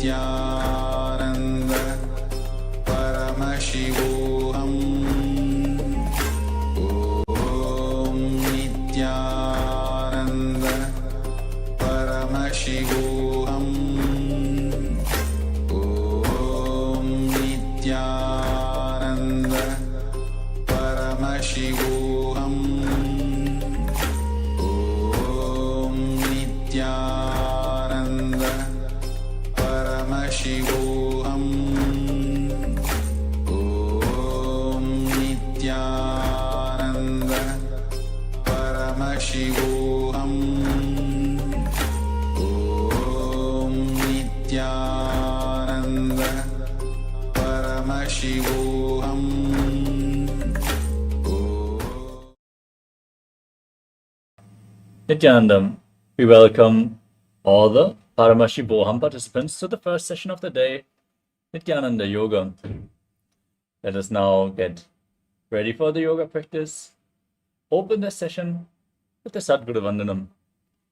नित्यानन्द परमशिवोऽहम् ॐ नित्यानन्द परमशिवोऽहम् ॐ नित्यानन्द परमशिवोऽहम् ॐ नित्यानन्द परमशिवोऽहम् ॐ नित्यानन्द परमशिवोऽहम् ॐ नित्यानन्द परमशिवोऽहम् Nityanandam, we welcome all the Paramashivoham participants to the first session of the day, Nityananda Yoga. Let us now get ready for the yoga practice. Open the session with the Sadguru Vandanam.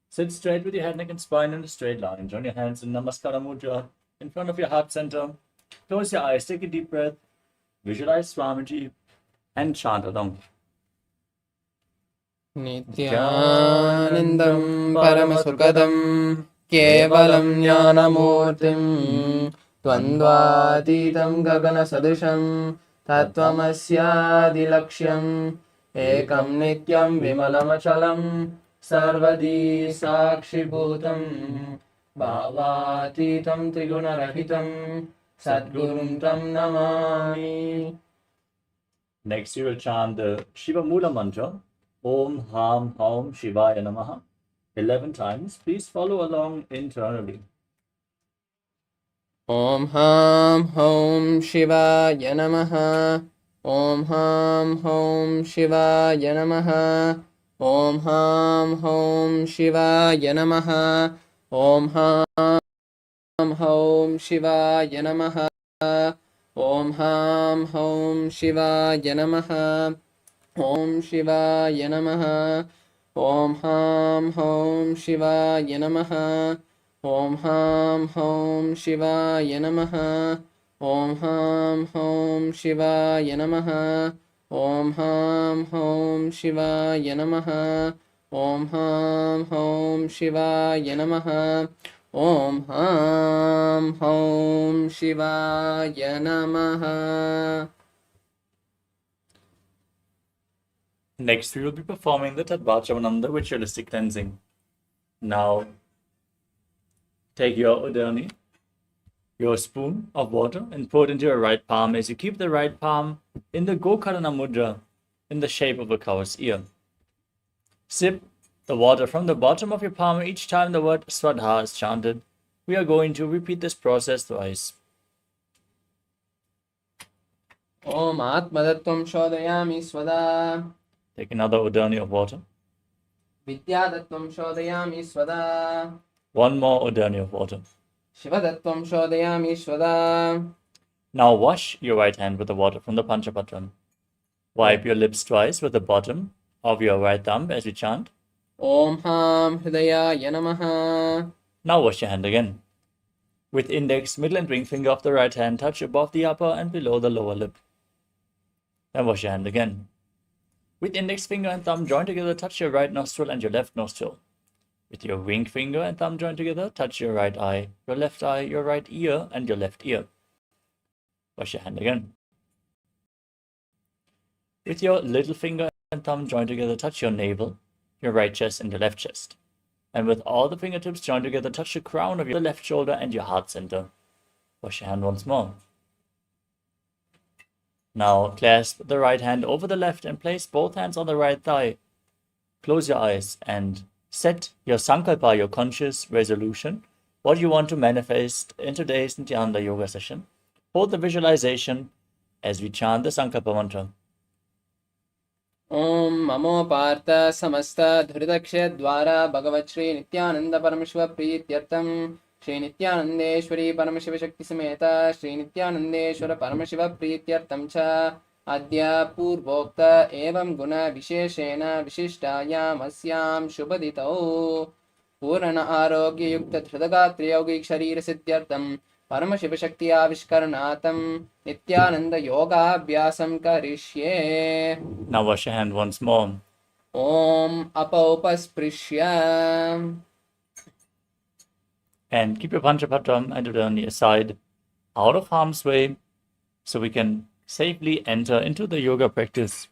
Sit straight with your head, neck and spine in a straight line. Join your hands in Namaskara Mudra in front of your heart center. Close your eyes, take a deep breath. Visualize Swamiji and chant along. नित्यानन्दं परमसुखदं केवलं ज्ञानमूर्तिं द्वन्द्वातीतं गगनसदृशं तत्त्वमस्यादिलक्ष्यम् एकं नित्यं विमलमचलं सर्वदी साक्षिभूतं भावातीतं त्रिगुणरहितं सद्गुरुं तं Namami. Next, you will chant the Shiva Mula mantra, Om Ham Haum Shivaya Namaha, 11 times. Please follow along internally. ॐ हां हौं शिवाय नमः. ॐ हां हौं शिवाय नमः. ॐ हां हौं शिवाय नमः. ॐ हां हौं शिवाय नमः. ॐ हां हौं शिवाय नमः. ॐ शिवाय नमः. ॐ हां हौं शिवाय नमः. ॐ हां हौं शिवाय नमः. ॐ हां हौं शिवाय नमः. ॐ हां हौं शिवाय नमः. ॐ हां हौं शिवाय नमः. ॐ हां हौं शिवाय नमः. Next, we will be performing the Tadvachavanam, the ritualistic cleansing. Now, take your udani, your spoon of water, and pour it into your right palm as you keep the right palm in the Gokarana Mudra in the shape of a cow's ear. Sip the water from the bottom of your palm each time the word Swadha is chanted. We are going to repeat this process twice. Om आत्मदत्त्वं शोधयामि स्वदा. Take another udani of water. विद्यादत्त्वं शोधयामि स्वदा. One more udani of water. शिवदत्त्वं शोधयामि स्वदा. Now wash your right hand with the water from the Panchapatram. Wipe your lips twice with the bottom of your right thumb as you chant. ॐ हां हृदयाय नमः. Now wash your hand again. With index, middle and ring finger of the right hand touch above the upper and below the lower lip. Then wash your hand again. With index finger and thumb joined together, touch your right nostril and your left nostril. With your ring finger and thumb joined together, touch your right eye, your left eye, your right ear, and your left ear. Wash your hand again. With your little finger and thumb joined together, touch your navel, your right chest, and your left chest. And with all the fingertips joined together, touch the crown of your left shoulder and your heart center. Wash your hand once more. Now clasp the right hand over the left and place both hands on the right thigh. Close your eyes and set your sankalpa, your conscious resolution, what you want to manifest in today's Nityananda Yoga session. Hold the visualization as we chant the sankalpa mantra. ॐ ममो पार्थ समस्त धृतक्षयद्वारा भगवत् श्री नित्यानंद परमशिव प्रीत्यर्थं श्री नित्यानंदेश्वरी परमशिव शक्ति समेत श्री नित्यानंदेश्वर परमशिव प्रीत्यर्थं च अद्य पूर्वोक्त एवं गुण विशेषेण विशिष्टायाम् अस्यां शुभदितौ पूर्ण आरोग्य युक्त धृतगात्र यौगिक शरीर सिद्ध्यर्थं परमशिवशक्त्याविष्करणार्थं नित्यानन्दयोगाभ्यासं करिष्ये। Now wash your hand once more. Om अपौपस्पृश्य And keep your Panchapatram and Udani aside, out of harm's way, so we can safely enter into the yoga practice.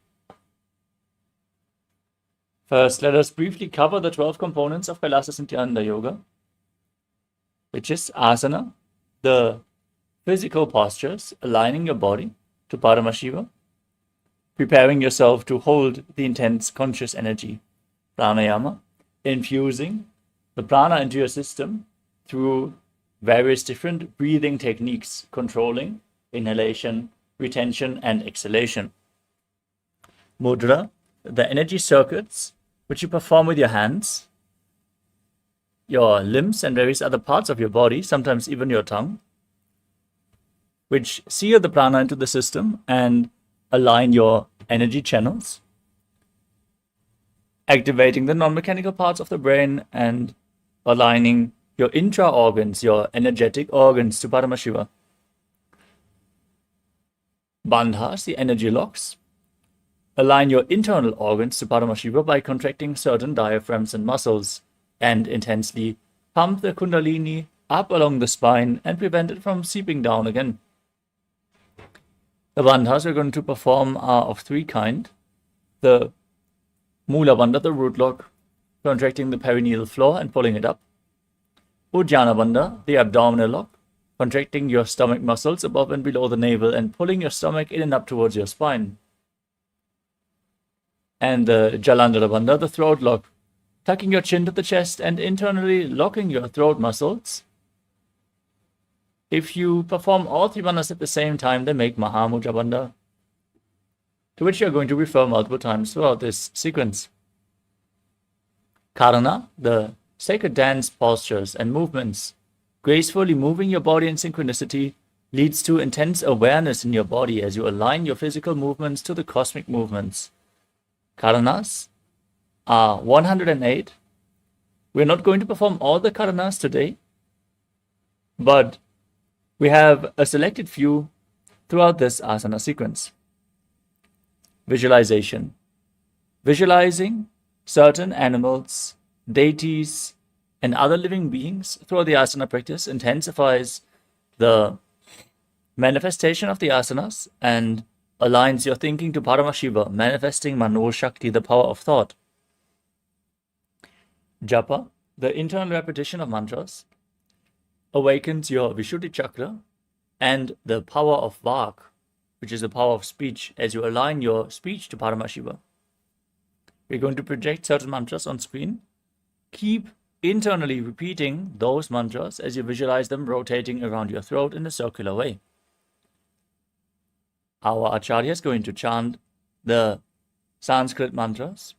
First, let us briefly cover the 12 components of KAILASA Nityananda Yoga, which is asana, the physical postures, aligning your body to Paramashiva, preparing yourself to hold the intense conscious energy, pranayama, infusing the prana into your system through various different breathing techniques, controlling inhalation, retention, and exhalation. Mudra, the energy circuits which you perform with your hands, your limbs, and various other parts of your body, sometimes even your tongue, which seal the prana into the system and align your energy channels, activating the non-mechanical parts of the brain and aligning your intra-organs, your energetic organs, to Paramashiva. Bandhas, the energy locks, align your internal organs to Paramashiva by contracting certain diaphragms and muscles and intensely pump the kundalini up along the spine and prevent it from seeping down again. The bandhas we're going to perform are of three kinds. The Mula Bandha, the root lock, contracting the perineal floor and pulling it up. Ujjana Bandha, the abdominal lock, contracting your stomach muscles above and below the navel and pulling your stomach in and up towards your spine. And the Jalandhara Bandha, the throat lock, tucking your chin to the chest and internally locking your throat muscles. If you perform all three bandhas at the same time, they make Mahamudra Bandha, to which you're going to refer multiple times throughout this sequence. Karana, the sacred dance postures and movements, gracefully moving your body in synchronicity, leads to intense awareness in your body as you align your physical movements to the cosmic movements. Karanas are 108. We're not going to perform all the karanas today, but we have a selected few throughout this asana sequence. Visualization. Visualizing certain animals, deities, and other living beings throughout the asana practice intensifies the manifestation of the asanas and aligns your thinking to Paramashiva, manifesting Mano Shakti, the power of thought. Japa, the internal repetition of mantras, awakens your Vishuddhi chakra and the power of Vak, which is the power of speech, as you align your speech to Paramashiva. We're going to project certain mantras on screen. Keep internally repeating those mantras as you visualize them rotating around your throat in a circular way. Our Acharya is going to chant the Sanskrit mantras,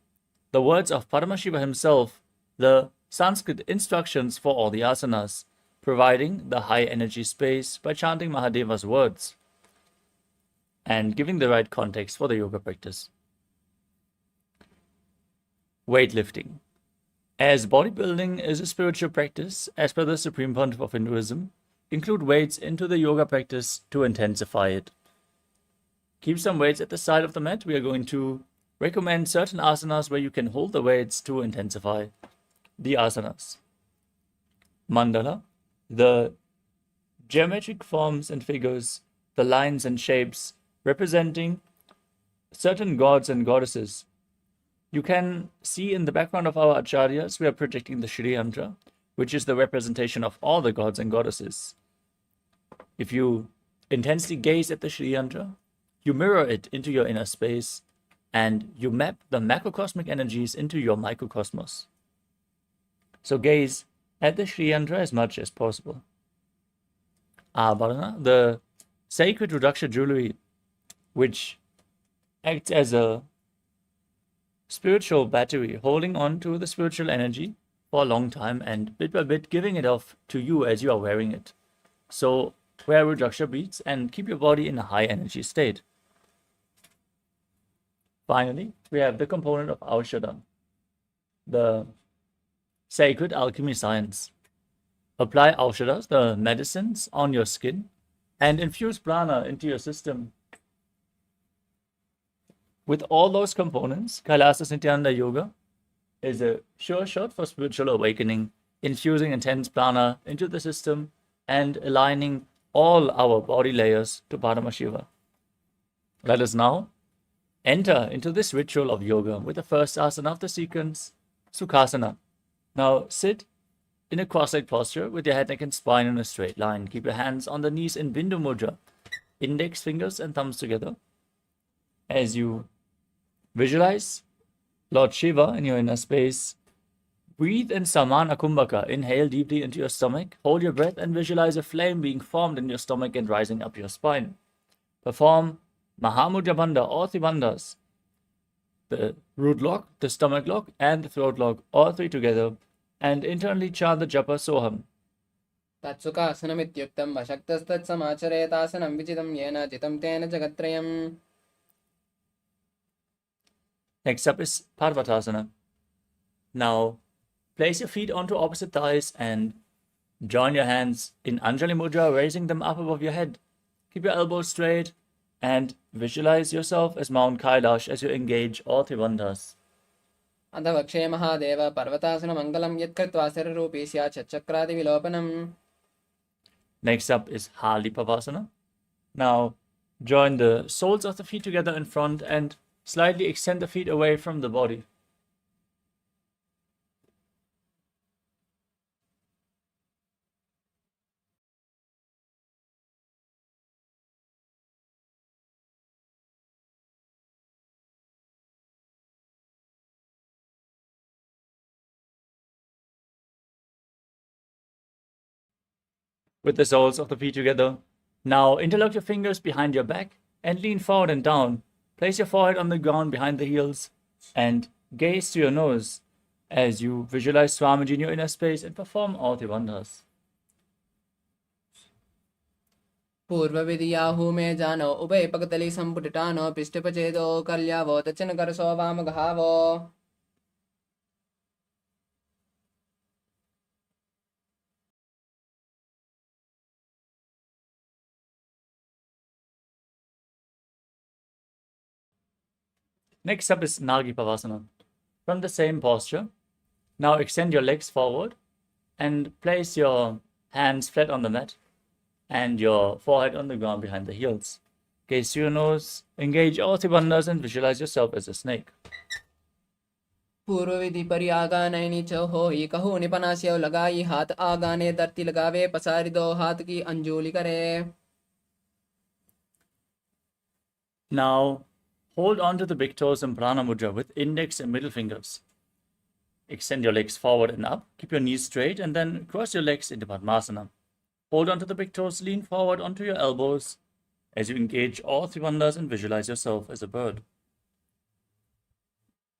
the words of Paramashiva himself, the Sanskrit instructions for all the asanas, providing the high energy space by chanting Mahadeva's words and giving the right context for the yoga practice. Weightlifting. As bodybuilding is a spiritual practice, as per the Supreme Pontiff of Hinduism, include weights into the yoga practice to intensify it. Keep some weights at the side of the mat. We are going to recommend certain asanas where you can hold the weights to intensify the asanas. Mandala, the geometric forms and figures, the lines and shapes representing certain gods and goddesses. You can see in the background of our acharyas, we are projecting the Shri Yantra, which is the representation of all the gods and goddesses. If you intensely gaze at the Shri Yantra, you mirror it into your inner space, and you map the macrocosmic energies into your microcosmos. So gaze at the Shri Yantra as much as possible. Abharana, the sacred Rudraksha jewelry, which acts as a spiritual battery, holding on to the spiritual energy for a long time and bit by bit giving it off to you as you are wearing it. So wear Rudraksha beads and keep your body in a high energy state. Finally, we have the component of Aushadha, the sacred alchemy science, Apply aushadas, the medicines, on your skin, and infuse prana into your system. With all those components, KAILASA Nityananda Yoga is a sure shot for spiritual awakening, infusing intense prana into the system and aligning all our body layers to Paramashiva. Let us now enter into this ritual of yoga with the first asana of the sequence, Sukhasana. Now sit in a cross-legged posture with your head, neck, and spine in a straight line. Keep your hands on the knees in Bindu Mudra, index fingers and thumbs together. As you visualize Lord Shiva in your inner space, breathe in Samana Kumbhaka. Inhale deeply into your stomach. Hold your breath and visualize a flame being formed in your stomach and rising up your spine. Perform Mahamudra Bandha, all three bandhas, the root lock, the stomach lock, and the throat lock, all three together, and internally chant the japa Soham. तत्सुखासनमित्युक्तं वशक्तस्तत्समाचरेतासनं विजितं येन जितं तेन जगत्त्रयम्. Next up is Parvatasana. Now, place your feet onto opposite thighs and join your hands in Anjali Mudra, raising them up above your head. Keep your elbows straight and visualize yourself as Mount Kailash as you engage all three bandhas. अथ वक्षे महादेव पर्वतासनमङ्गलं यत्कृत्वा शरीररूपी स्यात् चक्रादिविलोपनम्. Next up is Halipavasana. Now, join the soles of the feet together in front and slightly extend the feet away from the body. With the soles of the feet together, now interlock your fingers behind your back and lean forward and down. Place your forehead on the ground behind the heels and gaze to your nose as you visualize Swamiji in your inner space and perform all the bandhas. पूर्वविधियाहु मे जानो उभयपकतली सम्पुटिटानो पृष्ठपचेदो कल्यावो दक्षिणकरसो वामगहावो. Next up is Nagipavasana. From the same posture, now extend your legs forward and place your hands flat on the mat and your forehead on the ground behind the heels. Gaze to your nose, engage all three bandhas and visualize yourself as a snake. पूर्वविधि परि आगानैनी च होई कहू निपनास्यो लगाई हाथ आगाने धरती लगावे पसारी दो हाथ की अंजुली करे. Now, hold on to the big toes in Prana Mudra with index and middle fingers. Extend your legs forward and up. Keep your knees straight and then cross your legs into Padmasana. Hold on to the big toes, lean forward onto your elbows as you engage all three bandhas and visualize yourself as a bird.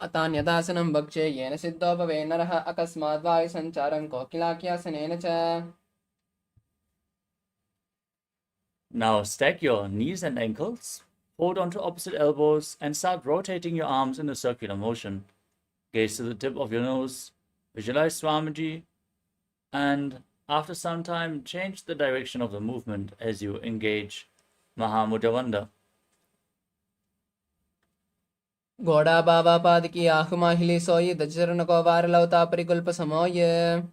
अतान्यदासनं भक्षे येन सिद्धो भवे नरः अकस्मात् वायुसञ्चारं कोकिलाख्यासनेन च. Now stack your knees and ankles. Hold on to opposite elbows and start rotating your arms in a circular motion. Gaze to the tip of your nose, visualize Swamiji, and after some time, change the direction of the movement as you engage Mahamudra Bandha. घोड़ा बाबा पाद की आँख माहिली सोई दचरण को वार लौता परिकल्प समोय.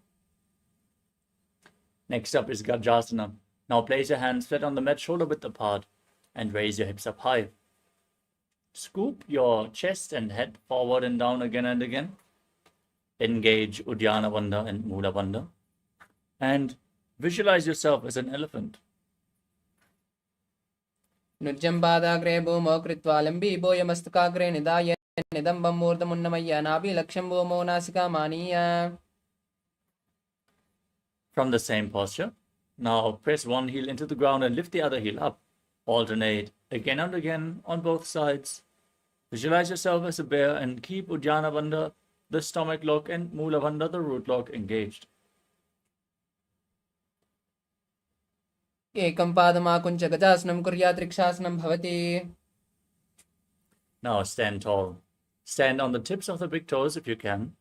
Next up is Gajasana. Now place your hands flat on the mat, shoulder width apart, and raise your hips up high. Scoop your chest and head forward and down again and again. Engage Uddiyana Bandha and Mula Bandha. And visualize yourself as an elephant. नुज्जं पादाग्रे भूमौ कृत्वा लम्बीभूय मस्तकाग्रे निधाय निदम्बं मूर्धमुन्नमय्य नाभिलक्ष्यं भूमौ नासिकामानीय. From the same posture, now press one heel into the ground and lift the other heel up. Alternate again and again on both sides. Visualize yourself as a bear and keep Uddiyana Bandha, the stomach lock, and Mula Bandha, the root lock, engaged. एकं पादमाकुञ्च गजासनं कुर्यात् रिक्षासनं भवति. Now stand tall. Stand on the tips of the big toes if you can,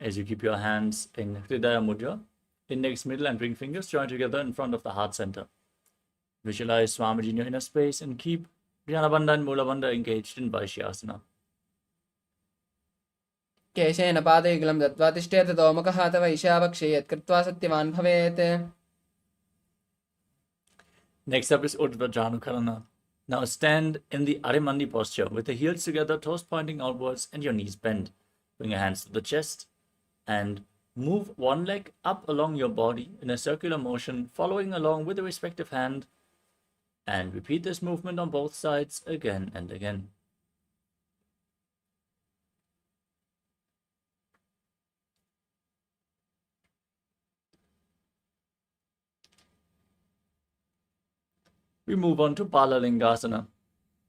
as you keep your hands in Hridaya Mudra. Index, middle, and ring fingers join together in front of the heart center. Visualize Swamiji in your inner space and keep Jnanabandha and Mulabandha engaged in Vaishyasana. केशेन पादयुगलं दत्त्वा तिष्ठेत दोमुखः तव ईशावक्षे यत्कृत्वा सत्यवान् भवेत्. Next up is Urdhva Now stand in the Arimandi posture with the heels together, toes pointing outwards and your knees bent. Bring your hands to the chest and move one leg up along your body in a circular motion, following along with the respective hand, and repeat this movement on both sides again and again. We move on to Palalingasana.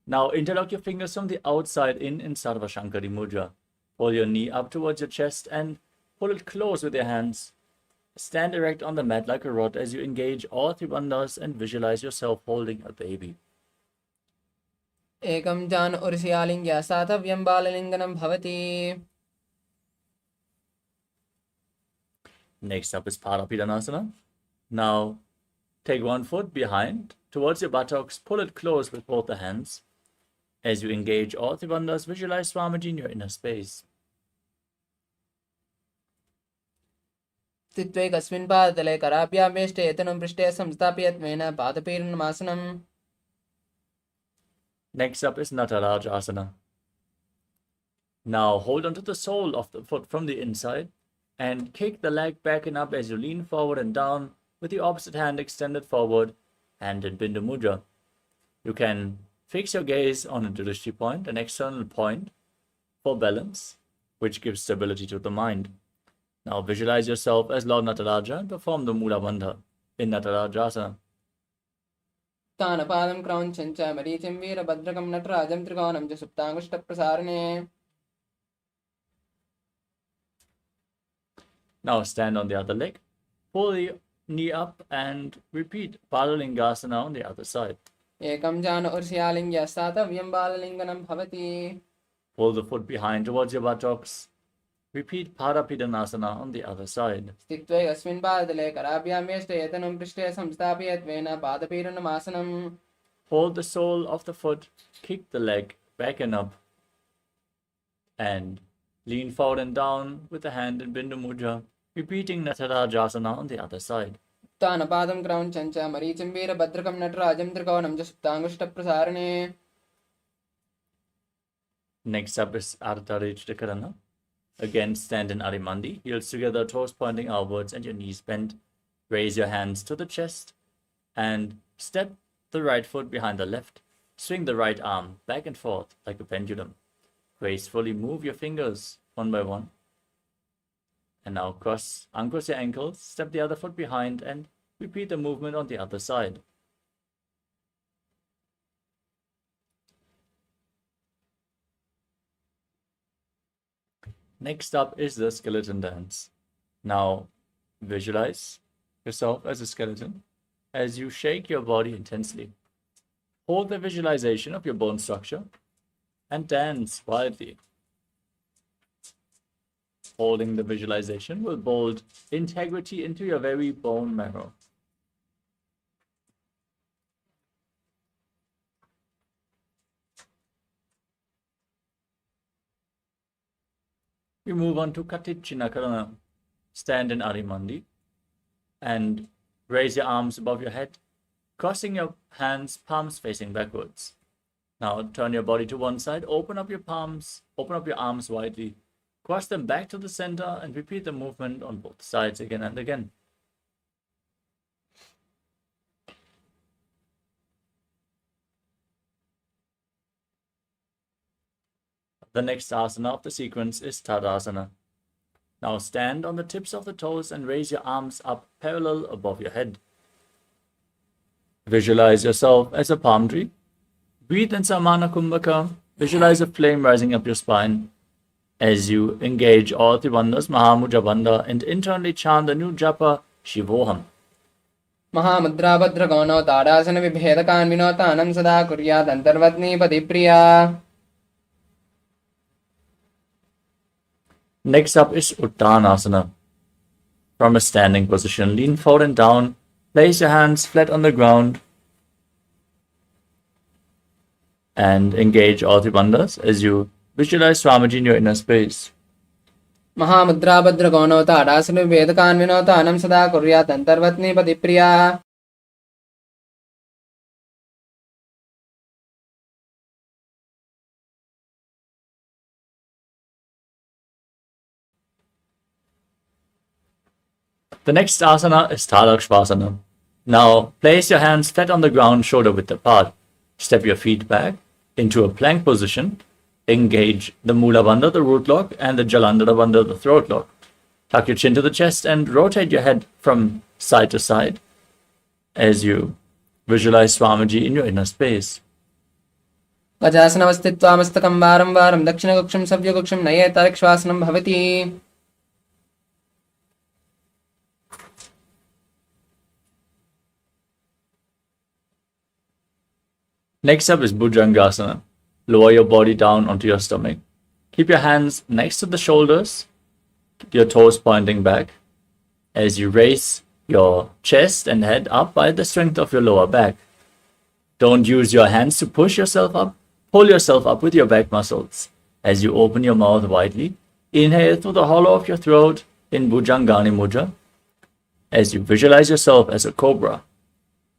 Now interlock your fingers from the outside in Sarva Shankari Mudra. Pull your knee up towards your chest and pull it close with your hands. Stand erect on the mat like a rod as you engage all three bandhas and visualize yourself holding a baby. एकं जान उर्स्यालिङ्ग्या सातव्यं बाललिङ्गनं भवति. Next up is Parapidanasana. Now take one foot behind towards your buttocks, pull it close with both the hands. As you engage all three bandhas, visualize Swamiji in your inner space. स्थित्वैकस्मिन् पादतले कराभ्यां वेष्टे यतनं पृष्ठे संस्थापयत्वेन पादपीडनमासनम्. Next up is Natarajasana. Now hold onto the sole of the foot from the inside and kick the leg back and up as you lean forward and down with the opposite hand extended forward and in Bindu Mudra. You can fix your gaze on a drishti point, an external point for balance, which gives stability to the mind. Now visualize yourself as Lord Nataraja and perform the Mula Bandha in Natarajasana. तानपादं क्रौञ्चं च मरीचिं वीरभद्रकं नटराजं त्रिकोणं च सुप्ताङ्गुष्ठप्रसारणे. Now stand on the other leg, pull the knee up and repeat Palalingasana on the other side. एकं जान उर्स्यालिङ्ग्या सातव्यं बाललिङ्गनं भवति. Pull the foot behind towards your buttocks. Repeat Parapidanasana on the other side. स्थित्वैकस्मिन् पादतले कराभ्यां वेष्टे यतनं पृष्ठे संस्थापयत्वेन पादपीडनमासनम्. Hold the sole of the foot, kick the leg back and up, and lean forward and down with the hand in Bindu Mudra, repeating Natarajasana on the other side. तानपादं क्रौञ्चं च मरीचिं वीरभद्रकं नटराजं त्रिकोणं च सुप्ताङ्गुष्ठप्रसारणे. Next up is Ardharishtakarana. Again, stand in Arimandi, heels together, toes pointing outwards and your knees bent. Raise your hands to the chest and step the right foot behind the left. Swing the right arm back and forth like a pendulum. Gracefully move your fingers one by one. And now uncross your ankles, step the other foot behind and repeat the movement on the other side. Next up is the skeleton dance. Now visualize yourself as a skeleton as you shake your body intensely. Hold the visualization of your bone structure and dance wildly. Holding the visualization will build integrity into your very bone marrow. We move on to Katichinakarana. Stand in Arimandi and raise your arms above your head, crossing your hands, palms facing backwards. Now turn your body to one side, open up your arms widely, cross them back to the center and repeat the movement on both sides again and again. The next asana of the sequence is Tadasana. Now stand on the tips of the toes and raise your arms up parallel above your head. Visualize yourself as a palm tree. Breathe in Samana Kumbhaka. Visualize a flame rising up your spine. As you engage all three bandhas, Mahamudra Bandha, and internally chant the new japa, Shivoham. Mahamudra भद्रगौणौ tadasana विभेदकान् विनोतानं सदा कुर्यात् अन्तर्वत्नी पतिप्रिया. Next up is Uttanasana. From a standing position, lean forward and down. Place your hands flat on the ground. And engage all three bandhas as you visualize Swamiji in your inner space. Mahamudra Bhadra Gonota Adasanu Vedakan Vinota Anam Sada Kurya Tantarvatni Padipriya. The next asana is Tadakshvasana. Now place your hands flat on the ground, shoulder width apart. Step your feet back into a plank position. Engage the Mula Bandha, the root lock, and the Jalandhara Bandha, the throat lock. Tuck your chin to the chest and rotate your head from side to side as you visualize Swamiji in your inner space. Gajasana Vastitva Mastakam Varam Varam Dakshina Guksham Savya Guksham Naye Tarakshvasanam Bhavati. Next up is Bhujangasana. Lower your body down onto your stomach. Keep your hands next to the shoulders, your toes pointing back as you raise your chest and head up by the strength of your lower back. Don't use your hands to push yourself up. Pull yourself up with your back muscles as you open your mouth widely. Inhale through the hollow of your throat in Bhujangani Mudra as you visualize yourself as a cobra.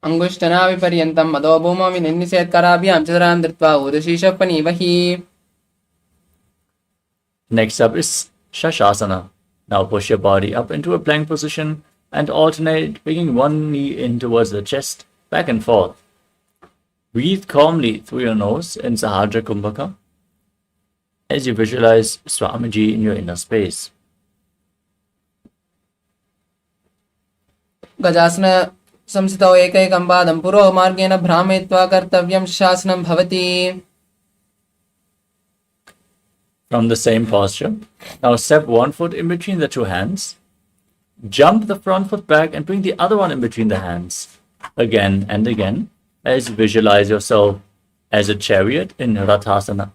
Angushthana Viparyantam Madhobhuma Vininniset Karabhyam Chadaram Dritva Udashishapani Vahi. Next up is Shashasana. Now push your body up into a plank position and alternate, bringing one knee in towards the chest, back and forth. Breathe calmly through your nose in Sahajra Kumbhaka as you visualize Swamiji in your inner space. Gajasana Samsito Ekaikam Padam Puro Margena Brahmetva Kartavyam Shasanam Bhavati. From the same posture, now step one foot in between the two hands. Jump the front foot back and bring the other one in between the hands. Again and again as you visualize yourself as a chariot in Rathasana.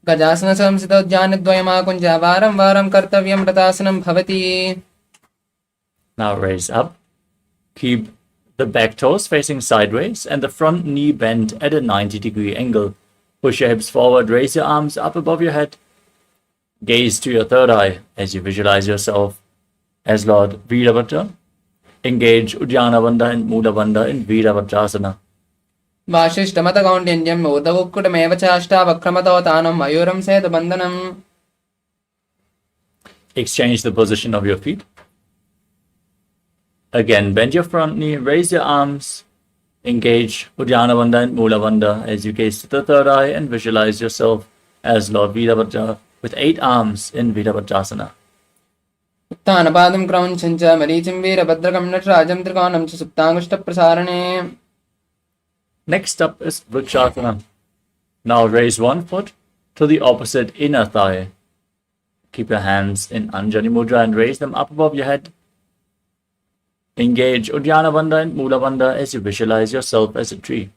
Gajasana Samsito Janadvayama Kunja Varam Varam Kartavyam Rathasanam Bhavati. Now raise up. Keep the back toes facing sideways and the front knee bent at a 90-degree angle. Push your hips forward, raise your arms up above your head. Gaze to your third eye as you visualize yourself as Lord Virabhadra. Engage Uddiyana Bandha and Mula Bandha in Virabhadrasana. Vashishtamata Kaundyam Udavukkutameva Chashta Vakramato Mayuram Seda Bandhanam. Exchange the position of your feet. Again, bend your front knee, raise your arms, engage Uddiyana Bandha and Mula Bandha as you gaze to the third eye and visualize yourself as Lord Virabhadra with 8 arms in Virabhadrasana. Uttanapadam Kraunchancha Marichim Virabhadrakam Natrajam Trikonam Cha Suptangushta Prasarane. Next up is Vrikshasana. Now raise one foot to the opposite inner thigh. Keep your hands in Anjali Mudra and raise them up above your head. Engage Uddiyana Bandha and Mula Bandha as you visualize yourself as a tree.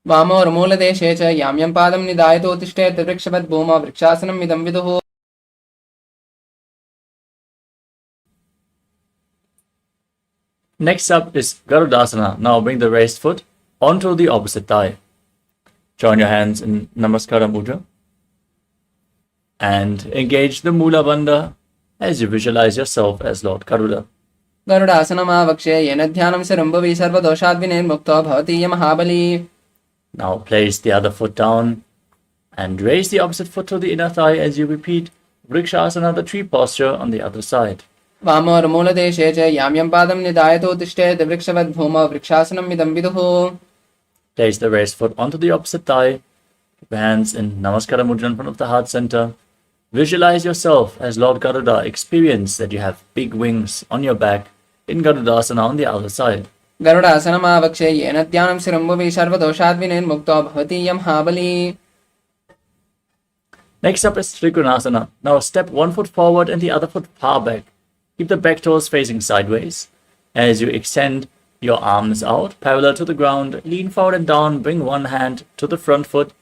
Vamo Ramula Deshecha Yamyam Padam Nidayato Tishte Trikshavat Bhuma Vrikshasanam Midam Viduhu. Next up is Garudasana. Now bring the raised foot onto the opposite thigh. Join your hands in Namaskara Mudra. And engage the Mula Bandha as you visualize yourself as Lord Garuda. Garudasana Vakshe Yenadhyanam Sarambhavi Sarva Doshadvine Mukta Bhavati Mahabali. Now place the other foot down and raise the opposite foot to the inner thigh as you repeat Vrikshasana, the tree posture on the other side. Vamo Ramula Deshecha Yamyam Padam Nidayato Tishte Vrikshavat Bhuma Vrikshasanam Midam Viduhu. Place the raised foot onto the opposite thigh. Keep your hands in Namaskara Mudra in front of the heart center. Visualize yourself as Lord Garuda. Experience that you have big wings on your back in Garudasana on the other side. Garudasana Vakshe Yenadhyanam Sarambhavi Sarva Doshadvine Mukta Bhavati Mahabali. Next up is Trikonasana. Now step one foot forward and the other foot far back. Keep the back toes facing sideways. As you extend your arms out, parallel to the ground, lean forward and down, bring one hand to the front foot,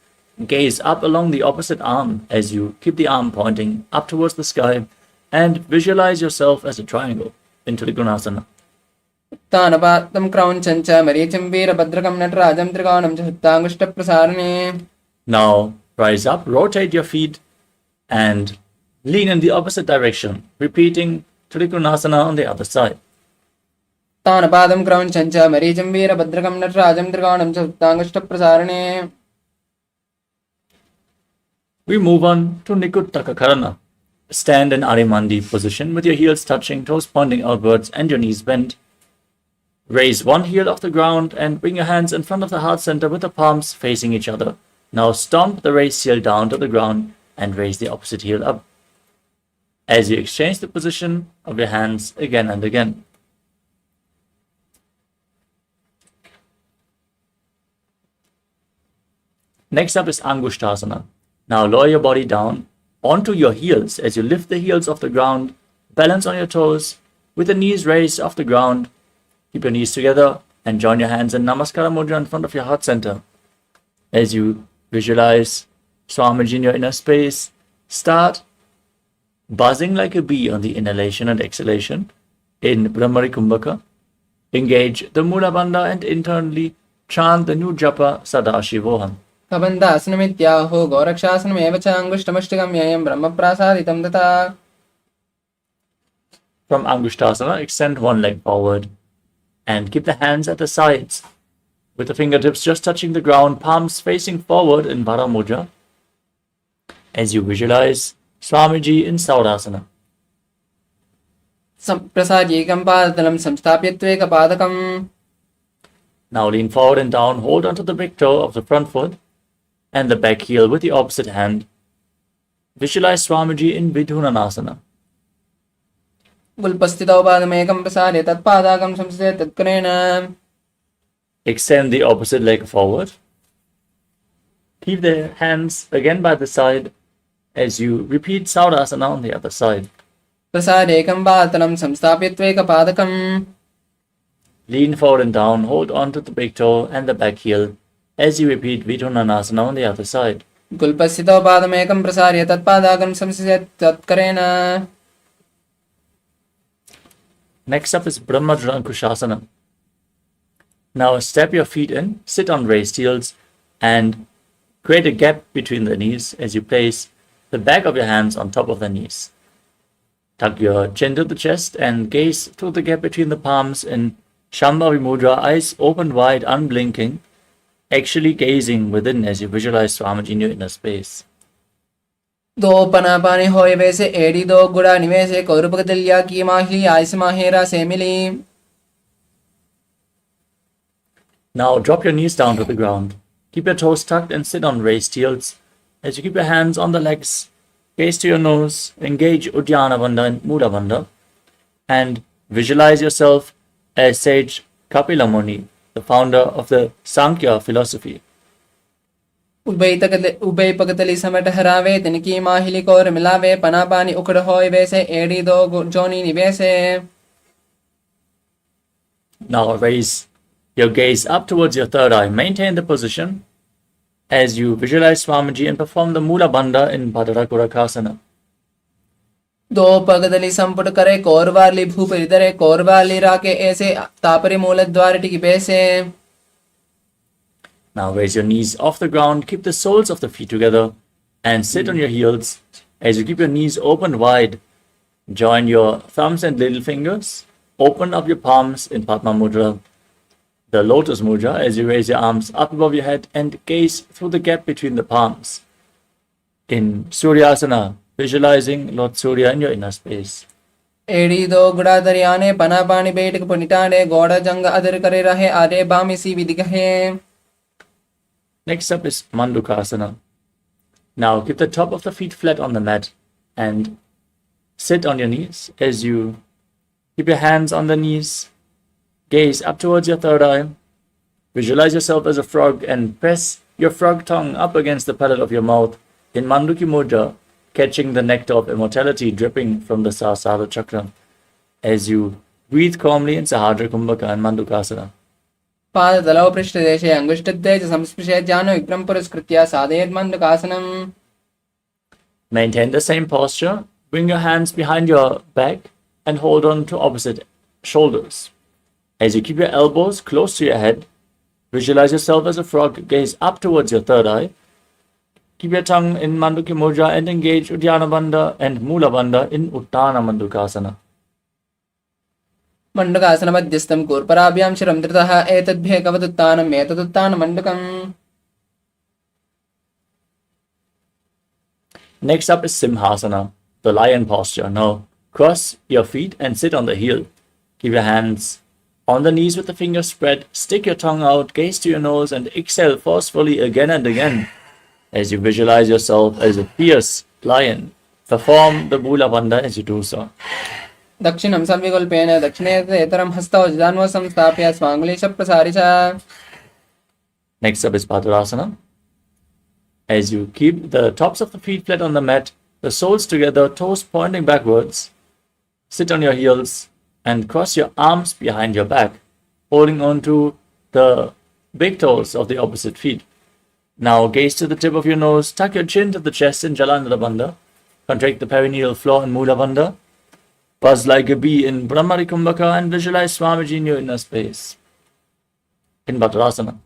gaze up along the opposite arm as you keep the arm pointing up towards the sky, and visualize yourself as a triangle. into the Gunasana. उत्तानपातं क्रौञ्चं च मरीचिं वीरभद्रकं नटराजं त्रिकोणं च हस्ताङ्गुष्ठप्रसारणे. Now rise up, rotate your feet, and lean in the opposite direction, repeating Trikonasana on the other side. उत्तानपादं क्रौञ्चं च मरीचिं वीरभद्रकं नटराजं त्रिकोणं च हस्ताङ्गुष्ठप्रसारणे. We move on to Nikuttaka Karana. Stand in Arimandi position with your heels touching, toes pointing outwards, and your knees bent. Raise one heel off the ground and bring your hands in front of the heart center with the palms facing each other. Now stomp the raised heel down to the ground and raise the opposite heel up, as you exchange the position of your hands again and again. Next up is Angushtasana. Now lower your body down onto your heels as you lift the heels off the ground, balance on your toes with the knees raised off the ground. Keep your knees together and join your hands in Namaskara Mudra in front of your heart center. As you visualize Swamiji in your inner space, start buzzing like a bee on the inhalation and exhalation in Brahmari Kumbhaka. Engage the Mula Bandha and internally chant the new japa Sadashivoham. कबन्धासनमित्याहो गौरक्षासनमेव च अङ्गुष्ठमष्टकं ययं ब्रह्मप्रासादितं तथा. From Angushtasana, extend one leg forward and keep the hands at the sides with the fingertips just touching the ground, palms facing forward in Vara Mudra as you visualize Swamiji in Saurasana. प्रसाद्येकं पादतलं संस्थाप्य त्वेकपादकम्. Now lean forward and down, hold onto the big toe of the front foot and the back heel with the opposite hand. Visualize Swamiji in Vidhunanasana. गुल्पस्थितौ पादमेकं प्रसार्य तत्पादाकं संस्थित्य तत्करेण. Extend the opposite leg forward. Keep the hands again by the side as you repeat Saurasana on the other side. प्रसादेकं पादतलं संस्थाप्य त्वेकपादकम्. Lean forward and down, hold on to the big toe and the back heel as you repeat Vidhunanasana on the other side. गुल्पस्थितौ पादमेकं प्रसार्य तत्पादाकं संस्थित्य तत्करेण. Next up is Brahmadra Ankushasana. Now step your feet in, sit on raised heels, and create a gap between the knees as you place the back of your hands on top of the knees. Tuck your chin to the chest and gaze through the gap between the palms in Shambhavi Mudra, eyes open wide, unblinking, actually gazing within as you visualize Swamiji in your inner space. दो पनापानी होए वैसे AD दो गुड़ा निवेसे कौरपक दलिया की माही ice माहेरा से मिली. Now drop your knees down to the ground. Keep your toes tucked and sit on raised heels as you keep your hands on the legs. Gaze to your nose, engage Uddiyana Bandha and Mula Bandha, and visualize yourself as sage Kapila Muni, the founder of the Sankhya philosophy. उबई पगतली समट हरावे तिनकी माहिली core मिलावे पनापानी उकड़ होए वैसे AD दो जोनी निवेसे. Now raise your gaze up towards your third eye. Maintain the position as you visualize Swamiji and perform the Mula Bandha in Bhadarakurakasana. दो पगतली संपुट करे कोरवाली भूपरि दरे कोरवाली राके ऐसे तापरी मूल द्वार टिकी बैसे. Now raise your knees off the ground, keep the soles of the feet together, and sit on your heels as you keep your knees open wide. Join your thumbs and little fingers. Open up your palms in Padma Mudra, the Lotus Mudra, as you raise your arms up above your head and gaze through the gap between the palms. In Suryasana, visualizing Lord Surya in your inner space. एडी दो गुड़ा दरियाने पना पानी बैठ पुनिटाने गोड़ा जंग other करे रहे आरे बामी सी विधि कहे. Next up is Mandukasana. Now keep the top of the feet flat on the mat and sit on your knees as you keep your hands on the knees. Gaze up towards your third eye. Visualize yourself as a frog and press your frog tongue up against the palate of your mouth in Manduki Mudra, catching the nectar of immortality dripping from the Sahasrara chakra as you breathe calmly in Sahadra Kumbhaka and Mandukasana. पादतलौ पृष्ठदेशे अङ्गुष्ठद्वये च संस्पृशेत् ज्ञानो विक्रम पुरस्कृत्य साधयेत् मन्दकासनम्. Maintain the same posture. Bring your hands behind your back and hold on to opposite shoulders. As you keep your elbows close to your head, visualize yourself as a frog, gaze up towards your third eye. Keep your tongue in Mandukya Mudra and engage Uddiyana Bandha and Mula Bandha in Uttana Mandukasana. मण्डकासन मध्यस्थं कूर्पराभ्यां शिरं धृतः एतद्भ्येकवदुत्तानम् एतदुत्तानमण्डकम्. Next up is Simhasana, the lion posture. Now, cross your feet and sit on the heel. Keep your hands on the knees with the fingers spread. Stick your tongue out, gaze to your nose, and exhale forcefully again and again. As you visualize yourself as a fierce lion, perform the Mula Bandha as you do so. दक्षिणं संविकल्पेन दक्षिणेतरं हस्तौ जदान्वौ संस्थाप्य स्वाङ्गुलीश प्रसारि च. Next up is Padurasana. As you keep the tops of the feet flat on the mat, the soles together, toes pointing backwards, sit on your heels and cross your arms behind your back, holding on to the big toes of the opposite feet. Now gaze to the tip of your nose, tuck your chin to the chest in Jalandhara Bandha, contract the perineal floor in Mula Bandha, buzz like a bee in Brahmari Kumbhaka and visualize Swamiji in your inner space. In Padurasana.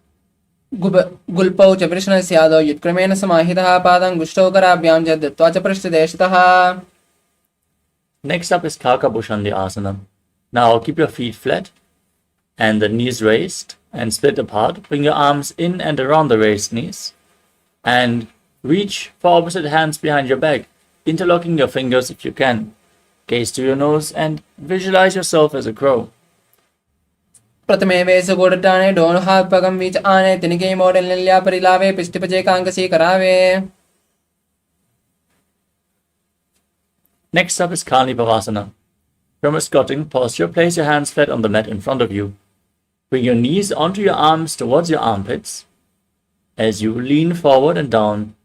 गुल्पौ च वृषणस्यादौ युत्क्रमेण समाहितः पादं गुष्टौ कराभ्यां च दत्त्वा च पृष्ठदेशतः. Next up is Kakabhushandi Asana. Now keep your feet flat and the knees raised and split apart. Bring your arms in and around the raised knees and reach for opposite hands behind your back, interlocking your fingers if you can. Gaze to your nose and visualize yourself as a crow. प्रथमे वेशगूढटाने डोनहापकं वीच आने तिनिके model निल्या परिलावे पिष्टिपचे कांकसी करावे. Next up is Kalnipavasana. From a squatting posture, place your hands flat on the mat in front of you. Bring your knees onto your arms towards your armpits. As you lean forward and down,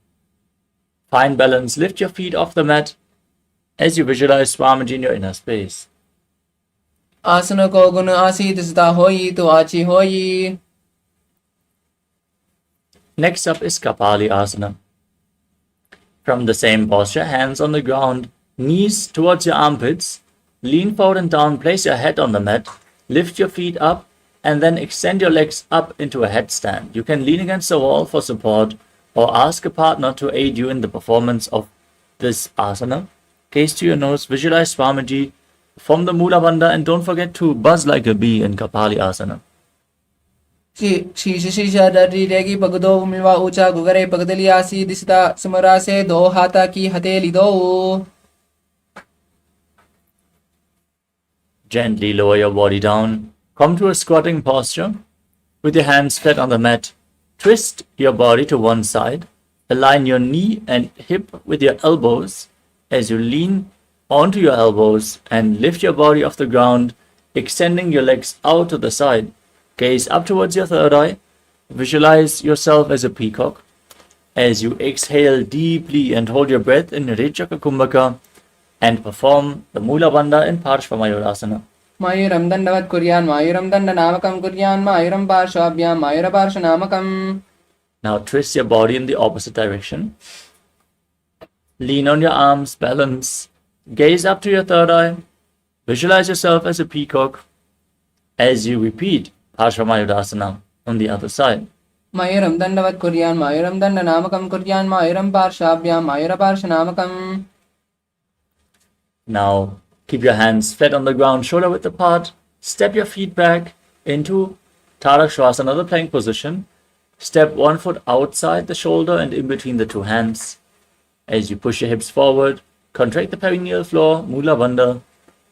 find balance, lift your feet off the mat as you visualize Swamiji in your inner space. आसन को गुण आसीत सदा होई तो आची होई. Next up is Kapali Asana. From the same posture, hands on the ground, knees towards your armpits, lean forward and down, place your head on the mat, lift your feet up, and then extend your legs up into a headstand. You can lean against the wall for support or ask a partner to aid you in the performance of this asana. Gaze to your nose, visualize Swamiji, form the Mula Bandha, and don't forget to buzz like a bee in Kapali Asana. शीश शीशा डरी रेगी पगदो मिलवा ऊंचा गुगरे पगदली आसी दिसता सुमरा से दो हाथा की हथेली दो. Gently lower your body down. Come to a squatting posture with your hands flat on the mat. Twist your body to one side. Align your knee and hip with your elbows as you lean onto your elbows and lift your body off the ground, extending your legs out to the side. Gaze up towards your third eye. Visualize yourself as a peacock. As you exhale deeply and hold your breath in Rechaka Kumbhaka and perform the Mula Bandha in Parshvamayurasana. मायूरं दण्डवत् कुर्यान् मायूरं दण्डनामकं कुर्यान् मायूरं पार्श्वाभ्यां मायूरपार्श्वनामकम्. Now twist your body in the opposite direction. Lean on your arms, balance. Gaze up to your third eye. Visualize yourself as a peacock as you repeat Parshvamayurasana on the other side. मायूरं दण्डवत् कुर्यान् मायूरं दण्डनामकं कुर्यान् मायूरं पार्श्वाभ्यां मायूरपार्श्वनामकम्. Now keep your hands flat on the ground, shoulder width apart. Step your feet back into Tarakshvasana, the plank position. Step one foot outside the shoulder and in between the two hands. As you push your hips forward, contract the perineal floor, Mula Bandha.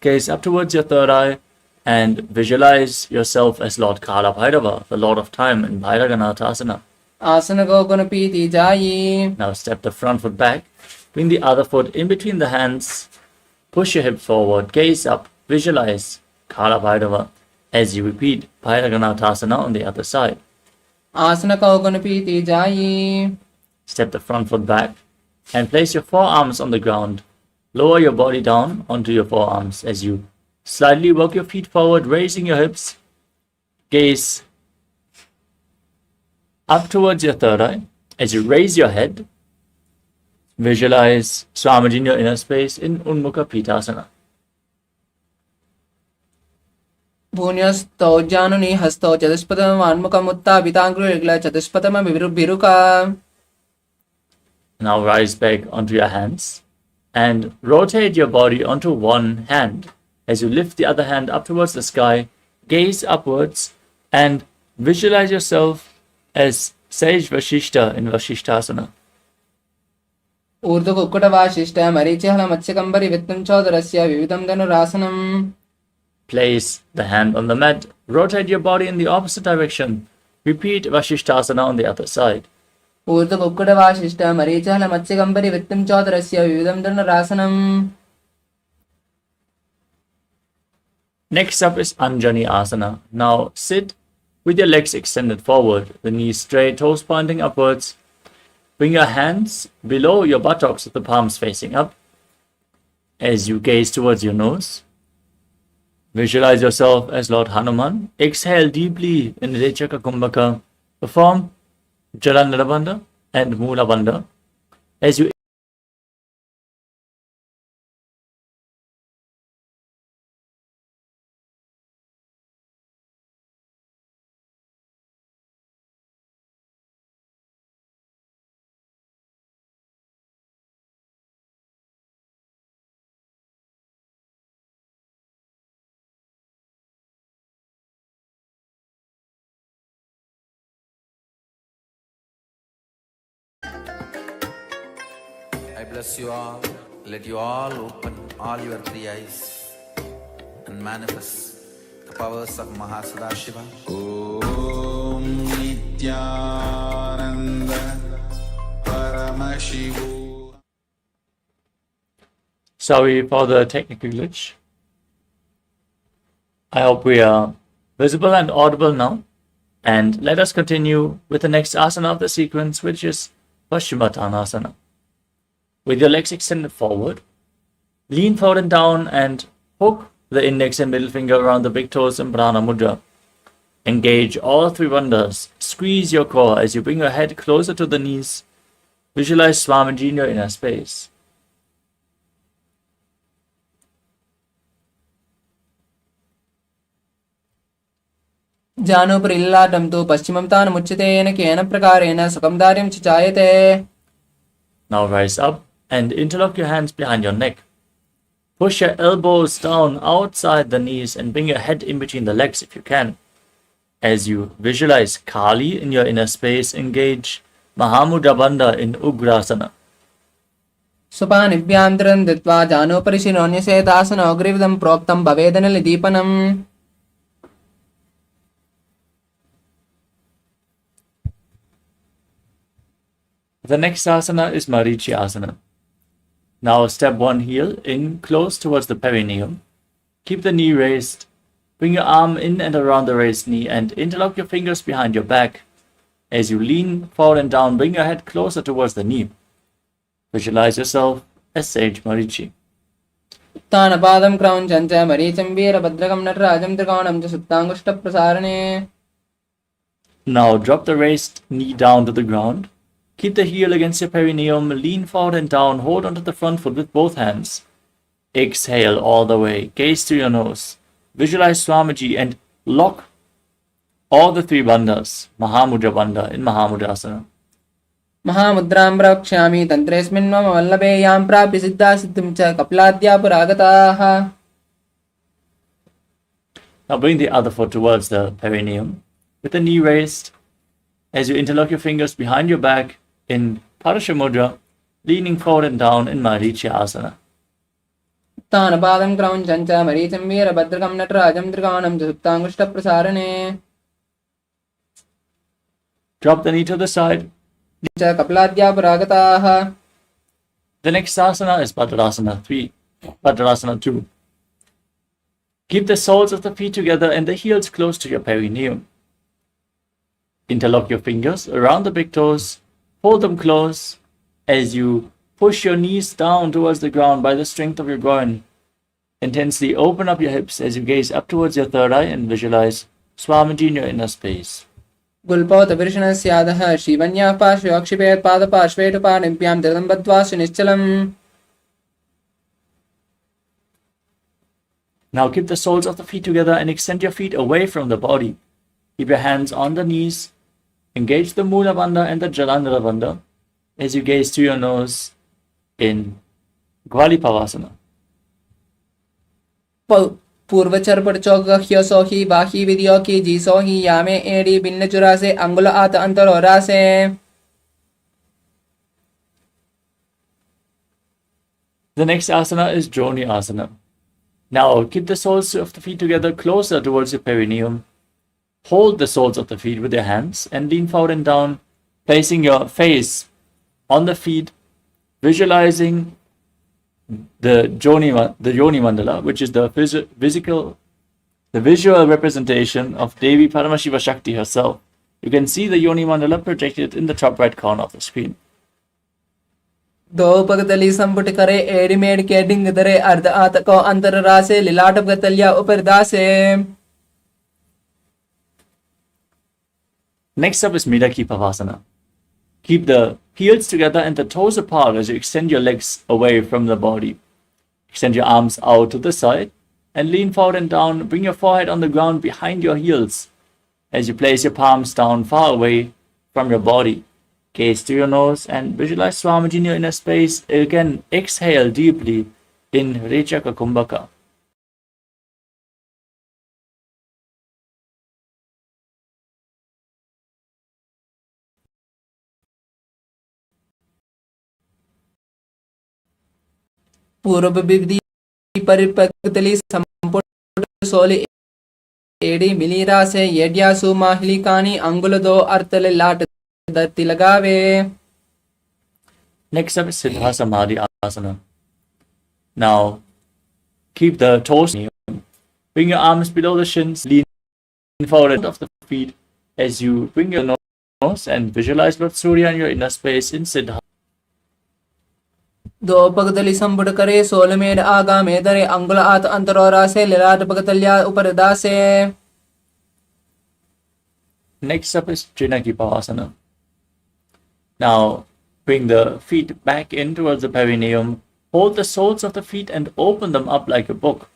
Gaze up towards your third eye and visualize yourself as Lord Kala Bhairava, the Lord of Time in Bhairaganathasana. आसन को गुण पीति जायी. Now step the front foot back, bring the other foot in between the hands. Push your hip forward, gaze up, visualize Kala Bhairava as you repeat Bhairaganathasana on the other side. आसन को गुण पीति जायी. Step the front foot back and place your forearms on the ground. Lower your body down onto your forearms as you slightly walk your feet forward, raising your hips. Gaze up towards your third eye. As you raise your head, visualize Swamiji in your inner space in Unmukha Pitasana. భూన్యస్తౌజానుని హస్తౌ చతుష్పదమాన్ముఖముత్తాపితాంగుల చతుష్పదమ బిరుక. Now rise back onto your hands and rotate your body onto one hand. As you lift the other hand up towards the sky, gaze upwards and visualize yourself as Sage Vashishta in Vashishtasana. Urdhva కుక్కుట Vasishta మరీచిహల మత్స్యకంబరి విత్తం చోదరస్య వివిధం ధనురాసనం. Place the hand on the mat, rotate your body in the opposite direction. Repeat Vashishtasana on the other side. Urdhva కుక్కుట Vasishta మరీచిహల మత్స్యకంబరి విత్తం చోదరస్య వివిధం ధనురాసనం. Next up is Anjani Asana. Now sit with your legs extended forward, the knees straight, toes pointing upwards. Bring your hands below your buttocks with the palms facing up. As you gaze towards your nose, visualize yourself as Lord Hanuman. Exhale deeply in Rechaka Kumbhaka. Perform Jalandhara Bandha and Mula Bandha. As you I bless you all. Let you all open all your three eyes and manifest the powers of Mahasadashiva. Om Nityananda Paramashivoham. sorry for the technical glitch. I hope we are visible and audible now. And let us continue with the next asana of the sequence, which is Paschimottanasana. With your legs extended forward, lean forward and down and hook the index and middle finger around the big toes in Prana Mudra. Engage all three bandhas. Squeeze your core as you bring your head closer to the knees. Visualize Swamiji in your inner space. జానుపరిల్లాటం తు పశ్చిమం తానముచ్యతే येन केन प्रकारेण सुखं दार्यं च जायते. Now rise up and interlock your hands behind your neck. Push your elbows down outside the knees and bring your head in between the legs if you can. As you visualize Kali in your inner space, engage Mahamudra Bandha in Ugrasana. సుపానిభ్యాంతరం దత్వా జానోపరిశిరోన్యసేతాసన అగ్రివిధం ప్రోక్తం భవేదనలి దీపనం. The next asana is Marichi Asana. Now step one heel in close towards the perineum. Keep the knee raised. Bring your arm in and around the raised knee and interlock your fingers behind your back. As you lean forward and down, bring your head closer towards the knee. Visualize yourself as Sage Marichi. ఉత్తానపాదం క్రౌంచం చ మరీచం వీరభద్రకం నటరాజం త్రికోణం చ సుప్తాంగుష్ట ప్రసారణే. Now drop the raised knee down to the ground. Keep the heel against your perineum, lean forward and down, hold onto the front foot with both hands. Exhale all the way, gaze to your nose. Visualize Swamiji and lock all the three bandhas, Mahamudra Bandha in Mahamudrasana. మహాముద్రాం ప్రవక్ష్యామి తంత్రేస్మిన్ మమ వల్లభే యాం ప్రాప్య సిద్ధా సిద్ధిం చ కపిలాద్యాపురాగతాః. Now bring the other foot towards the perineum with the knee raised. As you interlock your fingers behind your back in Parashamudra, leaning forward and down in Marichi Asana. ఉత్తానపాదం క్రౌంచం చ మరీచం వీరభద్రకం నటరాజం త్రికోణం చ సుప్తాంగుష్ట ప్రసారణే. Drop the knee to the side. చ కపిలాద్యాపురాగతాః. The next asana is Bhadrasana 3, Bhadrasana 2. Keep the soles of the feet together and the heels close to your perineum. Interlock your fingers around the big toes, hold them close as you push your knees down towards the ground by the strength of your groin. Intensely open up your hips as you gaze up towards your third eye and visualize Swamiji in your inner space. గుల్పౌత విర్షణస్యాదః శ్రీవన్యాః పార్శ్వయోక్షిపేత్ పాదపార్శ్వేటుపాణిభ్యాం ధృతం బద్ధ్వా సునిశ్చలం. Now keep the soles of the feet together and extend your feet away from the body. Keep your hands on the knees. Engage the Mula Bandha and the Jalandhara Bandha as you gaze to your nose in Gvalipavasana. पूर्वचर पर चौकह्य सोही बाही विधियों की जी सोही यामे एड़ी बिन्न चुरा से अंगुल आत अंतर हो रहा से. The next asana is Joni Asana. Now keep the soles of the feet together closer towards your perineum. Hold the soles of the feet with your hands and lean forward and down, placing your face on the feet, visualizing the Yoni Mandala, which is the visual representation of Devi Paramashiva Shakti herself. You can see the Yoni Mandala projected in the top right corner of the screen. दो पगतली संपुट करे एडिमेड के डिंग दरे अर्ध आत को अंतर रासे लिलाट पगतलिया ऊपर दासे. Next up is Midaki Pavasana. Keep the heels together and the toes apart as you extend your legs away from the body. Extend your arms out to the side and lean forward and down. Bring your forehead on the ground behind your heels as you place your palms down far away from your body. Gaze to your nose and visualize Swamiji in your inner space. Again, exhale deeply in Rechaka Kumbhaka. पूर्व विधि परिपक्तली संपुट सोली AD मिलीरा से येड्यासु माहलिकानी अंगुल दो अर्थले लाट दत्ति लगावे. Next up is Siddha Samadhi Asana. Now, keep the toes. Bring your arms below the shins. Lean forward of the feet as you bring your nose and visualize Lord Surya in your inner space in Siddha. दो पगतली संपुट करे सोलमेड आगा मेदरे अंगुल आत अंतरोरा से लिलाट पगतलिया ऊपर दासे. Next up is Trinaki Pavasana. Now, bring the feet back in towards the perineum. Hold the soles of the feet and open them up like a book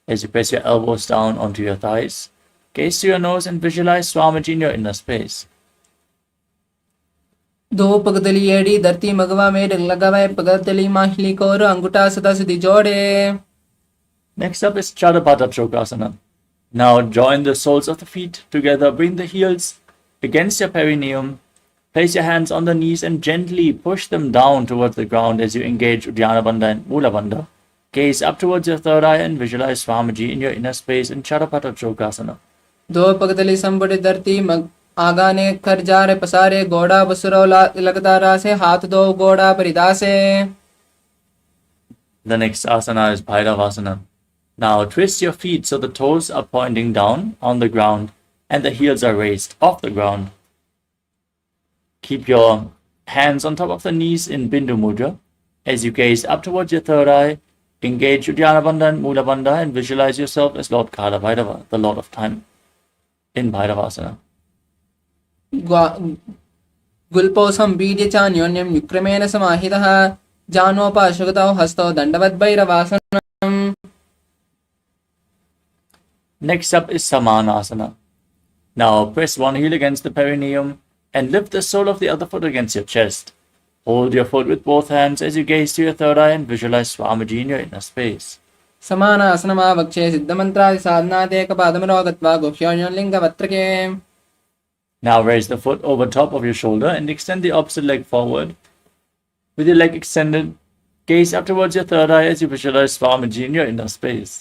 as you press your elbows down onto your thighs. Gaze to your nose and visualize Swamiji in your inner space. दो पगतली AD धरती मगवा में लगावे पगतली माहली को अंगूठा सदा सिद्धि जोड़े. Next up is Chadapata Chokasana. Now join the soles of the feet together. Bring the heels against your perineum. Place your hands on the knees and gently push them down towards the ground as you engage Uddiyana Bandha and Mula Bandha. Gaze up towards your third eye and visualize Swamiji in your inner space in Chadapata Chokasana. दो पगतली संपुट धरती आगा ने कर जा रे पसारे गोड़ा बसरो लगता रासे हाथ दो गोड़ा परिदासे. The next asana is Bhairavasana. Now twist your feet so the toes are pointing down on the ground and the heels are raised off the ground. Keep your hands on top of the knees in Bindu Mudra as you gaze up towards your third eye. Engage Uddiyana Bandha and Mula Bandha and visualize yourself as Lord Kala Bhairava, the Lord of Time, in Bhairavasana. गुल्पोसं बीजचान्योन्यं युक्रमेण समाहितः जानोपाशुगतौ हस्तौ दण्डवद्भैरवासनम्. Next up is Samanasana. Now press one heel against the perineum and lift the sole of the other foot against your chest. Hold your foot with both hands as you gaze to your third eye and visualize Swamiji in your inner space. समानासनमावक्षे सिद्धमन्त्रादि साधनादेकपादमरो गत्वा गुह्योन्लिङ्गवत्रके. Now raise the foot over top of your shoulder and extend the opposite leg forward. With your leg extended, gaze up towards your third eye as you visualize Swamiji in your inner space.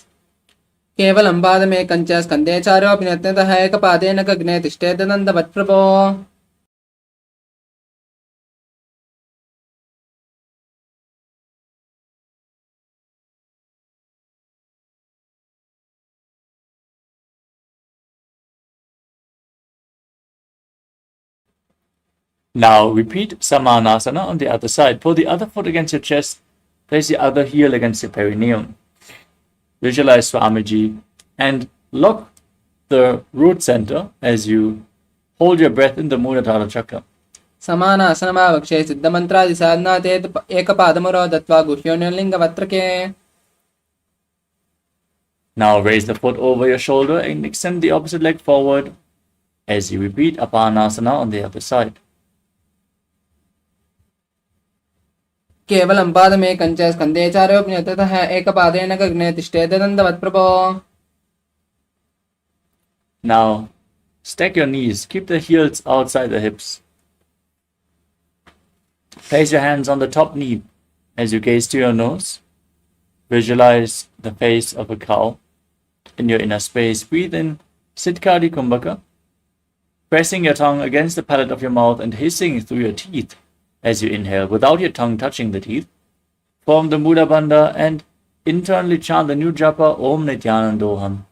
केवलं पादमे कञ्च स्कन्धे चारोऽपि नत्यन्तः एकपादेन गग्ने तिष्ठेदनन्दवत्प्रभो. Now repeat Samanasana on the other side. Pull the other foot against your chest. Place the other heel against your perineum. Visualize Swamiji and lock the root center as you hold your breath in the Muladhara chakra. समानासनमावक्षे सिद्धमन्त्रादि साधनादेत एकपादमरो दत्वा गुह्योन्लिङ्गवत्रके. Now raise the foot over your shoulder and extend the opposite leg forward as you repeat Apanasana on the other side. केवलं पादमेकं च स्कन्धे चारोऽप्य ततः एकपादेन गगने तिष्ठेत् दण्डवत् प्रभो. Now stack your knees, keep the heels outside the hips. Place your hands on the top knee as you gaze to your nose. Visualize the face of a cow in your inner space. Breathe in Siddhkari Kumbhaka, pressing your tongue against the palate of your mouth and hissing through your teeth as you inhale without your tongue touching the teeth. Form the Mula Bandha and internally chant the new japa Om Nityanandoham.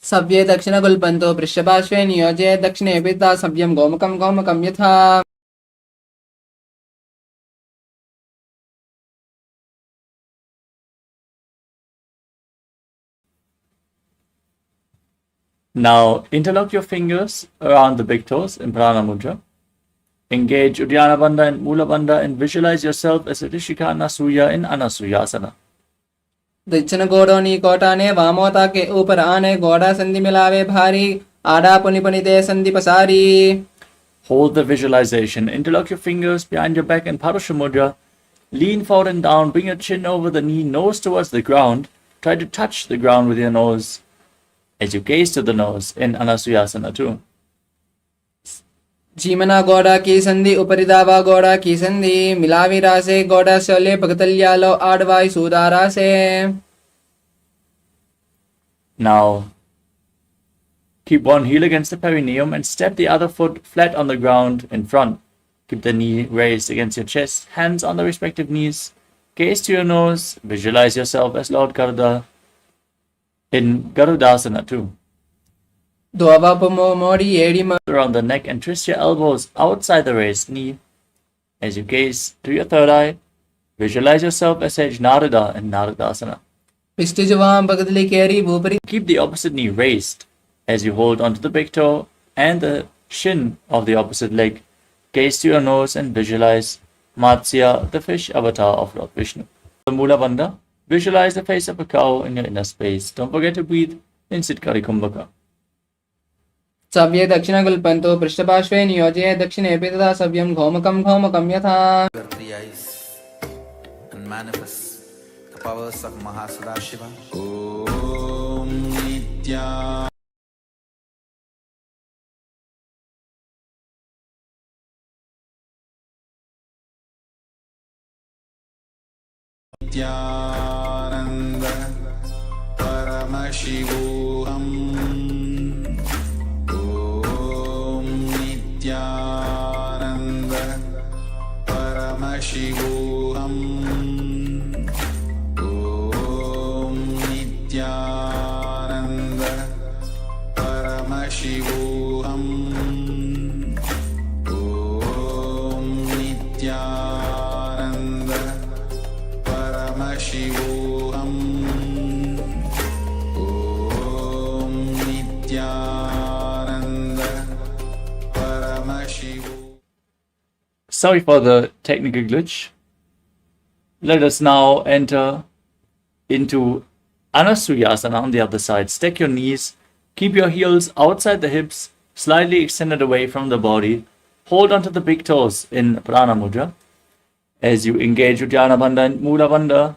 सव्ये दक्षिणगुल्पन्तो पृष्ठपार्श्वे नियोज्य दक्षिणे पिता सव्यं गोमुखं गोमुखं यथा. Now interlock your fingers around the big toes in Prana Mudra. Engage Uddiyana Bandha and Mula Bandha and visualize yourself as a Rishika Anasuya in Anasuyasana. दक्षिण गोड़ोनी कोटाने वामोता के ऊपर आने गोड़ा संधि मिलावे भारी आड़ा पुनि पुनि दे संधि पसारी. Hold the visualization. Interlock your fingers behind your back in Parusha Mudra. Lean forward and down. Bring your chin over the knee, nose towards the ground. Try to touch the ground with your nose as you gaze to the nose in Anasuyasana too. जीमना गोड़ा की संधि उपरिदावा गोड़ा की संधि मिलावी रासे गोड़ा शोले पगतल्यालो आडवाई सूदारा से. Now keep one heel against the perineum and step the other foot flat on the ground in front. Keep the knee raised against your chest, hands on the respective knees. Gaze to your nose. Visualize yourself as Lord Garuda in Garudasana too. Around the neck and twist your elbows outside the raised knee. As you gaze to your third eye, visualize yourself as Sage Narada in Naradasana. Keep the opposite knee raised as you hold onto the big toe and the shin of the opposite leg. Gaze to your nose and visualize Matsya, the fish avatar of Lord Vishnu. The Mula Bandha, visualize the face of a cow in your inner space. Don't forget to breathe in Siddhkari Kumbhaka. सव्ये दक्षिणगुल्पन्तो पृष्ठपार्श्वे नियोज्य दक्षिणे पिता सव्यं गोमुखं गोमुखं यथा. Your three eyes and manifest the powers of Mahasadashiva. Om Nitya. Nityananda Paramashivoham. Nityananda Paramashivoham. Om Nityananda Paramashivoham. Om Nityananda Paramashivoham. Om Nityananda Paramashivoham. Sorry for the technical glitch. Let us now enter into Anasuyasana on the other side. Stack your knees. Keep your heels outside the hips, slightly extended away from the body. Hold onto the big toes in Prana Mudra. As you engage Uddiyana Bandha and Mula Bandha,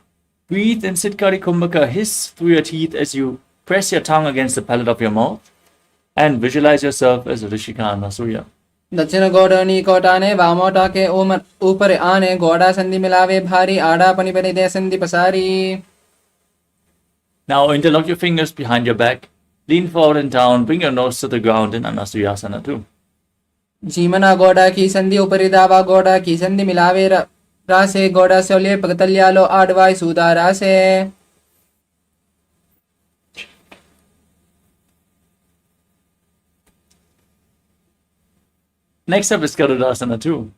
breathe in Siddhkari Kumbhaka. Hiss through your teeth as you press your tongue against the palate of your mouth. And visualize yourself as Rishika Anasuya. दक्षिण गोड़ोनी कोटाने वामोटा के ऊपर आने गोड़ा संधि मिलावे भारी आड़ा पनि पनि दे संधि पसारी. Now interlock your fingers behind your back. Lean forward and down. Bring your nose to the ground in Anasuyasana too. जीमना गोड़ा की संधि उपरिदावा गोड़ा की संधि मिलावे रासे गोड़ा शोले पगतल्यालो आडवाई सूदारा से. Next up is Garudasana too.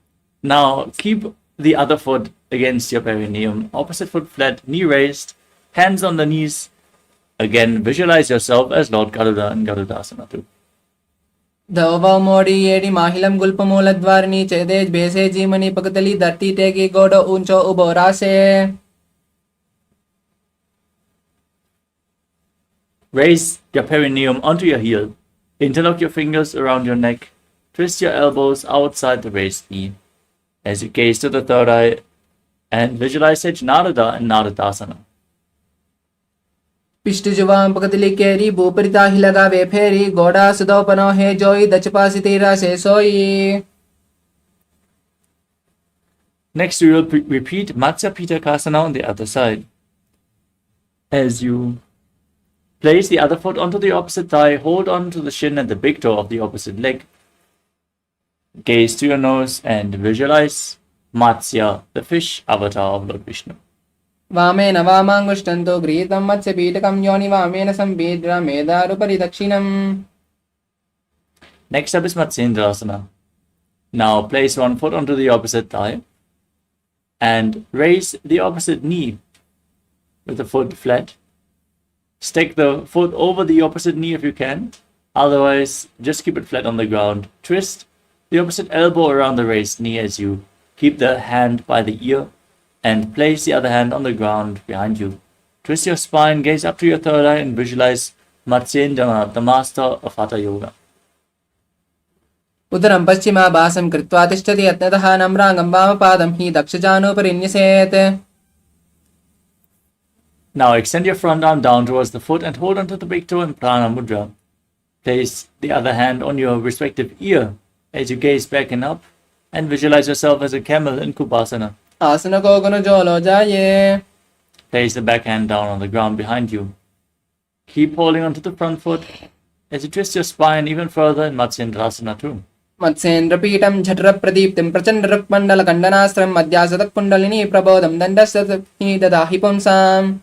Now keep the other foot against your perineum. Opposite foot flat, knee raised, hands on the knees. Again, visualize yourself as Lord Garuda in Garudasana too. दवा मोड़ी येडी माहिलम गुल्प मूलद्वारनी चेदेज बेसे जीमनी पगतली धरती टेकी गोडो ऊंचो उबो रासे. Raise your perineum onto your heel. Interlock your fingers around your neck. Twist your elbows outside the raised knee. As you gaze to the third eye and visualize Sage Narada and Naradasana. पिष्टजुवां पकतली केरी भूपरिता ही लगावे फेरी गोड़ा सुदोपनो है जोई दचपासी तेरा से सोई. Next, we will repeat Matsya Pitakasana on the other side. As you place the other foot onto the opposite thigh, hold on to the shin and the big toe of the opposite leg. Gaze to your nose and visualize Matsya, the fish avatar of Lord Vishnu. वामेन वामाङ्गुष्टन्तो गृहीतं मत्स्यपीठकं योनि वामेन संवेद्रा मेधारुपरि दक्षिणम्. Next up is Matsyendrasana. Now place one foot onto the opposite thigh and raise the opposite knee with the foot flat. Stick the foot over the opposite knee if you can. Otherwise, just keep it flat on the ground. Twist the opposite elbow around the raised knee as you keep the hand by the ear and place the other hand on the ground behind you. Twist your spine, gaze up to your third eye and visualize Matsyendranath, the master of Hatha Yoga. उदरं पश्चिमाभासं कृत्वा तिष्ठति यत्नतः नम्राङ्गं वामपादं हि दक्षजानुपरिन्यसेत्. Now extend your front arm down towards the foot and hold onto the big toe in Prana Mudra. Place the other hand on your respective ear as you gaze back and up and visualize yourself as a camel in Kupasana. आसन को गुण जोलो जाये. Place the back hand down on the ground behind you. Keep holding onto the front foot as you twist your spine even further in Matsyendrasana too. मत्स्येन्द्रपीठं झठरप्रदीप्तिं प्रचण्डरुक्मण्डलखण्डनास्त्रं मध्यासतकुण्डलिनी प्रबोधं दण्डस्य ददाहि पुंसाम्.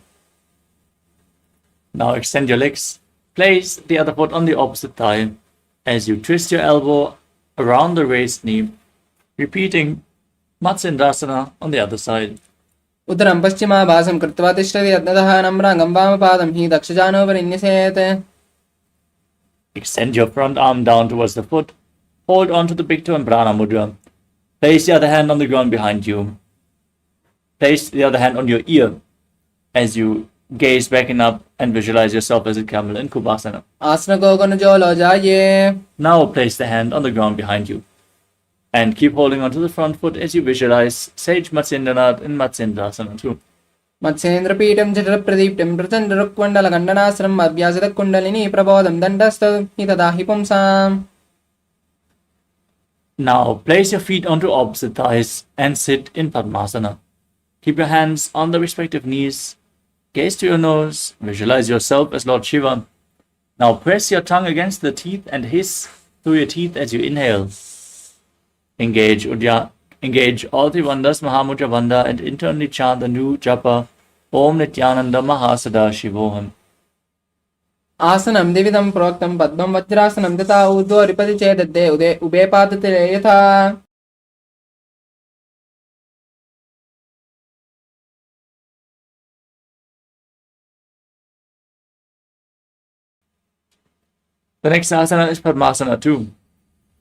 Now extend your legs. Place the other foot on the opposite thigh as you twist your elbow around the raised knee, repeating Matsyendrasana on the other side. उदरं पश्चिमाभासं कृत्वा तिष्ठति यत्नतः नम्राङ्गं वामपादं हि दक्षजानुपरिन्यसेत्. Extend your front arm down towards the foot. Hold on to the big toe in Prana Mudra. Place the other hand on the ground behind you. Place the other hand on your ear as you gaze back and up and visualize yourself as a camel in Kupasana. आसन को गुण जोलो जाये. Now place the hand on the ground behind you and keep holding onto the front foot as you visualize Sage Matsyendranath in Matsyendrasana too. मत्स्येन्द्रपीठं झठरप्रदीप्तिं प्रचण्डरुक्मण्डलखण्डनास्त्रं मध्यासतकुण्डलिनी प्रबोधं दण्डस्य ददाहि पुंसाम्. Now place your feet onto opposite thighs and sit in Padmasana. Keep your hands on the respective knees. Gaze to your nose. Visualize yourself as Lord Shiva. Now press your tongue against the teeth and hiss through your teeth as you inhale. Engage all the Vandas Mahamudra Vanda and internally chant the new japa Om Nityananda Mahasada-shivoham. आसनं द्विविधं प्रोक्तं पद्मं वज्रासनं तथा ऊर्ध्वरिपति चेदद्दे उभे पादतले यथा. The next asana is Padmasana too.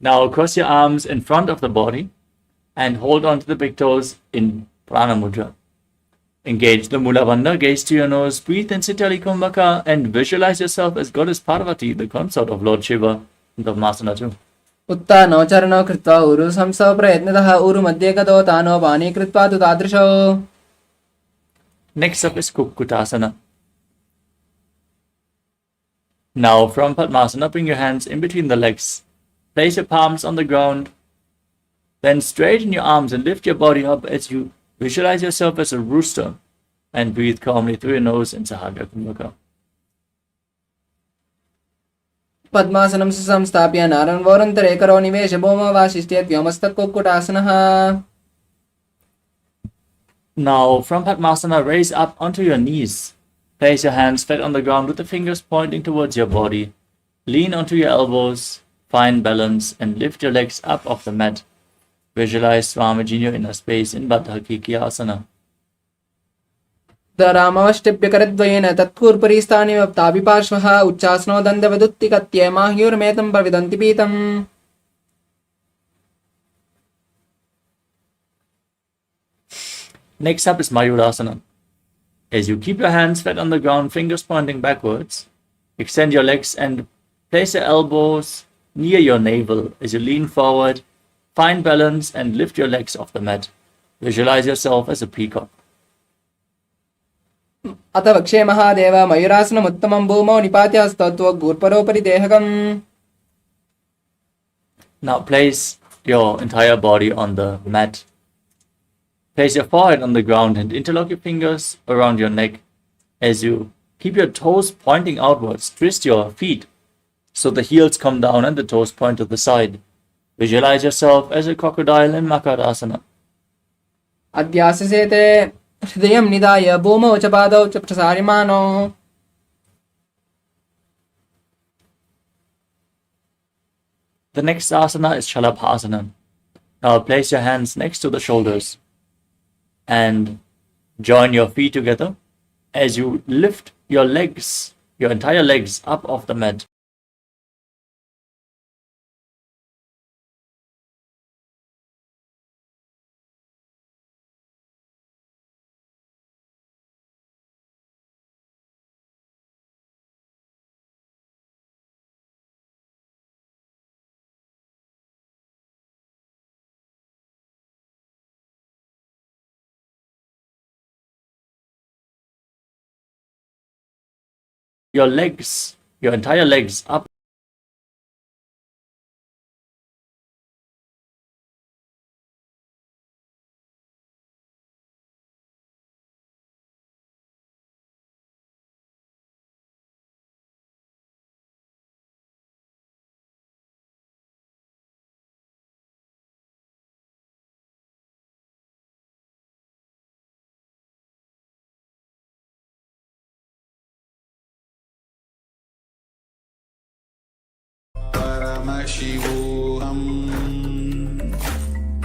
Now cross your arms in front of the body and hold on to the big toes in Prana Mudra. Engage the Mula Bandha, gaze to your nose, breathe in Sitali Kumbhaka and visualize yourself as Goddess Parvati, the consort of Lord Shiva in Padmasana too. उत्तानो चरणो कृत्वा उरु संसव प्रयत्नतः उरु मध्ये गतो तानो पानी कृत्वा तु तादृशो. Next up is Kukkutasana. Now from Padmasana, bring your hands in between the legs. Place your palms on the ground. Then straighten your arms and lift your body up as you visualize yourself as a rooster and breathe calmly through your nose in Sahagya Kumbhaka. पद्मासनं संस्थाप्य नारायणवोरन्तरे करो निवेश भौमवासिष्ठ्यत् व्योमस्तकुक्कुटासनः. Now from Padmasana, raise up onto your knees. Place your hands flat on the ground with the fingers pointing towards your body. Lean onto your elbows, find balance and lift your legs up off the mat. Visualize Swamiji in your inner space in Baddha Asana. रामवष्टिप्यकरद्वयेन तत्कूर्परिस्थाने ताभिपार्श्वः उच्चासनो दण्डवदुत्तिकत्ये माह्युर्मेतं प्रविदन्ति पीतम्. Next up is Mayurasana. As you keep your hands flat on the ground, fingers pointing backwards, Extend your legs and place your elbows near your navel as you lean forward. Find balance and lift your legs off the mat. Visualize yourself as a peacock. अथ वक्षे महादेव मयूरासनमुत्तमं भूमौ निपात्य हस्तत्वगूर्परोपरि देहकम्. Now place your entire body on the mat. Place your forehead on the ground and interlock your fingers around your neck as you keep your toes pointing outwards. Twist your feet so the heels come down and the toes point to the side. Visualize yourself as a crocodile in Makarasana. अध्याससेते हृदयं निधाय भूमौ च पादौ च प्रसार्यमाणो. The next asana is Shalabhasana. Now place your hands next to the shoulders and join your feet together as you lift your legs, your entire legs up off the mat. Your legs, your entire legs up. Paramashivoham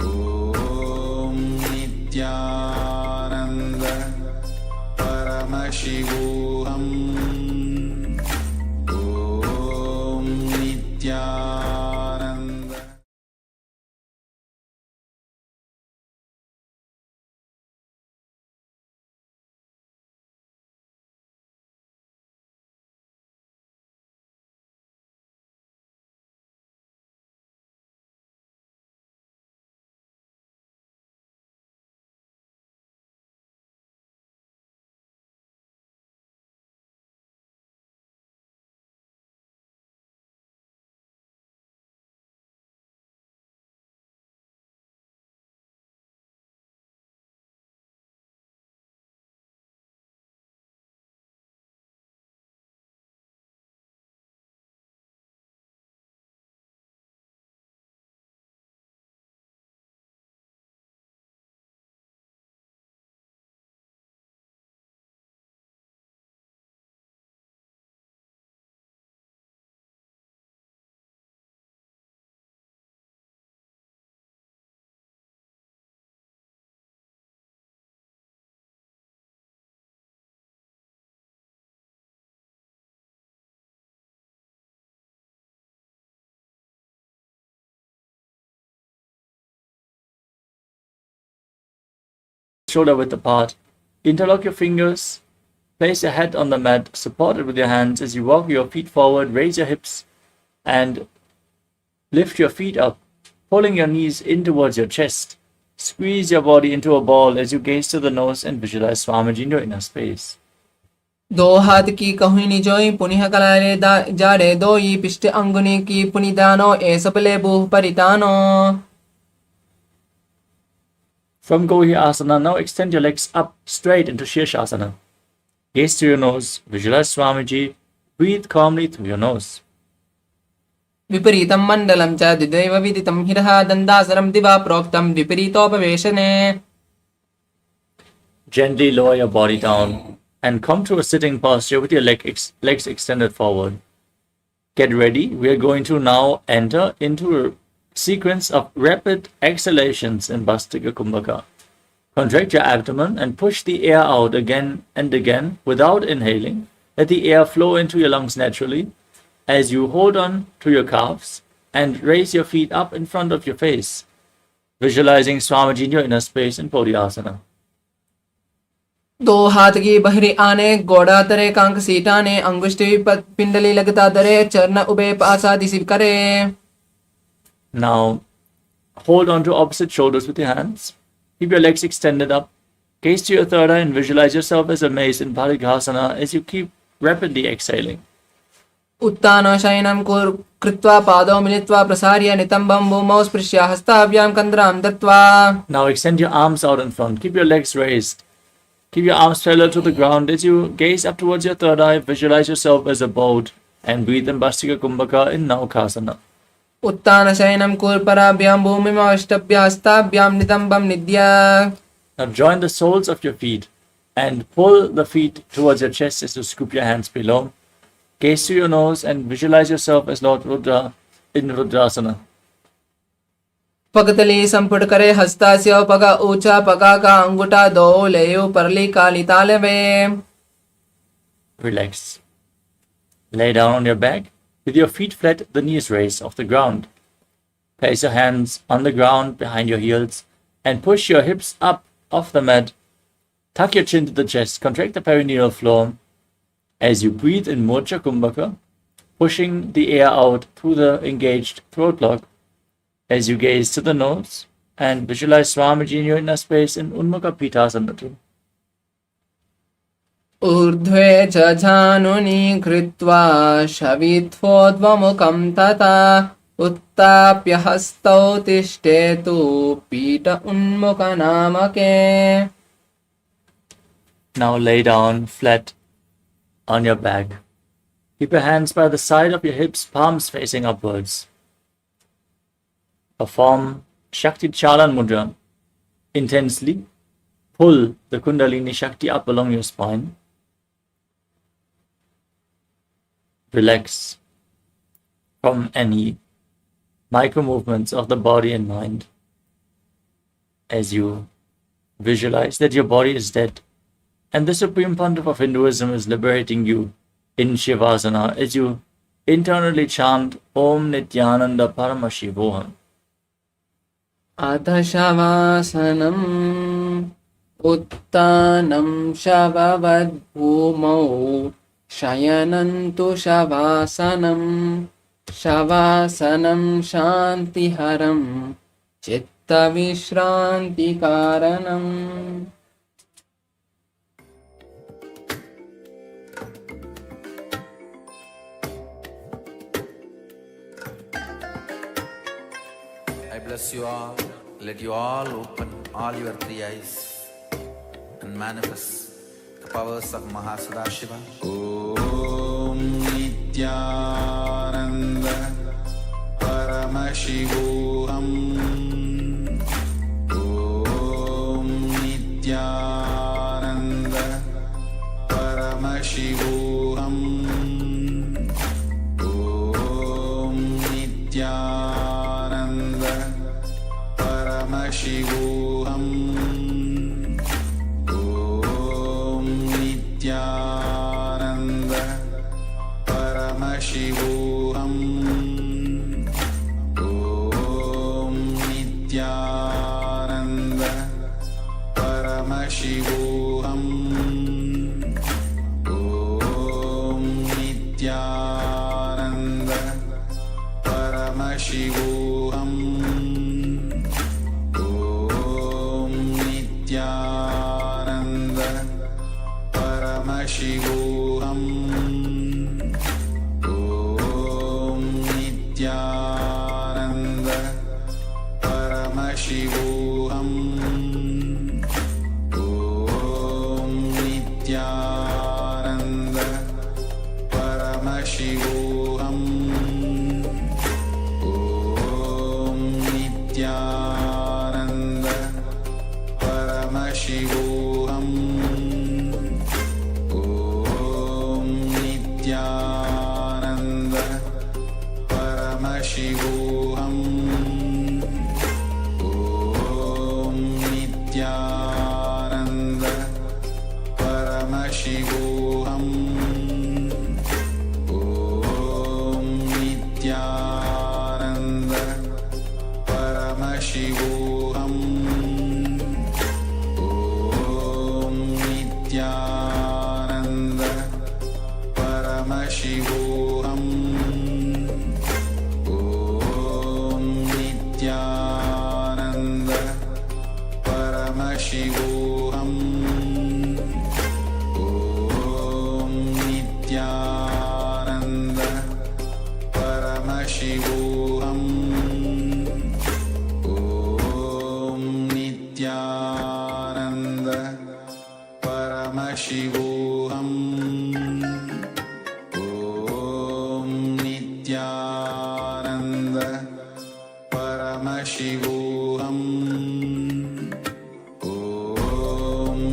Om Nityananda Paramashivoham Om Nityananda. Shoulder width apart. Interlock your fingers. Place your head on the mat, support it with your hands as you walk your feet forward. Raise your hips and lift your feet up, pulling your knees in towards your chest. Squeeze your body into a ball as you gaze to the nose and visualize Swamiji in your inner space. दो हाथ की कहुनी जोई पुनिह कलाले जाड़े दोई पिष्ट अंगुनी की पुनिदानो ए सपले बुह परितानो. From Gohi Asana, now extend your legs up straight into Shirshasana. Gaze to your nose, visualize Swamiji, breathe calmly through your nose. विपरीतं मण्डलं च द्विदैव विदितं हिरः दन्दासनं दिवा प्रोक्तं विपरीतोपवेशने. Gently lower your body down and come to a sitting posture with your legs extended forward. Get ready. We are going to now enter into a sequence of rapid exhalations in Bhastika Kumbhaka. Contract your abdomen and push the air out again and again without inhaling. Let the air flow into your lungs naturally as you hold on to your calves and raise your feet up in front of your face, visualizing Swamiji in your inner space in Bodhiasana. दो हाथ की बहरी आने गोड़ा तरे कांक सीटाने अंगुष्ठी पिंडली लगता दरे चरण उबे पासा दिसिव करे. Now, hold on to opposite shoulders with your hands. Keep your legs extended up. Gaze to your third eye and visualize yourself as a mace in Parikasana as you keep rapidly exhaling. उत्तान शयनं कृत्वा पादौ मिलित्वा प्रसार्य नितम्बं भूमौ स्पृश्य हस्ताभ्यां कन्द्रां दत्त्वा. Now extend your arms out in front. Keep your legs raised. Keep your arms parallel to the ground as you gaze up towards your third eye. Visualize yourself as a boat and breathe in Bhastika Kumbhaka in Naukasana. उत्तान शयनं पराभ्यां भूमिमवष्टभ्य हस्ताभ्यां नितम्बं निद्य. Now join the soles of your feet and pull the feet towards your chest as you scoop your hands below. Gaze to your nose and visualize yourself as Lord Rudra in Rudrasana. पगतली संपुट करे हस्तास्य पगा ऊंचा पगा का अंगूठा दो लेयो परली काली तालवे. Relax. Lay down on your back with your feet flat, the knees raised off the ground. Place your hands on the ground behind your heels and push your hips up off the mat. Tuck your chin to the chest, contract the perineal floor as you breathe in Mocha Kumbhaka, pushing the air out through the engaged throat block as you gaze to the nose and visualize Swamiji in your inner space in Unmukha Pitasana too. ऊर्ध्वे च झानुनि कृत्वा शवित्वोद्वमुखं तथा उत्ताप्य हस्तौ तिष्ठेतु पीठ उन्मुखनामके. Now lay down flat on your back. Keep your hands by the side of your hips, palms facing upwards. Perform Shakti Chalan Mudra. Intensely pull the Kundalini Shakti up along your spine. Relax from any micro movements of the body and mind as you visualize that your body is dead and the Supreme Pontiff of Hinduism is liberating you in Shivasana as you internally chant Om Nityananda Paramashivoham. Adha Shavasanam Uttanam Shavavad Bhumau Shayanantu Shavasanam Shavasanam Shantiharam Chitta Vishranti Karanam. I bless you all. Let you all open all your three eyes and manifest the powers of Mahasadashiva. Om Nityananda Paramashivoham. Om Nityananda Paramashivoham. Om Nityananda Paramashivoham. Om Nityananda Paramashivoham. Om Nityananda Paramashivoham. Om Nityananda Paramashivoham. Om Nityananda Paramashivoham. Om Nityananda Paramashivoham. Om Nityananda Paramashivoham. Om Nityananda Paramashivoham. Om Nityananda Paramashivoham. Om Nityananda Paramashivoham. Om Nityananda Paramashivoham. Om Paramashivoham Om Nityananda Paramashivoham Om Nityananda Paramashivoham Om Nityananda Paramashivoham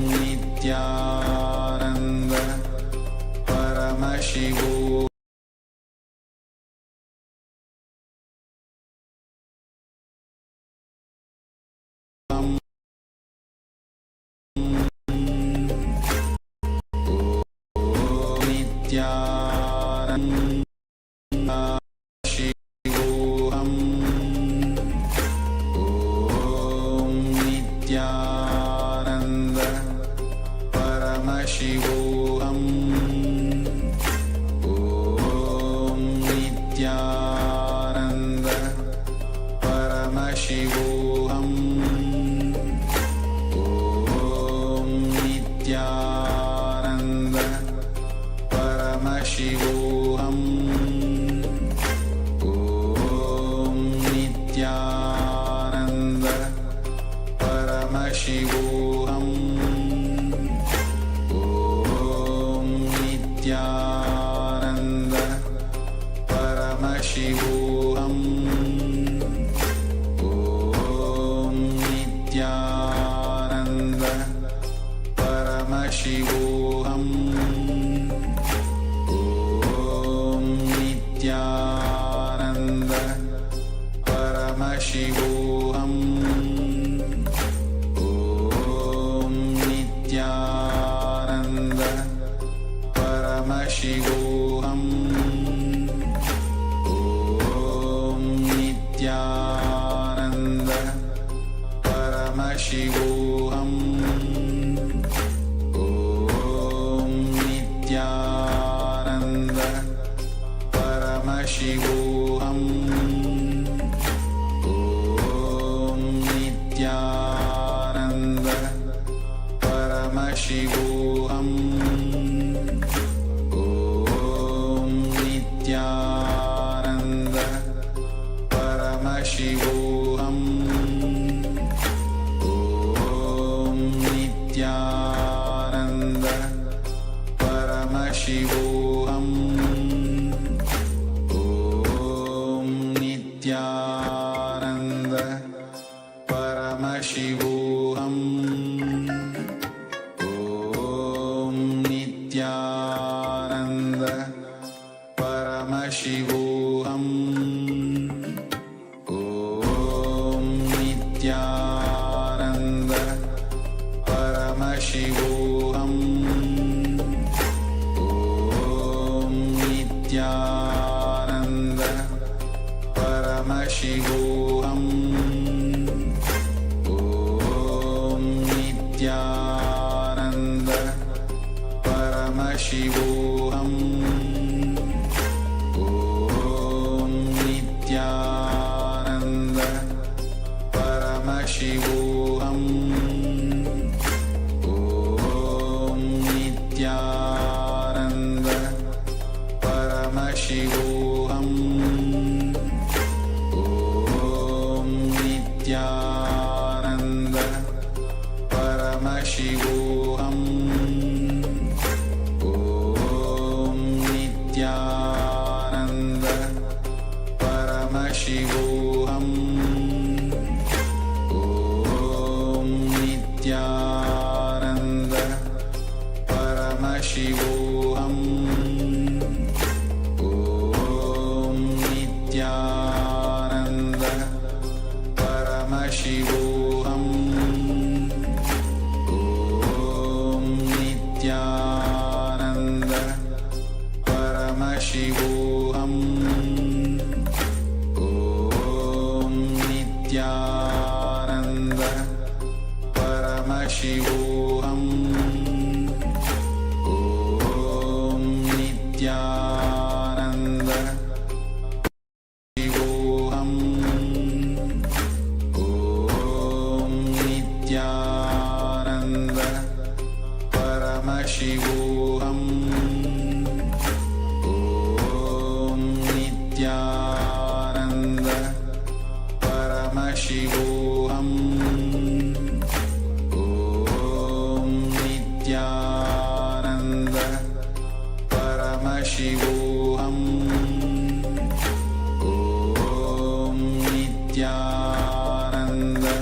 Nityananda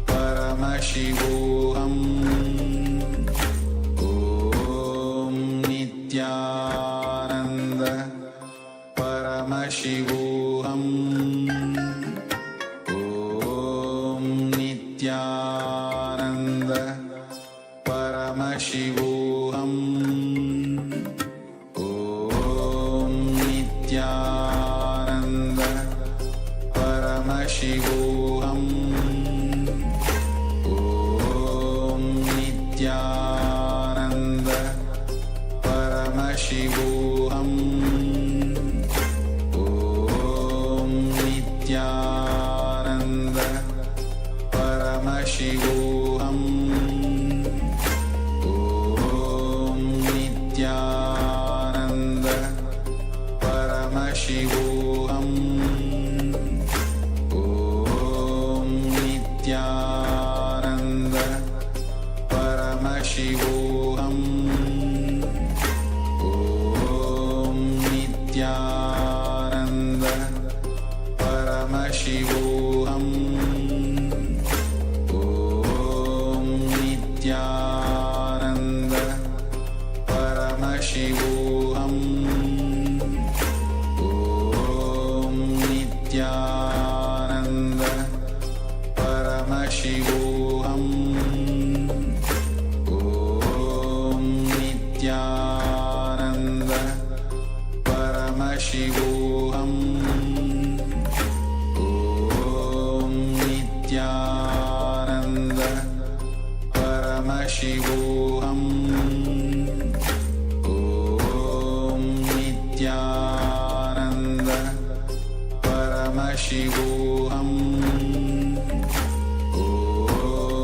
Paramashivoham Om Nityananda Paramashivoham Om Nityananda Paramashivoham Om Nityananda Paramashivoham Om Nityananda Paramashivoham Om Nityananda Paramashivoham Om Nityananda Paramashivoham Om Nityananda Paramashivoham Om Nityananda Paramashivoham Om Nityananda Paramashivoham Om Nityananda Paramashivoham Om Nityananda Paramashivoham Om Nityananda Paramashivoham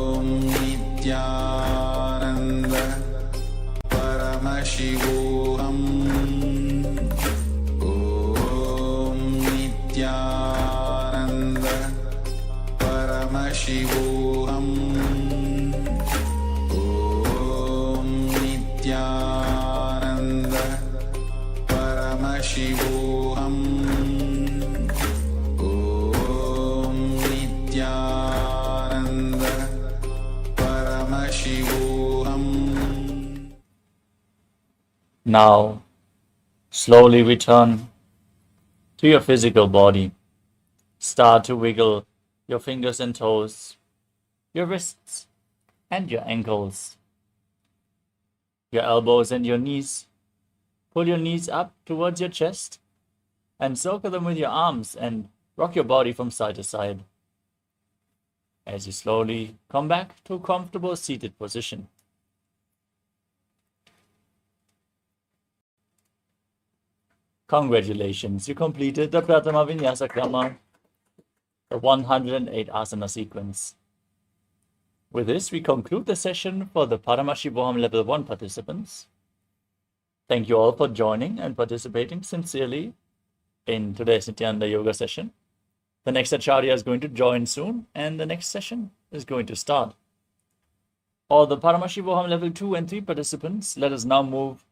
Om Nityananda Paramashivoham Om Nityananda Paramashivoham Om Nityananda Paramashivoham Om Nityananda Paramashivoham Om Nityananda Paramashivoham. Now, slowly return to your physical body. Start to wiggle your fingers and toes, your wrists and your ankles, your elbows and your knees. Pull your knees up towards your chest and circle them with your arms and rock your body from side to side as you slowly come back to a comfortable seated position. Congratulations, you completed the Pratama Vinyasa Krama, the 108 asana sequence. With this, we conclude the session for the Paramashivoham Level 1 participants. Thank you all for joining and participating sincerely in today's Nityananda Yoga session. The next Acharya is going to join soon, and the next session is going to start. All the Paramashivoham Level 2 and 3 participants, let us now move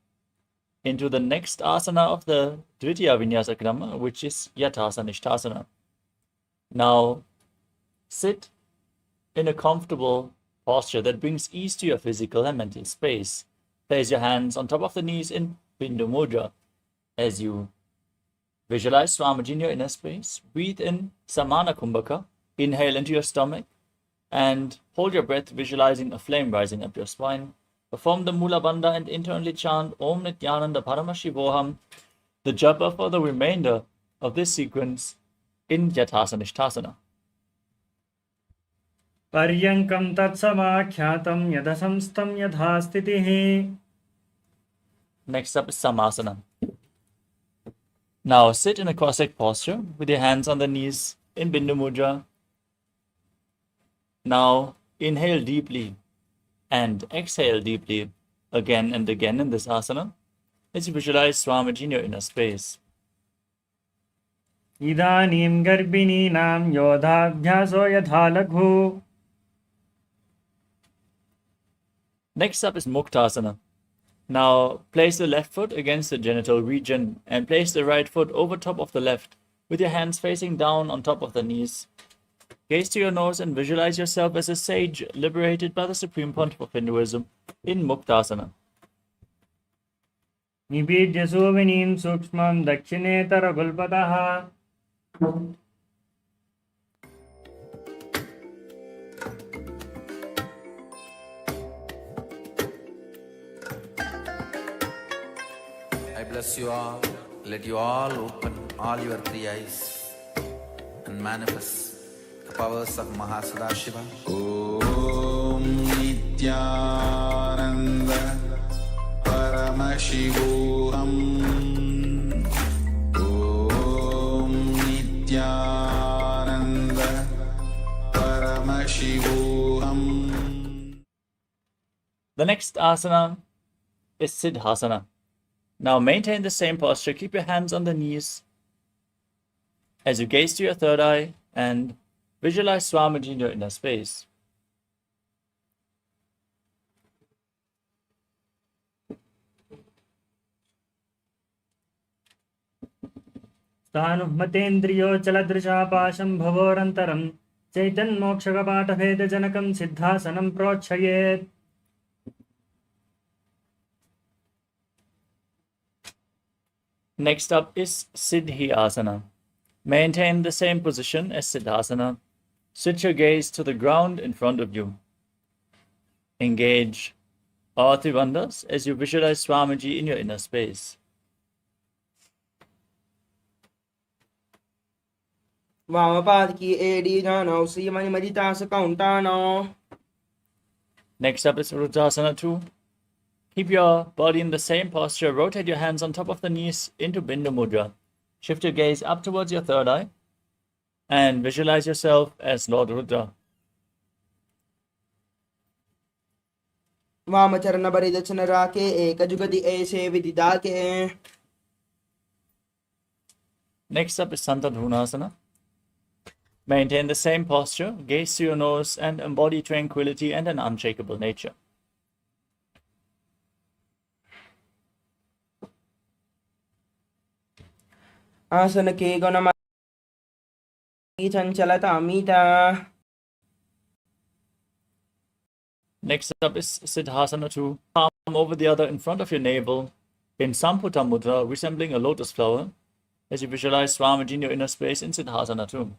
into the next asana of the Dvitiya Vinyasa Krama, which is Yathasana Nishthasana. Now, sit in a comfortable posture that brings ease to your physical and mental space. Place your hands on top of the knees in Bindu Mudra. As you visualize Swamiji in your inner space, breathe in Samana Kumbhaka, inhale into your stomach, and hold your breath, visualizing a flame rising up your spine. Perform the Mula Bandha and internally chant Om Nityananda Paramashivoham, the japa for the remainder of this sequence in Yathasana Nishthasana. पर्यङ्कं तत्समाख्यातं यदसंस्तं यथा स्थितिः. Next up is Samasana. Now sit in a Cossack posture with your hands on the knees in Bindu Mudra. Now inhale deeply and exhale deeply again and again in this asana as you visualize Swamiji in your inner space. इदानीं गर्भिणीनां योधाभ्यासो यथा लघु. Next up is Muktasana. Now place the left foot against the genital region and place the right foot over top of the left with your hands facing down on top of the knees. Gaze to your nose and visualize yourself as a sage liberated by the Supreme Pontiff of Hinduism in Muktasana. निबीड्य सोविनीं सूक्ष्मं दक्षिणेतरगुल्पतः I bless you all. Let you all open all your three eyes and manifest the powers of Mahasudashiva. Om Nityananda Paramashivoham. Om Nityananda Paramashivoham. The next asana is Siddhasana. Now maintain the same posture. Keep your hands on the knees as you gaze to your third eye and visualize Swamiji in your inner space. स्थानुमतेन्द्रियोचलदृशापाशं भवोरन्तरं चैतन्मोक्षकपाठभेदजनकं सिद्धासनं प्रोच्छयेत् Next up is Siddhi Asana. Maintain the same position as Siddhasana. Switch your gaze to the ground in front of you. Engage all three wonders as you visualize Swamiji in your inner space. वामपाद की AD जानो श्रीमणि मदिता सकौंटानो. Next up is Uttanasana 2. Keep your body in the same posture. Rotate your hands on top of the knees into Bindu Mudra. Shift your gaze up towards your third eye and visualize yourself as Lord Rudra. वामचरण बरिदचन राके एक जुगति ऐसे विदिदा के. Next up is Santadhunasana. Maintain the same posture, gaze to your nose, and embody tranquility and an unshakable nature. आसन के गुणम चंचलता मीता. Next up is Siddhasana 2. Palm over the other in front of your navel in Samputa Mudra, resembling a lotus flower, as you visualize Swamiji in your inner space in Siddhasana 2.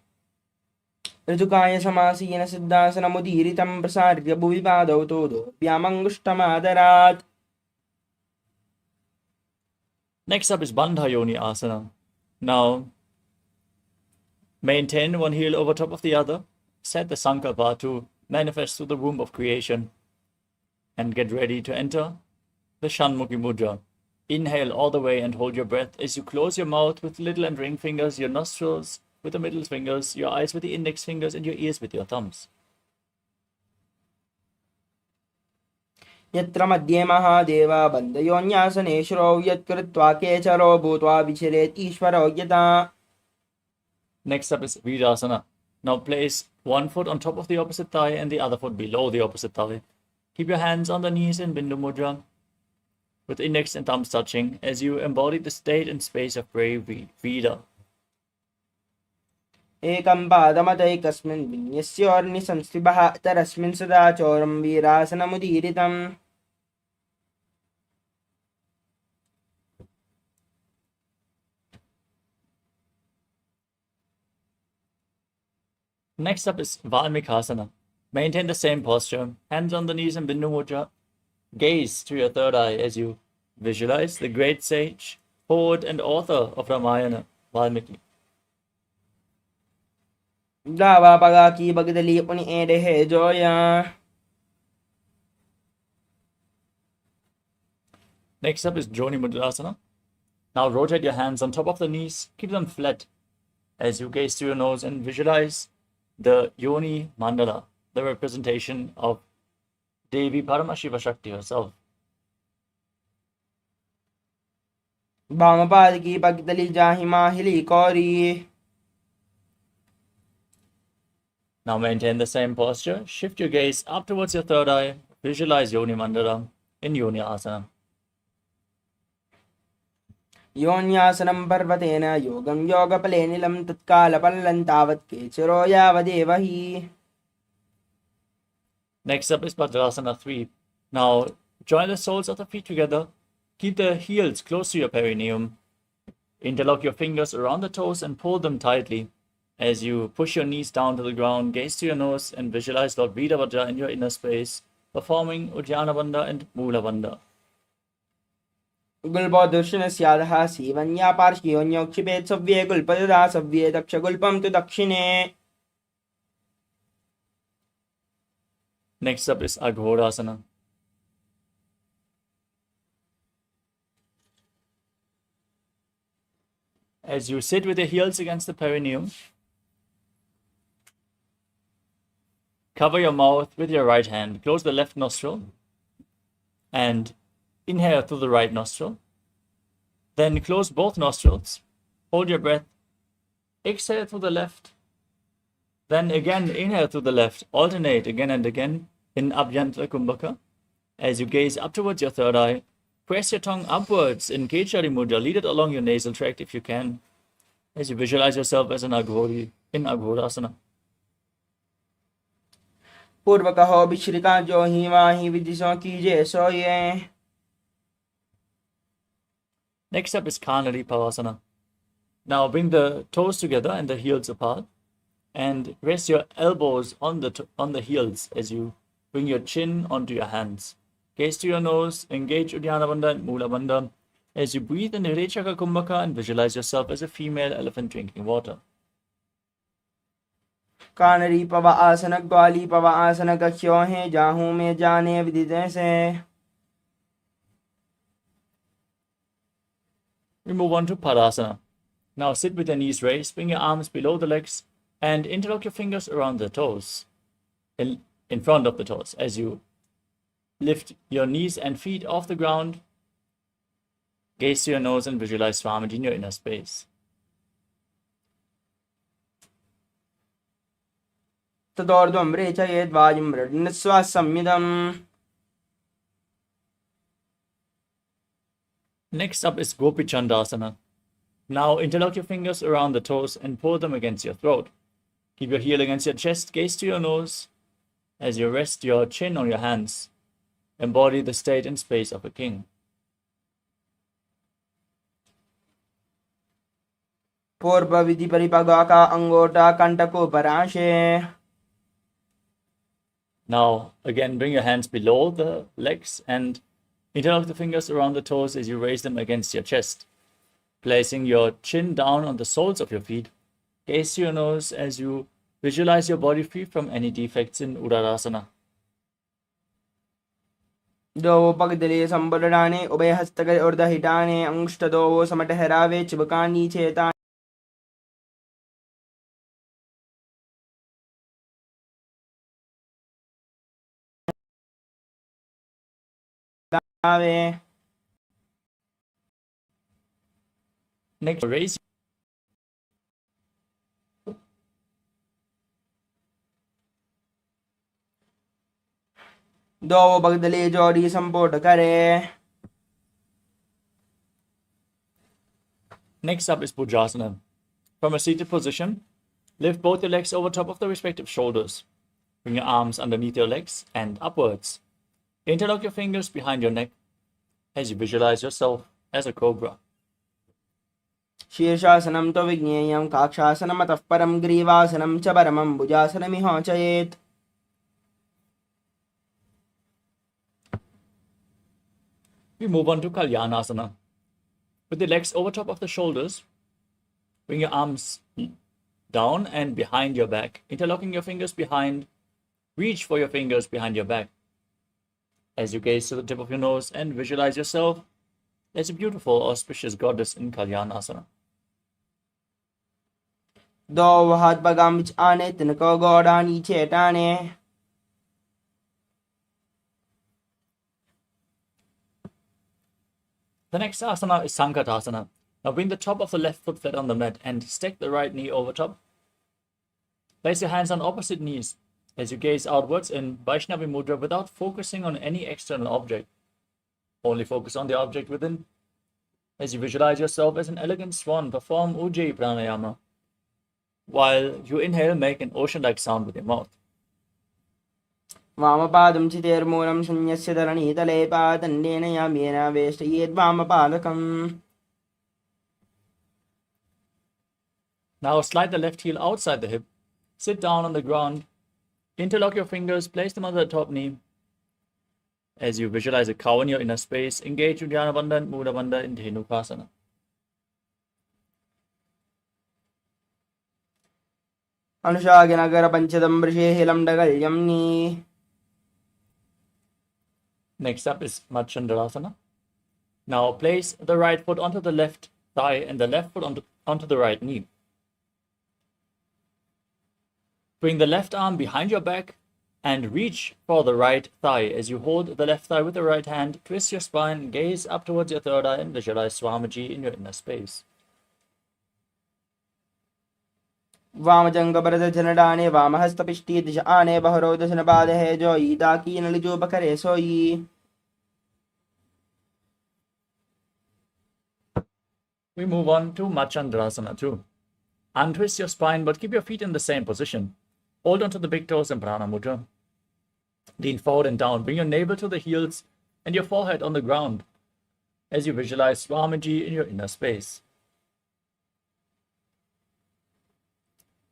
ऋतुकाय समासीन सिद्धासनमुदीरितं प्रसार्य भुवि पादौ तोदो व्यामङ्गुष्टमादरात्. Next up is Bandha Yoni Asana. Now, maintain one heel over top of the other. Set the Sankalpa to manifest through the womb of creation. And get ready to enter the Shanmukhi Mudra. Inhale all the way and hold your breath as you close your mouth with little and ring fingers, your nostrils with the middle fingers, your eyes with the index fingers, and your ears with your thumbs. यत्र मध्ये महादेव बन्धयोन्यासनेश्वरो यत्कृत्वा केचरो भूत्वा विचरेत् ईश्वरो यदा. Next up is Virasana. Now place one foot on top of the opposite thigh and the other foot below the opposite thigh. Keep your hands on the knees in Bindu Mudra with index and thumbs touching as you embody the state and space of bravery, Vida. एकं पादमतैकस्मिन् विन्यस्योर्निसंस्थितः तरस्मिन् सदा चोरं वीरासनमुदीरितम्. Next up is Valmikasana. Maintain the same posture, hands on the knees in Bindu Mudra. Gaze to your third eye as you visualize the great sage, poet and author of Ramayana, Valmiki. गावा पगा की बगदली अपनी एडे है Zoya. Next up is Joni Mudrasana. Now rotate your hands on top of the knees, keep them flat as you gaze to your nose and visualize the Yoni Mandala, the representation of Devi Paramashiva Shakti herself. वामपाद की बगदली जाहिमा हिली कौरी. Now maintain the same posture. Shift your gaze up towards your third eye. Visualize Yoni Mandala in Yoni Asana. योऽन्यासनं पर्वतेन योगं योगफलेनिलं तत्कालपल्लं तावत् केचिरो यावदेव हि. Next up is Vajrasana 3. Now, join the soles of the feet together. Keep the heels close to your perineum. Interlock your fingers around the toes and pull them tightly. As you push your knees down to the ground, gaze to your nose and visualize Lord Veerabhadra in your inner space, performing Uddiyana Bandha and Mula Bandha. गुल्पोदुर्शनस्याधः सीवन्या पार्श्वयोन्योक्षिपेत् सव्ये गुल्पददा सव्ये दक्षगुल्पं तु दक्षिणे. Next up is Aghodasana. As you sit with your heels against the perineum, cover your mouth with your right hand, close the left nostril, and inhale through the right nostril. Then close both nostrils, hold your breath, exhale through the left, then again inhale through the left, alternate again and again in Abhyantara Kumbhaka. As you gaze up towards your third eye, press your tongue upwards in Kechari Mudra, lead it along your nasal tract if you can, as you visualize yourself as an Aghodhi in Aghodasana. पूर्वकहो विश्रिका जो ही वाही विदिशों कीजे सो ये. Next up is Kanari Pavasana. Now bring the toes together and the heels apart, and rest your elbows on the heels as you bring your chin onto your hands. Gaze to your nose, engage Uddiyana Bandha and Mula Bandha as you breathe in the Rechaka Kumbhaka and visualize yourself as a female elephant drinking water. कानरी पव आसन ग्वाली पव आसन कक्ष्यो है जाहू में जाने विदिते से. We move on to Padasana. Now sit with your knees raised, bring your arms below the legs, and interlock your fingers around the toes, in front of the toes, as you lift your knees and feet off the ground. Gaze to your nose and visualize Swamiji in your inner space. तदोर्ध्वं रेचयेद् वायुं मृण्मस्वासंमिदम्. Next up is Gopi Chandasana. Now interlock your fingers around the toes and pull them against your throat. Keep your heel against your chest, gaze to your nose as you rest your chin on your hands. Embody the state and space of a king. पूर्व विधि परिपगा का अंगोटा कंटको पराशे. Now again bring your hands below the legs and interlock the fingers around the toes as you raise them against your chest. Placing your chin down on the soles of your feet, gaze to your nose as you visualize your body free from any defects in Uddarasana. दो पगदले संबलडाने उभय हस्तकर ऊर्ध्वहिटाने अंगुष्ठदो समटहरावे चिबकानी चेता. Next, raise दो पगदले जोड़ी संपोट करे. Next up is Bhujasana. From a seated position, lift both your legs over top of the respective shoulders. Bring your arms underneath your legs and upwards. Interlock your fingers behind your neck as you visualize yourself as a cobra. शीर्षासनं तो विज्ञेयं काक्षासनम् अतः परं ग्रीवासनं च परमं भुजासनमिहोचयेत्. We move on to Kalyanasana. With the legs over top of the shoulders, bring your arms down and behind your back, interlocking your fingers behind. Reach for your fingers behind your back as you gaze to the tip of your nose and visualize yourself as a beautiful, auspicious goddess in Kalyanasana. दो हाथ बगाम बिच आने तिनको गोड़ा नीचे टाने. The next asana is Sankatasana. Now bring the top of the left foot flat on the mat and stack the right knee over top. Place your hands on opposite knees as you gaze outwards in Vaishnavi Mudra without focusing on any external object. Only focus on the object within. As you visualize yourself as an elegant swan, perform Ujjayi Pranayama. While you inhale, make an ocean-like sound with your mouth. वामपादं चितेर्मूलं शून्यस्य धरणीतले पादण्डेन याम्येन वेष्टयेद्वामपादकम्. Now slide the left heel outside the hip. Sit down on the ground. Interlock your fingers, place them under the top knee. As you visualize a cow in your inner space, engage Uddiyana Bandha and Mula Bandha in Dhenukasana. अनुशागिनगर पंचदं वृषेहिलं डगल्यम्नि. Next up is Machandrasana. Now place the right foot onto the left thigh and the left foot onto the right knee. Bring the left arm behind your back and reach for the right thigh. As you hold the left thigh with the right hand, twist your spine, gaze up towards your third eye and visualize Swamiji in your inner space. वामजंगबरदजनडाने वामहस्तपिष्टी दिश आने बहरोदशन बाधे जोई ताकी नलिजो बकरे सोई. We move on to Machandrasana 2. Untwist your spine, but keep your feet in the same position. Hold onto the big toes in Prana Mudra. Lean forward and down. Bring your navel to the heels and your forehead on the ground as you visualize Swamiji in your inner space.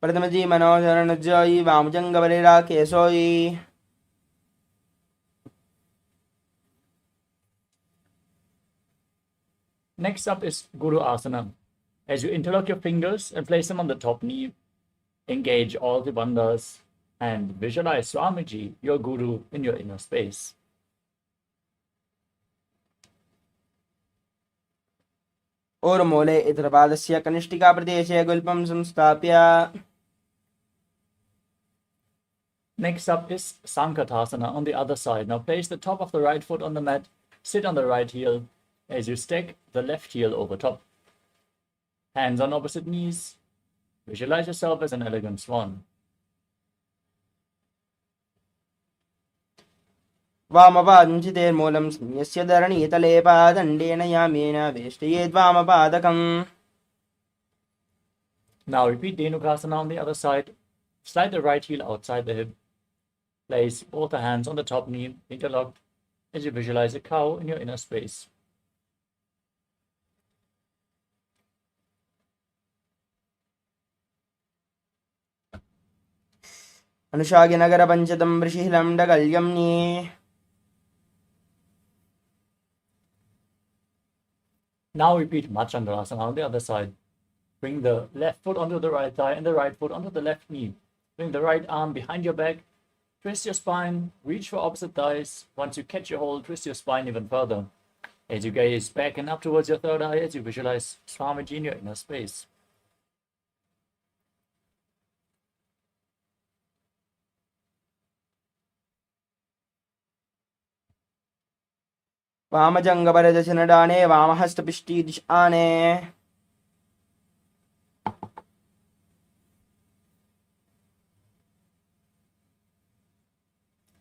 प्रथमजी मनोचरण जोई वामजंगबरेरा केसोई. Next up is Guru Asana. As you interlock your fingers and place them on the top knee, engage all the bandhas and visualize Swamiji, your Guru, in your inner space. और मूले इतरपादस्य कनिष्ठिका प्रदेशे गुल्पं संस्थाप्य. Next up is Sankatasana on the other side. Now place the top of the right foot on the mat, sit on the right heel as you stack the left heel over top. Hands on opposite knees. Visualize yourself as an elegant swan. वामपादं चितेर्मूलं शून्यस्य धरणीतले पादण्डेन याम्येन वेष्टयेद्वामपादकम्. Now repeat Dhenukasana on the other side. Slide the right heel outside the hip. Place both the hands on the top knee, interlocked, as you visualize a cow in your inner space. अनुशागिनगर पंचदं वृषिहिलं डगल्यम्नि. Now repeat Machandrasana on the other side. Bring the left foot onto the right thigh and the right foot onto the left knee. Bring the right arm behind your back. Twist your spine, reach for opposite thighs. Once you catch your hold, twist your spine even further. As you gaze back and up towards your third eye, as you visualize Swamiji in your inner space. वामजंगबरदजनडाने वामहस्तपिष्टी दिश आने.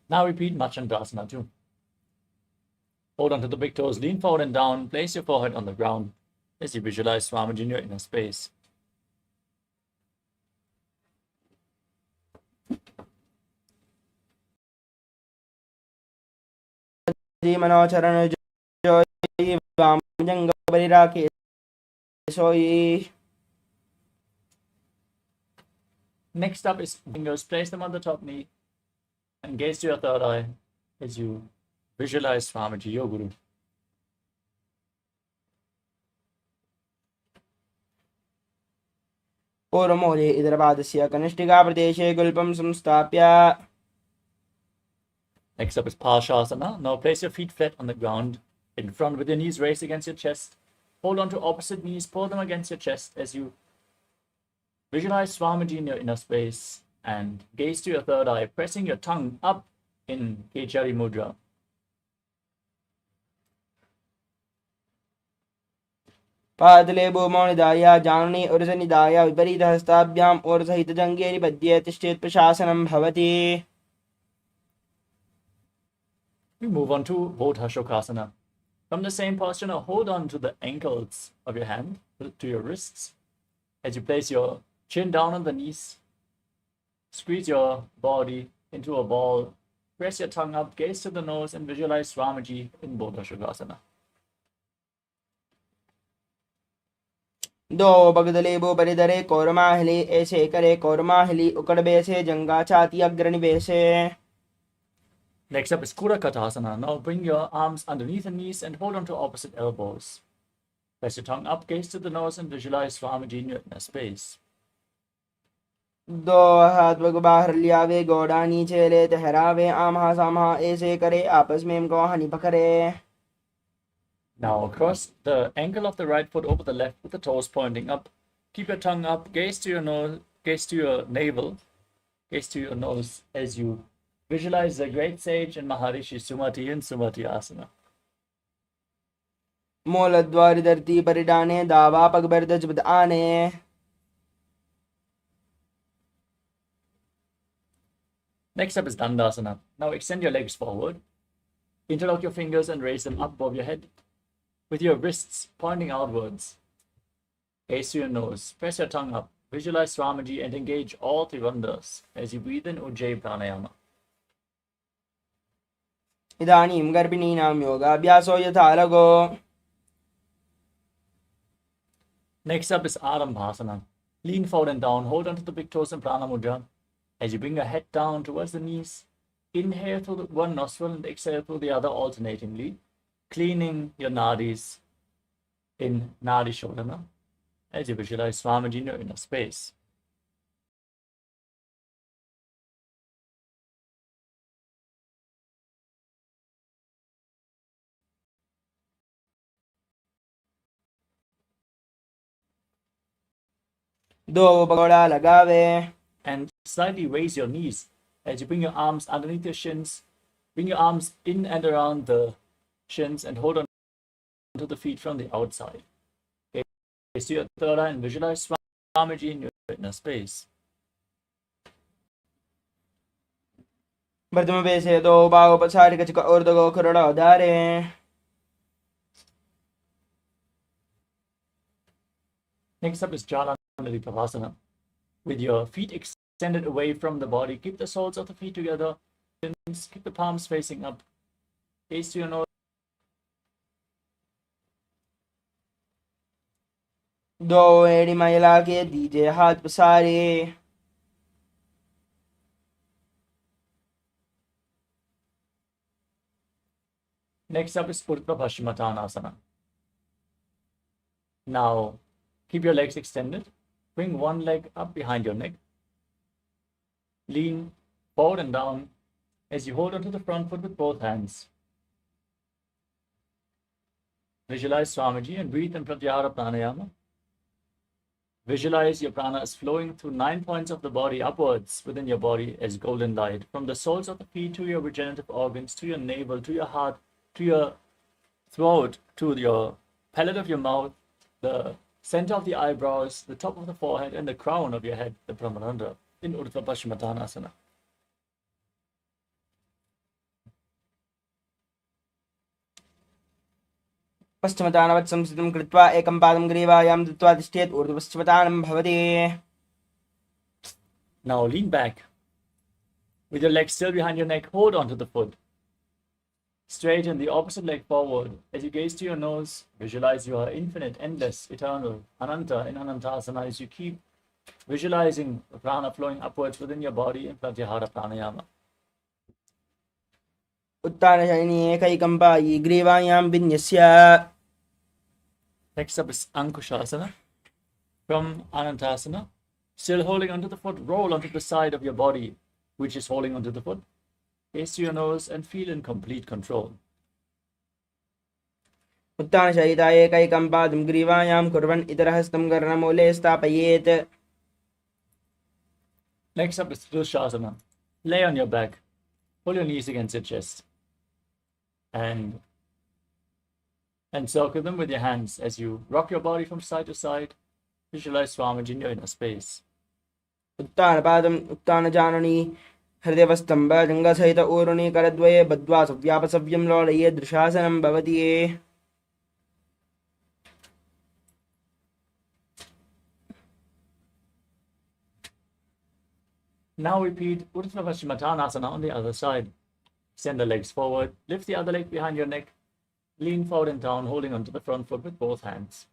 Now repeat Machandrasana 2. Hold onto the big toes, lean forward and down, place your forehead on the ground as you visualize Swamiji in your inner space. मनोचरण जोई वामजंगबरेरा केसोई. Next up is fingers. Place them on the top knee and gaze to your third eye as you visualize Swamiji, your Guru. और मूले इतरपादस्य कनिष्ठिका प्रदेशे गुल्पं संस्थाप्य. Next up is Parshasana. Now place your feet flat on the ground in front with your knees raised against your chest. Hold on to opposite knees, pull them against your chest as you visualize Swamiji in your inner space and gaze to your third eye, pressing your tongue up in Kechari Mudra. पादले भूमौ निधाय जानुनि उर्जनिधाय विपरीतहस्ताभ्याम् ऊर्ध्वहितजङ्घे निपद्य तिष्ठेत् प्रशासनं भवति. We move on to Bodhashokasana. From the same posture, now hold on to the ankles of your hand, to your wrists, as you place your chin down on the knees. Squeeze your body into a ball. Press your tongue up, gaze to the nose, and visualize Swamiji in Bodha Shugasana. दो बगदले बो बरिदरे कौरमाहली ऐसे करे कौरमाहली उकड़ बेसे जंगा छाती अग्रणी बेसे. Next up is Kurakatasana. Now bring your arms underneath the knees and hold on to opposite elbows. Press your tongue up, gaze to the nose, and visualize Swamiji in your inner space. दो हाथ bug बाहर लियावे गोड़ा नीचे ले तहरावे आमहा सामहा ऐसे करे आपस में इनको हनी पकड़े. Now cross the ankle of the right foot over the left with the toes pointing up. Keep your tongue up, gaze to your nose, gaze to your navel, gaze to your nose as you visualize the great sage and Maharishi Sumati in Sumati Asana. मोल द्वार धरती परिडाने दावा पग board जबद आने. Next up is Dandasana. Now extend your legs forward, interlock your fingers and raise them up above your head with your wrists pointing outwards. Gaze to your nose, press your tongue up, visualize Swamiji and engage all three wonders as you breathe in Ujjayi Pranayama. इदानीं गर्भिणीनां योगाभ्यासो यथा लघो. Next up is Arambhasana. Lean forward and down, hold onto the big toes in Prana Mudra. As you bring your head down towards the knees, inhale through one nostril and exhale through the other alternatingly, cleaning your nadis in Nadi Shodhana as you visualize Swamiji in your inner space. दो pagoda लगावे. And slightly raise your knees as you bring your arms underneath your shins. Bring your arms in and around the shins and hold on to the feet from the outside. Gaze to your third eye and visualize Swamiji in your inner space. प्रथम बेसे दो बाव पछाड़ी कचक और दगो खरड़ा धारे. Next up is Jalandhari Pavasana. With your feet extended away from the body, keep the soles of the feet together, keep the palms facing up. Gaze to your nose. दो एड़ी महिला के दीजे हाथ पसारे. Next up is Urdhva Paschimottanasana. Now, keep your legs extended. Bring one leg up behind your neck. Lean forward and down as you hold onto the front foot with both hands. Visualize Swamiji and breathe in Pratyahara Pranayama. Visualize your prana is flowing through 9 points of the body upwards within your body as golden light, from the soles of the feet to your regenerative organs, to your navel, to your heart, to your throat, to your palate of your mouth, the center of the eyebrows, the top of the forehead, and the crown of your head, the Brahmananda, in Urdhva Paschimottanasana. पश्चिमतानवत् संस्थितं कृत्वा एकं पादं ग्रीवायां दत्त्वा तिष्ठेत् ऊर्ध्वपश्चिमतानं भवति. Now lean back. With your legs still behind your neck, hold on to the foot. Straighten the opposite leg forward. As you gaze to your nose, visualize you are infinite, endless, eternal, Ananta in Anantasana as you keep visualizing prana flowing upwards within your body in Pratyahara Pranayama. उत्तानशयनी एकैकं Pai ग्रीवायां विन्यस्य. Next up is Ankushasana. From Anantasana, still holding onto the foot, roll onto the side of your body, which is holding onto the foot. Gaze to your nose and feel in complete control. उत्तानशयिता एकैकं पादं ग्रीवायां कुर्वन् इतरहस्तं कर्णमूले स्थापयेत्. Next up is Dushasana. Lay on your back. Pull your knees against your chest. And circle them with your hands as you rock your body from side to side. Visualize Swamiji in your inner space. उत्तानपादम् उत्तानजाननी हृदयवस्तम्भ जङ्गसहित ऊरुणी करद्वये बद्ध्वा सव्यापसव्यं लोलये दृशासनं भवति. Now repeat Urdhva Paschimottanasana on the other side. Send the legs forward, lift the other leg behind your neck, lean forward and down, holding onto the front foot with both hands.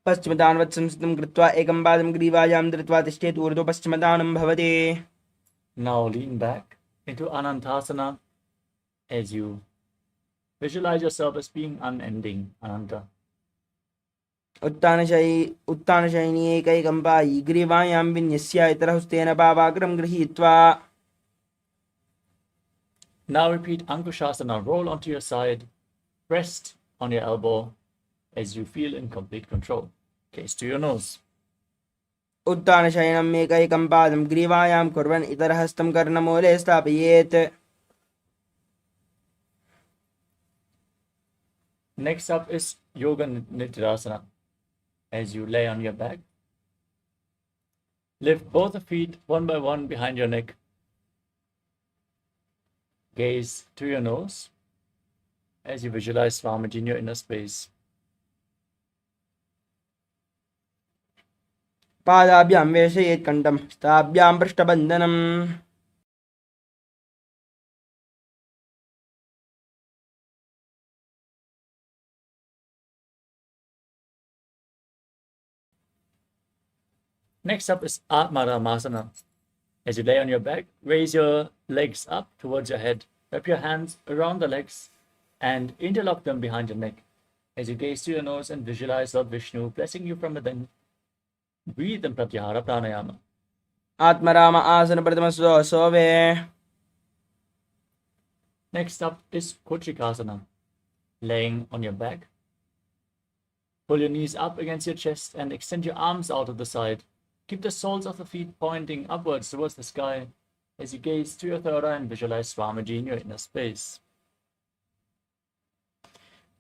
पश्चिमदानवत् संस्थितं कृत्वा एकं पादं ग्रीवायां धृत्वा तिष्ठेत् ऊर्ध्व पश्चिमदानं भवति. Now lean back into Anantasana as you visualize yourself as being unending, Ananta. उत्तानशयनी एकैकं पायि ग्रीवायां विन्यस्य इतरहस्तेन पावाग्रं गृहीत्वा. Now repeat Ankushasana. Roll onto your side, rest on your elbow as you feel in complete control. Gaze to your nose. उत्तानशयनम् एकैकं पादं ग्रीवायां कुर्वन् इतरहस्तं कर्णमूले स्थापयेत्. Next up is Yoga Nidrasana. As you lay on your back, lift both the feet one by one behind your neck. Gaze to your nose as you visualize Swamiji in your inner space. पादाभ्यां वेशयेत् कण्ठं स्ताभ्यां पृष्ठबन्धनम्. Next up is Atmaramasana. As you lay on your back, raise your legs up towards your head. Wrap your hands around the legs and interlock them behind your neck. As you gaze to your nose and visualize Lord Vishnu blessing you from within, breathe in Pratyahara Pranayama. Atmaram आसन प्रथम सोवे. Next up is Kochikasana. Laying on your back, pull your knees up against your chest and extend your arms out of the side. Keep the soles of the feet pointing upwards towards the sky as you gaze to your third eye and visualize Swamiji in your inner space.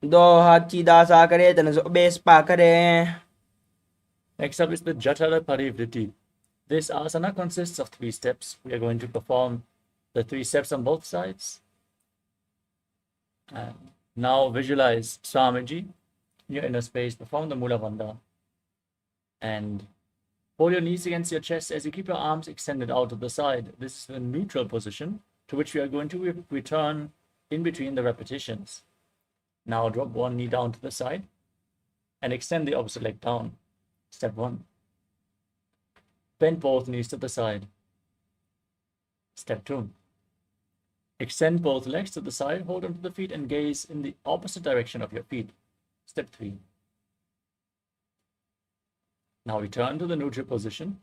दो हाथ सीधा सा करे तन base पा करे. Next up is the Jatara Parivritti. This asana consists of 3 steps. We are going to perform the 3 steps on both sides. And now visualize Swamiji in your inner space. Perform the Mula Bandha. And hold your knees against your chest as you keep your arms extended out to the side. This is the neutral position to which we are going to return in between the repetitions. Now drop one knee down to the side and extend the opposite leg down. Step 1. Bend both knees to the side. Step 2. Extend both legs to the side, hold onto the feet and gaze in the opposite direction of your feet. Step 3. Now return to the neutral position.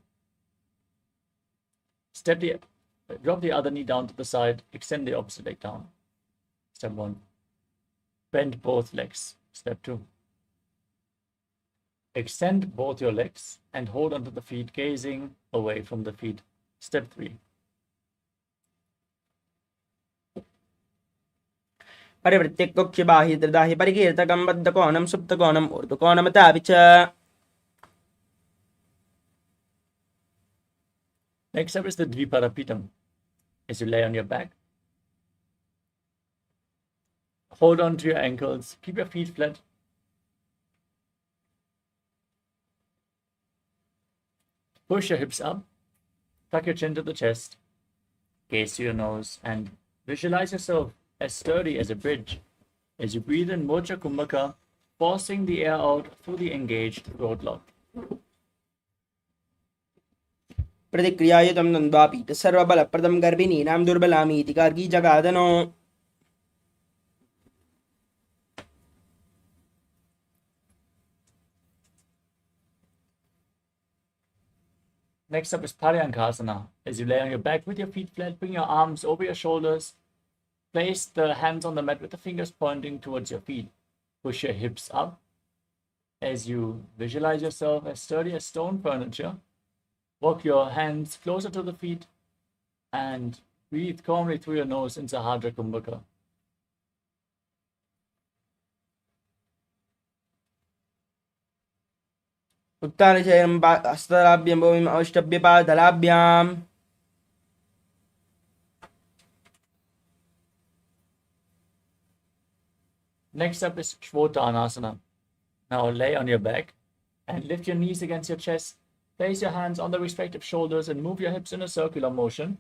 Drop the other knee down to the side, extend the opposite leg down. Step 1. Bend both legs. Step 2. Extend both your legs and hold onto the feet, gazing away from the feet. Step 3. परिवृत्य कुक्ष बाहि त्रिदाहि परिकीर्तकं बद्धकोणं सुप्तकोणं ऊर्ध्वकोणमतापि च. Next up is the Dviparapitam. As you lay on your back, hold on to your ankles, keep your feet flat. Push your hips up, tuck your chin to the chest, gaze to your nose, and visualize yourself as sturdy as a bridge as you breathe in Mocha Kumbhaka, forcing the air out through the engaged throat lock. प्रतिक्रियायुतं द्वन्द्वापीठ सर्वबलप्रदं गर्भिणीनां दुर्बलामीति Gargi जगादनो. Next up is Paryankasana. As you lay on your back with your feet flat, bring your arms over your shoulders. Place the hands on the mat with the fingers pointing towards your feet. Push your hips up as you visualize yourself as sturdy as stone furniture. Walk your hands closer to the feet and breathe calmly through your nose in Sahadra Kumbhaka. उत्तानशयनं हस्तलाभ्यं भूमिम् औष्टभ्यपादलाभ्याम्. Next up is Shvotanasana. Now lay on your back and lift your knees against your chest. Place your hands on the respective shoulders and move your hips in a circular motion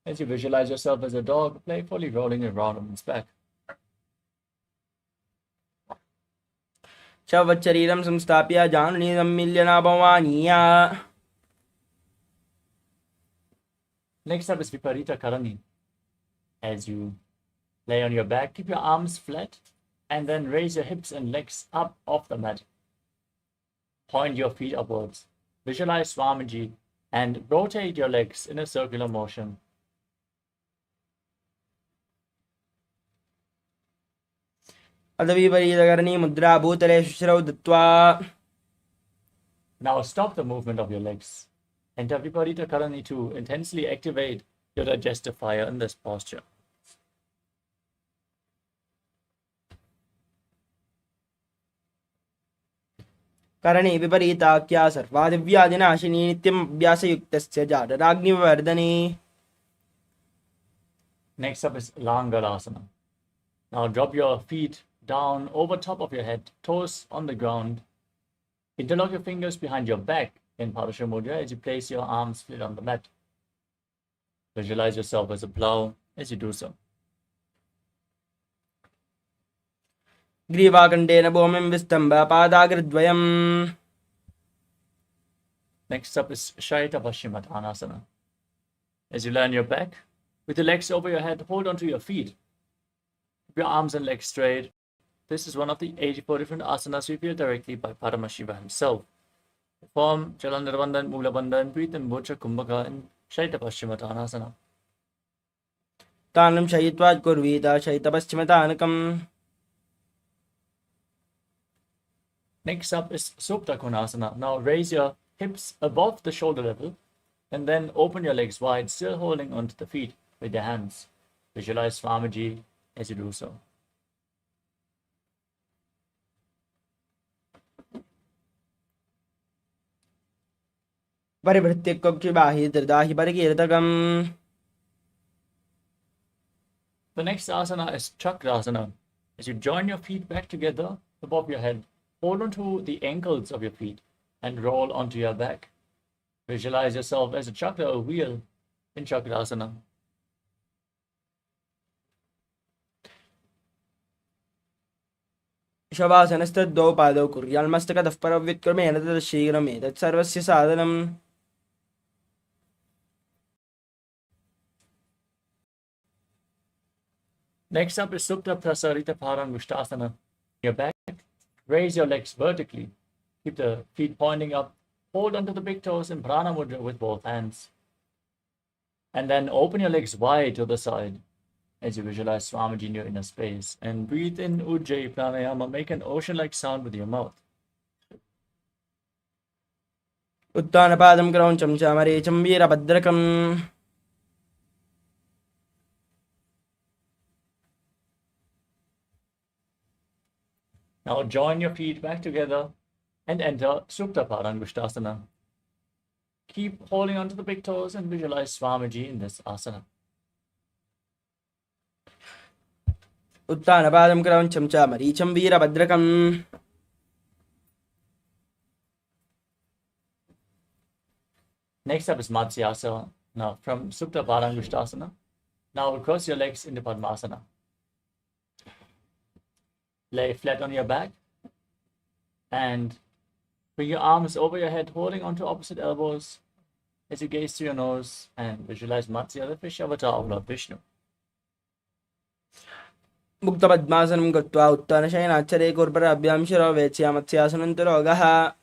as you visualize yourself as a dog playfully rolling around on its back. शवच्चरीरं संस्थाप्य जानुनी सम्मिल्य नाभवानीया. Next up is Viparita Karani. As you lay on your back, keep your arms flat and then raise your hips and legs up off the mat. Point your feet upwards. Visualize Swamiji and rotate your legs in a circular motion. अदविपरीतकरणी मुद्रा भूतले शुश्रौ दत्त्वा. Now stop the movement of your legs. Enter Viparita Karani to intensely activate your digestive fire in this posture. करणे विपरीताख्या सर्वादिव्यादिनाशिनी नित्यम् अभ्यासयुक्तस्य जाडराग्निवर्धने. Next up is Langalasana. Now drop your feet down over top of your head, toes on the ground. Interlock your fingers behind your back in Parasha Mudra as you place your arms flat on the mat. Visualize yourself as a plow as you do so. ग्रीवाकण्डेन भूमिं विस्तम्भ पादाग्रद्वयम्. Next up is Shaita Paschimottanasana. As you lie on your back, with your legs over your head, hold onto your feet. Keep your arms and legs straight. This is one of the 84 different asanas revealed directly by Paramashiva himself. Perform Jalandhara Bandhan, Mula Bandhan, breathe in Bhuja Kumbhaka and Shaita Paschimottanasana. तानं शयित्वा कुर्वीत शयितपश्चिमतानकम्. Next up is Supta Konasana. Now raise your hips above the shoulder level and then open your legs wide, still holding onto the feet with your hands. Visualize Swamiji as you do so. परिभृत्य कुक्षिबाहि दृदाहि परिकीर्तकम्. The next asana is Chakrasana. As you join your feet back together above your head, hold onto the ankles of your feet and roll onto your back. Visualize yourself as a chakra, a wheel in Chakrasana. शवासनस्तद्वौ पादौ कुर्यान्मस्तकतः परव्युत्क्रमेण तदशीघ्रमेतत् सर्वस्य साधनम्. Next up is Supta Prasarita Parangushtasana. Your back, raise your legs vertically. Keep the feet pointing up. Hold onto the big toes in Prana Mudra with both hands. And then open your legs wide to the side as you visualize Swamiji in your inner space. And breathe in Ujjayi Pranayama. Make an ocean-like sound with your mouth. उत्तानपादं क्रौञ्चं च मरीचं वीरभद्रकम्. Now join your feet back together and enter Supta Parangushtasana. Keep holding onto the big toes and visualize Swamiji in this asana. उत्तानपादं क्रौञ्चं च मरीचं वीरभद्रकम्. Next up is Matsyasana. Now from Supta Parangushtasana. Now cross your legs into Padmasana. Lay flat on your back and bring your arms over your head, holding onto opposite elbows as you gaze through your nose and visualize Matsya, the fish avatar of Lord Vishnu. मुक्तपद्मासनं गत्वा उत्तानशयनाच्चरे कुर्पराभ्यां शिरो वेत्स्यामत्स्यासनं तु रोगः.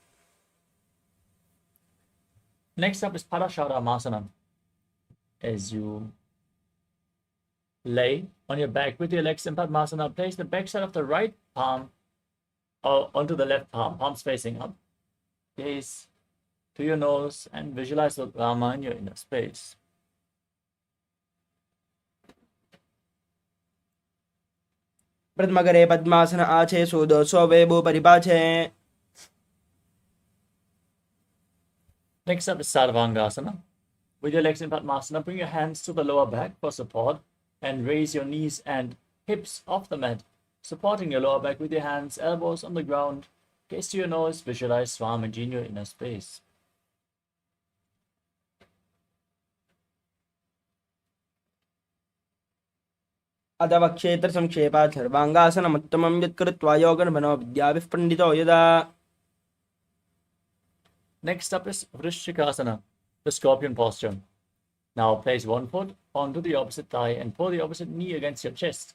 Next up is Parasharamasana. As you lay on your back with your legs in Padmasana, place the backside of the right palm onto the left palm, palms facing up. Gaze to your nose and visualize Lord Rama in your inner space. प्रथमकरे पद्मासन आचे सूदो सोवेबु परिपाचे. Next up is Sarvangasana. With your legs in Padmasana, bring your hands to the lower back for support and raise your knees and hips off the mat, supporting your lower back with your hands, elbows on the ground. Gaze to your nose, visualize Swamiji in your inner space. अथवा क्षेत्र संक्षेपात् सर्वाङ्गासनमुत्तमं यत्कृत्वा योगनिबनो विद्याभिः पण्डितो यदा. Next up is Vrishikasana, the scorpion posture. Now place one foot onto the opposite thigh and pull the opposite knee against your chest.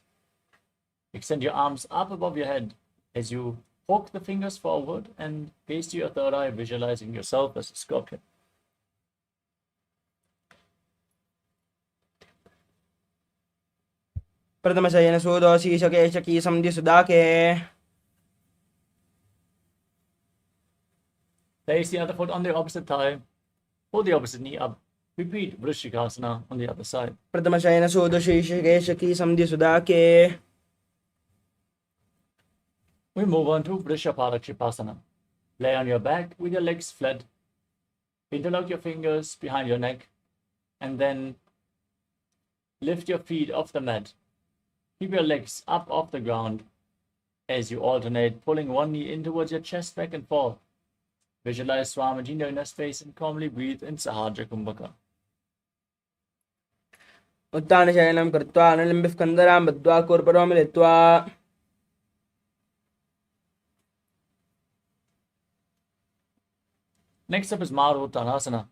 Extend your arms up above your head as you poke the fingers forward and gaze to your third eye, visualizing yourself as a scorpion. प्रथमशयन सूदोषी शकेशकी सन्धि सुदाके. Place the other foot on the opposite thigh, pull the opposite knee up. Repeat Vrishikasana on the other side. प्रथमशयन सूदोषी शकेशकी सन्धि सुदाके. We move on to Vrishapalakshipasana. Lay on your back with your legs flat. Interlock your fingers behind your neck and then lift your feet off the mat. Keep your legs up off the ground as you alternate, pulling one knee in towards your chest back and forth. Visualize Swamiji in your inner space and calmly breathe in Sahajra Kumbhaka. उत्तानशयनं कृत्वा अनुलिम्बिः स्कन्धरां बद्ध्वा कूर्परो मिलित्वा. Next up is Maruttanasana.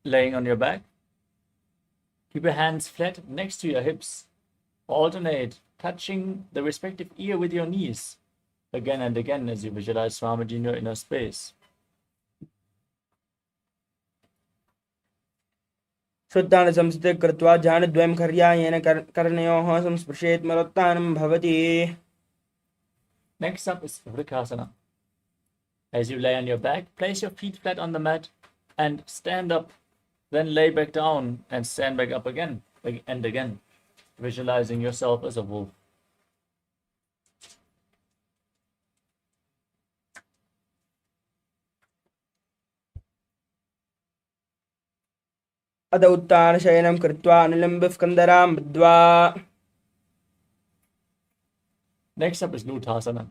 Laying on your back. Keep your hands flat next to your hips. Alternate, touching the respective ear with your knees. Again and again as you visualize Swamiji in your inner space. शुद्धान संस्थिते कृत्वा ध्यानद्वयं खर्यायेन कर्णयोः संस्पृशेत् मरोत्थानं भवति. Next up is Vrikasana. As you lay on your back, place your feet flat on the mat and stand up. Then lay back down and stand back up again and again, visualizing yourself as a wolf. अथ उत्तानशयनं कृत्वा अनुलिम्बिः स्कन्धरां बद्ध्वा. Next up is Luthasana.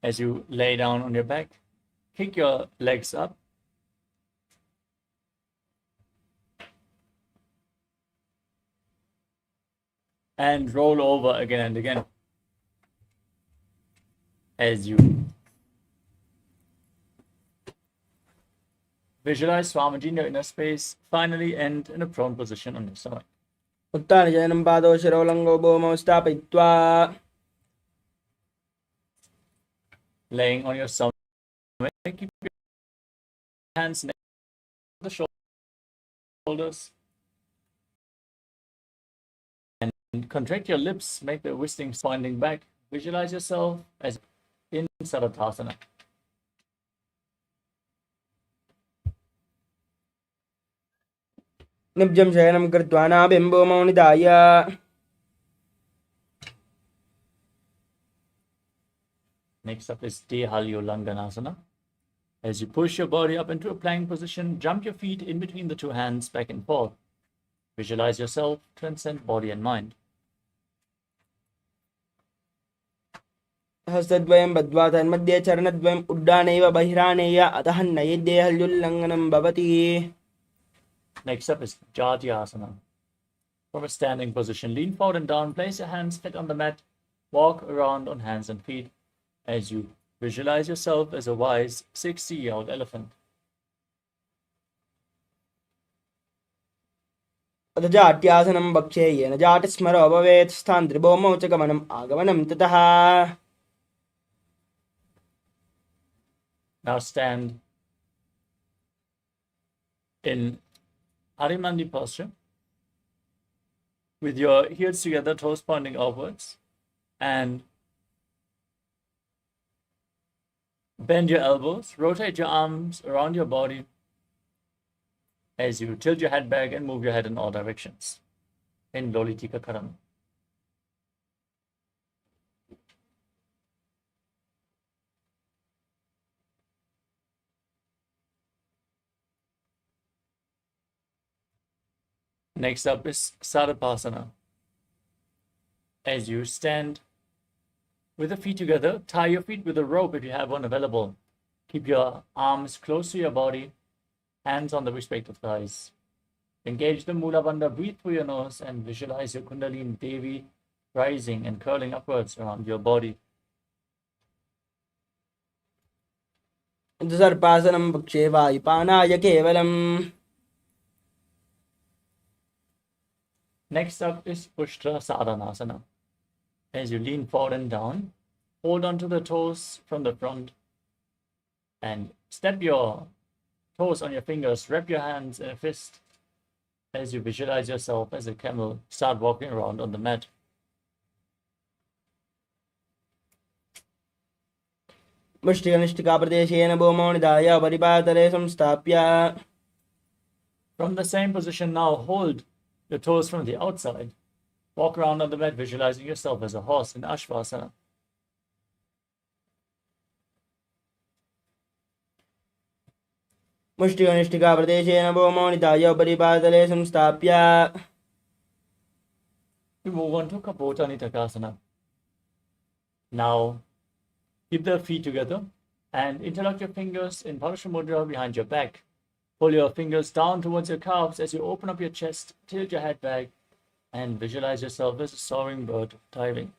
As you lay down on your back, kick your legs up. And roll over again and again. As you visualize Swamiji in your inner space, finally end in a prone position on your stomach. उत्तानशयनं पादौ शिरोलङ्गौ भूमौ स्थापयित्वा. Laying on your stomach, keep your hands next to the shoulders. And contract your lips, make the wristings pointing back. Visualize yourself as in Saratthasana. निब्जं शयनं कृत्वा नाभिं भूमौ निधाय. Next up is Dehalyolanganasana. As you push your body up into a plank position, jump your feet in between the two hands back and forth. Visualize yourself transcend body and mind. हस्तद्वयं बद्ध्वा तन्मध्ये चरणद्वयम् उड्डानैव बहिरानेय अतः नैदेहल्युल्लङ्घनं भवति. Next up is Jatyasana. From a standing position, lean forward and down, place your hands flat on the mat, walk around on hands and feet as you visualize yourself as a wise 60-year-old elephant. अथ जाट्यासनं वक्षे येन जाटस्मरो भवेत् स्थान्त्रिभौमौ च गमनम् आगमनं ततः. Now stand in Harimandi posture with your heels together, toes pointing upwards, and bend your elbows, rotate your arms around your body as you tilt your head back and move your head in all directions in Lolitika Karam. Next up is Sarapasana. As you stand with the feet together, tie your feet with a rope if you have one available. Keep your arms close to your body, hands on the respective thighs. Engage the Mula Bandha, breathe through your nose and visualize your Kundalini Devi rising and curling upwards around your body. सर्पासनं पक्षे वायुपानाय केवलम्. Next up is Ushtra Sadhanasana. As you lean forward and down, hold onto the toes from the front and step your toes on your fingers, wrap your hands in a fist as you visualize yourself as a camel. Start walking around on the mat. मुष्टिकनिष्ठिकाप्रदेशेन भूमौ निधाय परिपातले संस्थाप्य. From the same position now, hold your toes from the outside. Walk around on the mat, visualizing yourself as a horse in Ashvasana. मुष्टिकनिष्ठिकाप्रदेशेन भूमौ निधाय परिपातले संस्थाप्य. We move on to Kapota Nitakasana. Now, keep the feet together and interlock your fingers in Parasha Mudra behind your back. Pull your fingers down towards your calves as you open up your chest, tilt your head back, and visualize yourself as a soaring bird diving.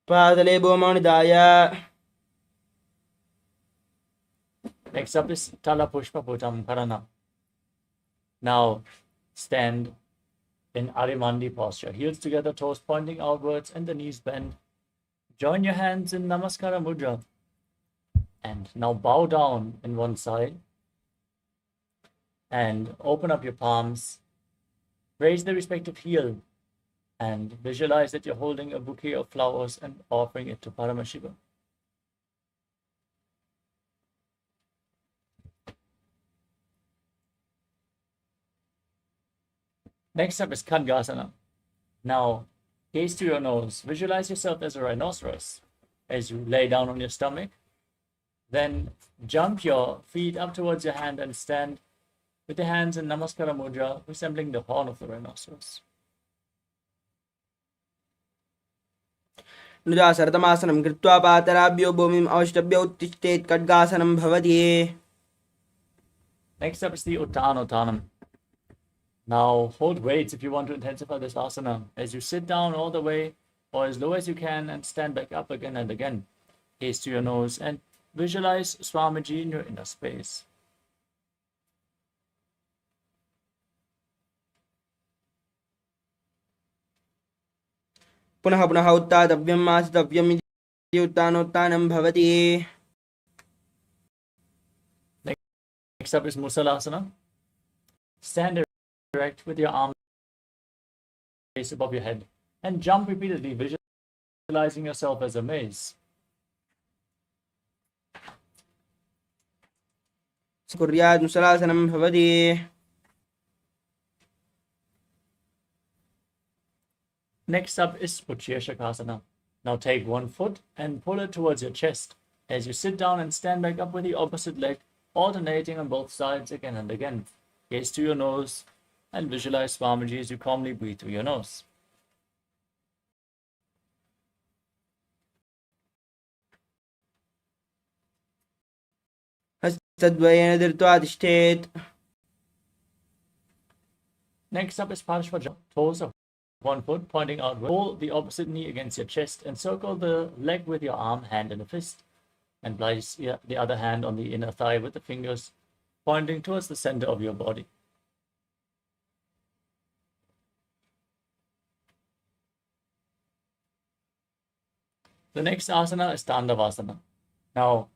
पादले भूमौ निधाय. Next up is Tala Pushpa Putam Karana. Now, stand in Arimandi posture. Heels together, toes pointing outwards, and the knees bend. Join your hands in Namaskara Mudra. And now bow down in one side. And open up your palms. Raise the respective heel. And visualize that you're holding a bouquet of flowers and offering it to Paramashiva. Next up is Khadgasana. Now, gaze to your nose. Visualize yourself as a rhinoceros as you lay down on your stomach. Then jump your feet up towards your hand and stand with your hands in Namaskara Mudra, resembling the horn of the rhinoceros. नुजासरतमासनं कृत्वा पातराभ्यो भूमिम् अवष्टभ्य उत्तिष्ठेत्. खड्गासनं भवति. Next up is the Uttanottanam. Now hold weights if you want to intensify this asana as you sit down all the way or as low as you can and stand back up again and again. Gaze to your nose and visualize Swamiji in your inner space. पुनः पुनः उत्तातव्यम् आसितव्यम् इति उत्तानोत्तानं भवति. Next up is Musalasana. Stand erect with your arms raised above your head and jump repeatedly, visualizing yourself as a maze. कुर्यात् मुसलासनं भवति. Next up is Utshirshakasana. Now take one foot and pull it towards your chest as you sit down and stand back up with the opposite leg, alternating on both sides again and again. Gaze to your nose and visualize Swamiji as you calmly breathe through your nose. हस्तद्वयेन धृत्वा तिष्ठेत्. Next up is Parashva, toes of one foot pointing outward. Pull the opposite knee against your chest and circle the leg with your arm, hand, and a fist. And place the other hand on the inner thigh with the fingers pointing towards the center of your body. The next asana is Tandavasana. Now,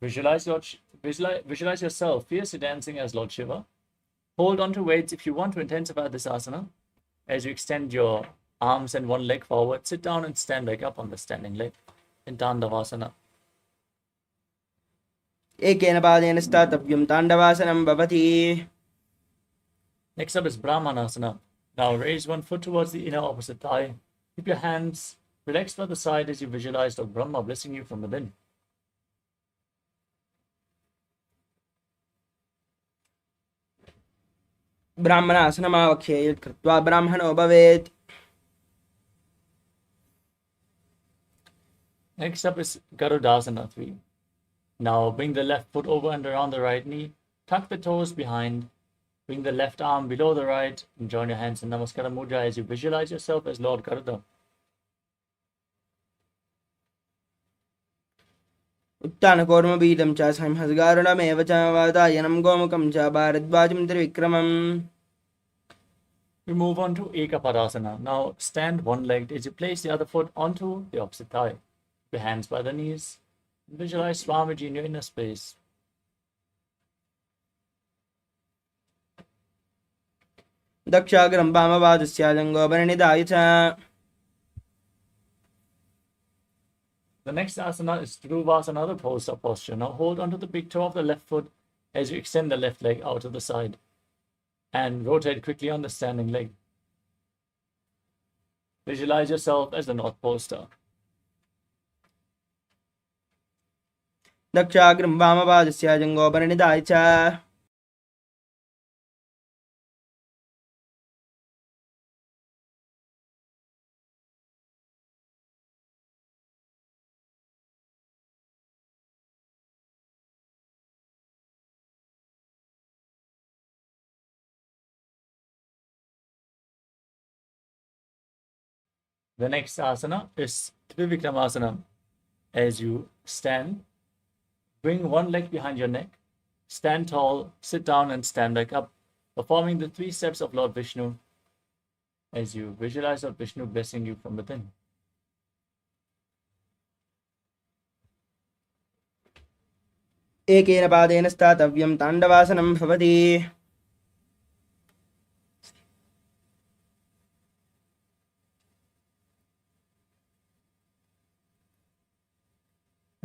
visualize yourself fiercely dancing as Lord Shiva. Hold on to weights if you want to intensify this asana. As you extend your arms and one leg forward, sit down and stand back up on the standing leg in Tandavasana. एकेन पादेन स्थातव्यं ताण्डवासनं भवति. Next up is Brahmanasana. Now raise one foot towards the inner opposite thigh. Keep your hands relaxed by the side as you visualize Lord Brahma blessing you from within. ब्राह्मणासनमावख्ये यत् कृत्वा ब्राह्मणो भवेत्. Next up is Garudasana 3. Now bring the left foot over and around the right knee. Tuck the toes behind Bring the left arm below the right and join your hands in Namaskara Mudra as you visualize yourself as Lord Garuda. उत्तानकौर्मपीठं च संहसगारुणमेव च वातायनं गोमुखं च भारद्वाजं त्रिविक्रमम्. We move on to Ekapadasana. Now stand one-legged as you place the other foot onto the opposite thigh. Your hands by the knees. Visualize Swamiji in your inner space. दक्षाग्रं वामपादस्य जङ्घोपरिनिधाय च. The next asana is Dhruvasana, the pulsar posture. Now hold onto the big toe of the left foot as you extend the left leg out to the side and rotate quickly on the standing leg. Visualize yourself as the North Pole star. दक्षाग्रं वामपादस्य जङ्घोपरिनिधाय च. The next asana is Trivikramasana. As you stand, bring one leg behind your neck, stand tall, sit down and stand back up, performing the 3 steps of Lord Vishnu as you visualize Lord Vishnu blessing you from within. एकेन पादेन स्थातव्यं ताण्डवासनं भवति.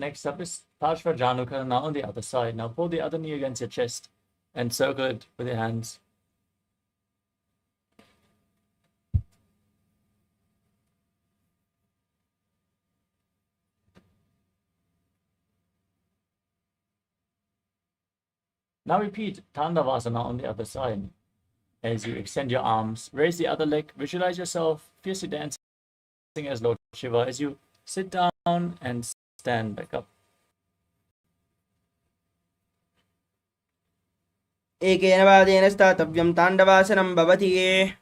Next up is Parshva Janukarana on the other side. Now pull the other knee against your chest and circle it with your hands. Now repeat Tandavasana on the other side. As you extend your arms, raise the other leg, visualize yourself fiercely dancing as Lord Shiva as you sit down and stand back up. एकेन पादेन स्थातव्यं ताण्डवासनं भवति.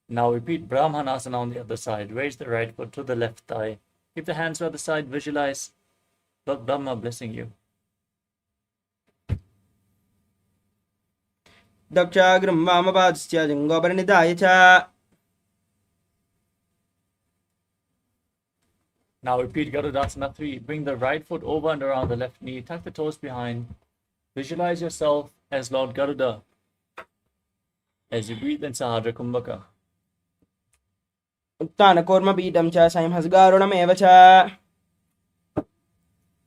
Now repeat Brahmanasana on the other side. Raise the right foot to the left thigh. Keep the hands by the side. Visualize Lord Brahma blessing you. दक्षाग्रं वामपादस्य जङ्घोपरिनिधाय च. Now repeat Garudasana 3. Bring the right foot over and around the left knee. Tuck the toes behind. Visualize yourself as Lord Garuda as you breathe in Sahadra Kumbhaka. उत्तानकौर्मपीठं च संहसगारुणमेव च.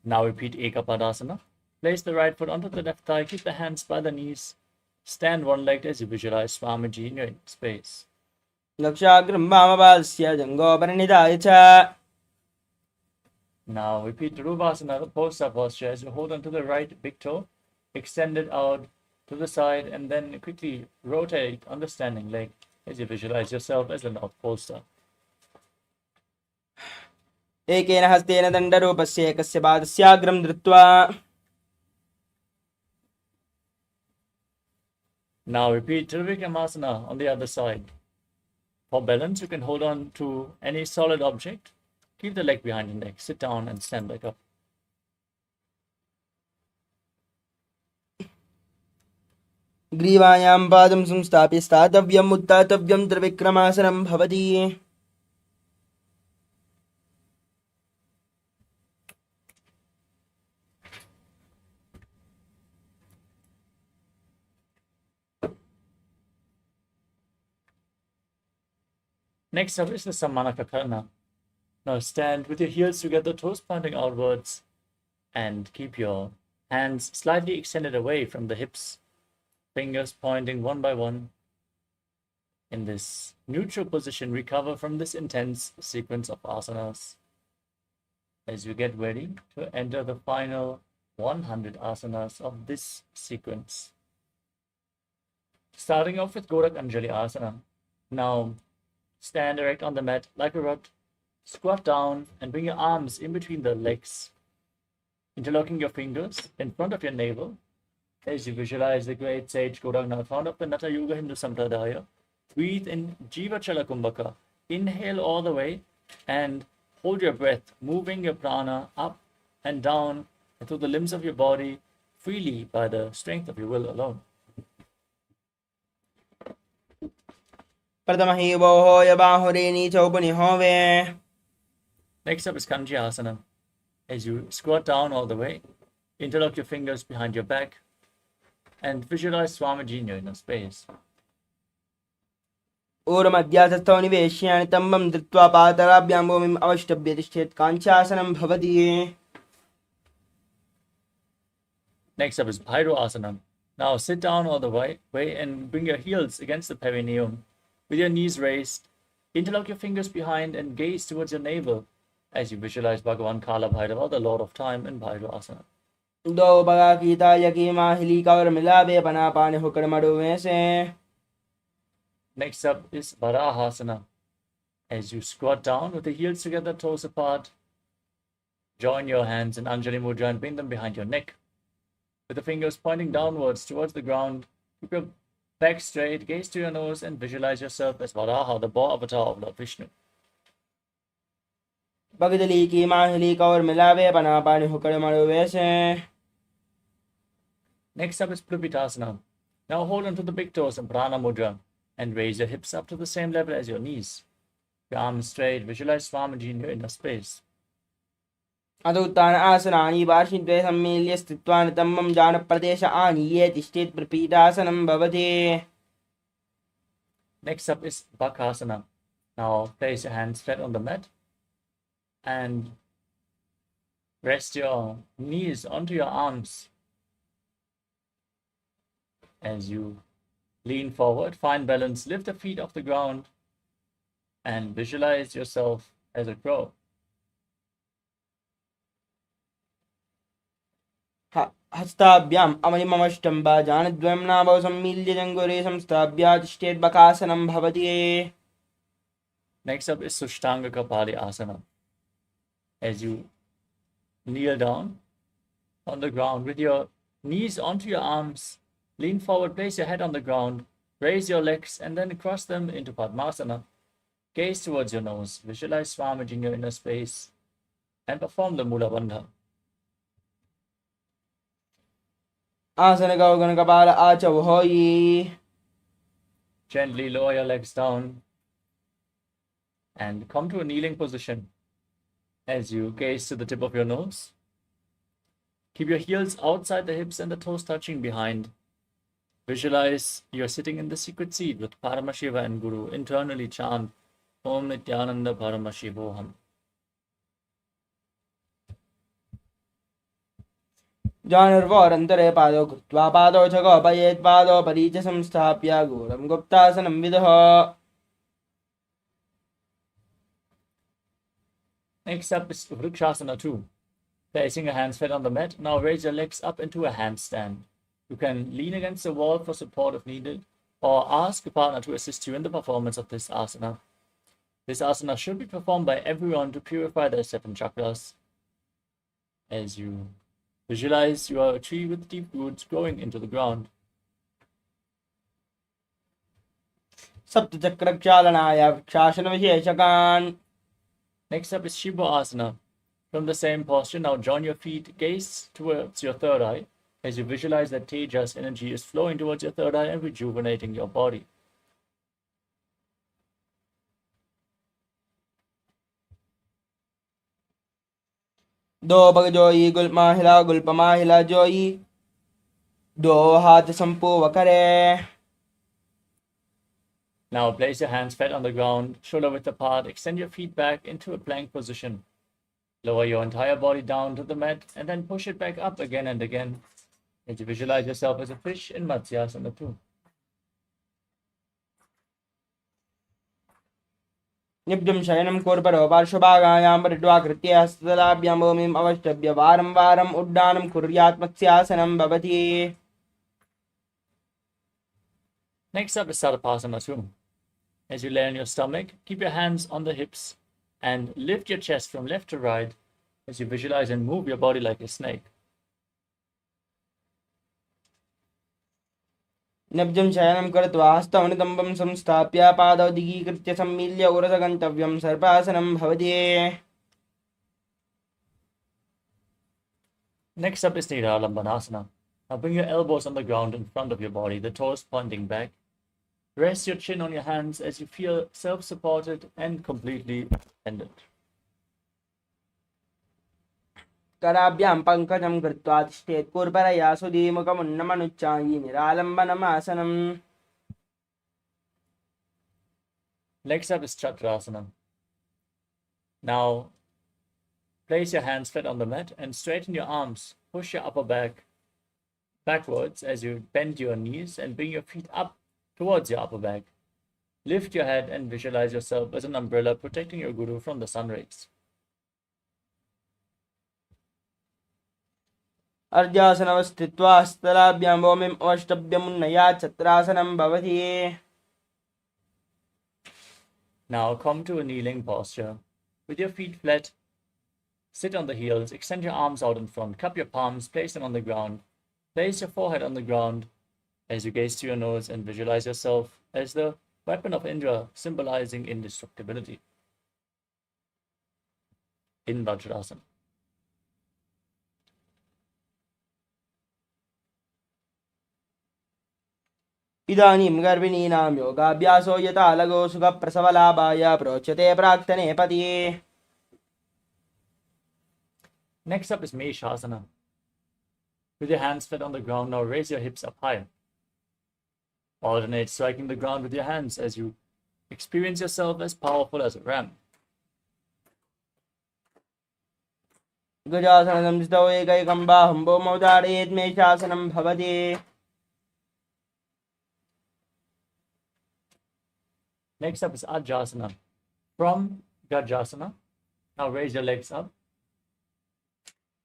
Now repeat Ekapadasana. Place the right foot onto the left thigh. Keep the hands by the knees. Stand one-legged as you visualize Swamiji in your space. दक्षाग्रं वामपादस्य जङ्घोपरिनिधाय च. Now repeat Dhruvasana, the pulsar posture, as you hold onto the right big toe, extend it out to the side, and then quickly rotate on the standing leg as you visualize yourself as the North Pole star. एकेन हस्तेन दण्डरूपस्य एकस्य पादस्याग्रं धृत्वा. Now repeat Trivikramasana on the other side. For balance, you can hold on to any solid object. Keep the leg behind your neck. Sit down and stand back up. ग्रीवायां पादं संस्थाप्य स्थातव्यम् उत्थातव्यं त्रिविक्रमासनं भवति. Next up is the Sammanakakarna. Now stand with your heels together, toes pointing outwards, and keep your hands slightly extended away from the hips, fingers pointing one by one. In this neutral position, recover from this intense sequence of asanas as you get ready to enter the final 100 asanas of this sequence. Starting off with Gorak Anjali Asana. Now stand erect on the mat like a rod. Squat down and bring your arms in between the legs, interlocking your fingers in front of your navel As you visualize the great sage Gauranga, founder of the Natha Yoga Hindu Sampradaya, breathe in Jiva Chala Kumbhaka. Inhale all the way and hold your breath, moving your prana up and down through the limbs of your body freely by the strength of your will alone. Paramashivoham Level-3. Next up is Kanji Asana. As you squat down all the way, interlock your fingers behind your back, and visualize Swamiji in your inner space. ऊर्ध्वमध्यासस्थौ निवेश्यानि तम्बं धृत्वा पातराभ्यां भूमिम् अवष्टभ्य तिष्ठेत् काञ्चासनं भवति. Next up is Bhairo Asana. Now sit down all the way and bring your heels against the perineum. With your knees raised, interlock your fingers behind and gaze towards your navel as you visualize Bhagavan Kala Bhairava, the Lord of Time, in Bhairo Asana. दो बगा कीता यकी माहिली का और मिलावे बना पाने होकर मडुवे से. Next up is Varahasana. As you squat down with the heels together, toes apart, join your hands in Anjali Mudra and bring them behind your neck. With the fingers pointing downwards towards the ground, keep your back straight, gaze to your nose, and visualize yourself as Varaha, the boar avatar of Lord Vishnu. बगदली की माहिली का और मिलावे बना पाने होकर मडुवे से. Next up is Plupitasana. Now hold onto the big toes in Prana Mudra and raise your hips up to the same level as your knees. Your arms straight, visualize Swamiji in your inner space. अदुत्तान आसनानि वार्षिद्वे सम्मील्य स्थित्वान् तम्बं जानप्रदेश आनीये तिष्ठेत् प्रपीडासनं भवति. Next up is Bakasana. Now place your hands flat on the mat and rest your knees onto your arms. As you lean forward, find balance, lift the feet off the ground, and visualize yourself as a crow. हस्ताभ्याम् अमलिममष्टम्बा जानद्वयं नाभौ सम्मील्य जङ्घूरे संस्थाभ्या तिष्ठेत् बकासनं भवति. Next up is Sushtanga Kapali Asana. As you kneel down on the ground with your knees onto your arms, lean forward, place your head on the ground, raise your legs, and then cross them into Padmasana. Gaze towards your nose, visualize Swamiji in your inner space, and perform the Mula Bandha. आसन गौगण कपाल आचौ होयि. Gently lower your legs down and come to a kneeling position as you gaze to the tip of your nose. Keep your heels outside the hips and the toes touching behind. Visualize you're sitting in the secret seat with Paramashiva and Guru. Internally chant Om Nityananda Paramashivoham. जानर्वोरन्तरे पादौ कृत्वा पादौ च गोपयेत् पादौ परी च संस्थाप्य घोरं गुप्तासनं विदः. Next up is Vrikshasana 2. Placing your hands flat on the mat, now raise your legs up into a handstand. You can lean against the wall for support if needed, or ask a partner to assist you in the performance of this asana. This asana should be performed by everyone to purify their 7 chakras. As you visualize you are a tree with deep roots growing into the ground. सप्तचक्रक्षालनाय वृक्षासनविशेषकान्. Next up is Shiva Asana. From the same posture, now join your feet, gaze towards your third eye as you visualize that Tejas energy is flowing towards your third eye and rejuvenating your body. दो bug जोई गुल माहिला गुल्प माहिला जोई. दो हाथ संपूव करे. Now place your hands flat on the ground, shoulder width apart, extend your feet back into a plank position. Lower your entire body down to the mat and then push it back up again and again. And you visualize yourself as a fish in Matsyasana 2. निब्जं शयनं कुर्परो पार्श्वभागायां परिड्वाकृत्य हस्तलाभ्यां भूमिम् अवष्टभ्य वारं वारम् उड्डानं कुर्यात् मत्स्यासनं भवति. Next up is Sarapasana 2. As you lay on your stomach, keep your hands on the hips and lift your chest from left to right as you visualize and move your body like a snake. नब्जं शयनं कृत्वा हस्तमनुकम्बं संस्थाप्य पादौ दिगीकृत्य सम्मील्य उरसगन्तव्यं सर्पासनं भवति. Next up is Nidhalambanasana. Now bring your elbows on the ground in front of your body, the toes pointing back. Rest your chin on your hands as you feel self-supported and completely independent. कराभ्यां पङ्कजं कृत्वा तिष्ठेत् कूर्परया सुधीमुखमुन्नमनुच्चायि निरालम्बनमासनम्. Next up is Chakrasana. Now place your hands flat on the mat and straighten your arms. Push your upper back backwards as you bend your knees and bring your feet up towards your upper back. Lift your head and visualize yourself as an umbrella protecting your guru from the sun rays. अर्जासनवस्थित्वा हस्तलाभ्यां भूमिम् अवष्टभ्यमुन्नयात् छत्रासनं भवति. Now come to a kneeling posture. With your feet flat, sit on the heels, extend your arms out in front, cup your palms, place them on the ground. Place your forehead on the ground as you gaze to your nose and visualize yourself as the weapon of Indra, symbolizing indestructibility. In Vajrasana. इदानीं गर्भिणीनां योगाभ्यासो यथा लघु सुखप्रसवलाभाय प्रोच्यते प्राक्तने पति. Next up is Meshasana. With your hands flat on the ground, now raise your hips up high. Alternate striking the ground with your hands as you experience yourself as powerful as a ram. गजासनं स्थितौ एकैकं बाहुं भूमौ धारयेत् मेषासनं भवति. Next up is Ajasana. From Gajasana, now raise your legs up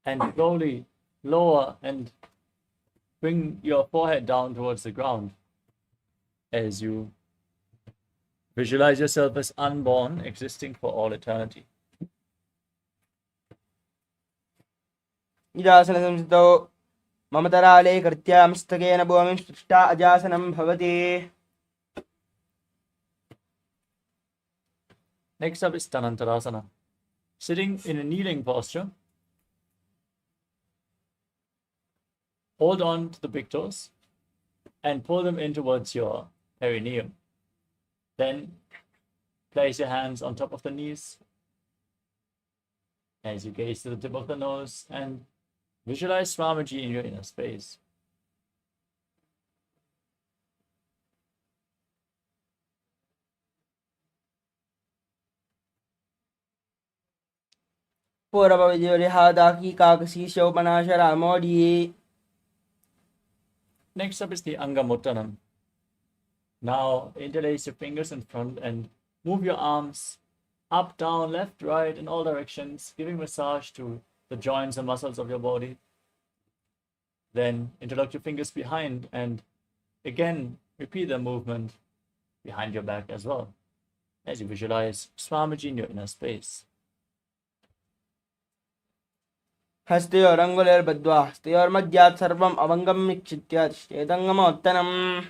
and slowly lower and bring your forehead down towards the ground as you visualize yourself as unborn, existing for all eternity. इदासनं स्थितौ ममतराले कृत्या मस्तकेन भूमिं स्पृष्टा अजासनं भवति. Next up is Tanantarasana. Sitting in a kneeling posture, hold on to the big toes and pull them in towards your perineum. Then place your hands on top of the knees as you gaze to the tip of the nose and visualize Swamiji in your inner space. पूर्वविजयहादाकी काकसी शोपनाशरामोडी. Next up is the Angamuttanam. Now interlace your fingers in front and move your arms up, down, left, right, in all directions, giving massage to the joints and muscles of your body. Then interlock your fingers behind and again repeat the movement behind your back as well as you visualize Swamiji in your inner space. हस्तयोरङ्गुलिर्बद्ध्वा हस्तयोर्मध्यात् सर्वम् अभङ्गं निक्षित्य तिष्ठेदङ्गमोत्तनम्.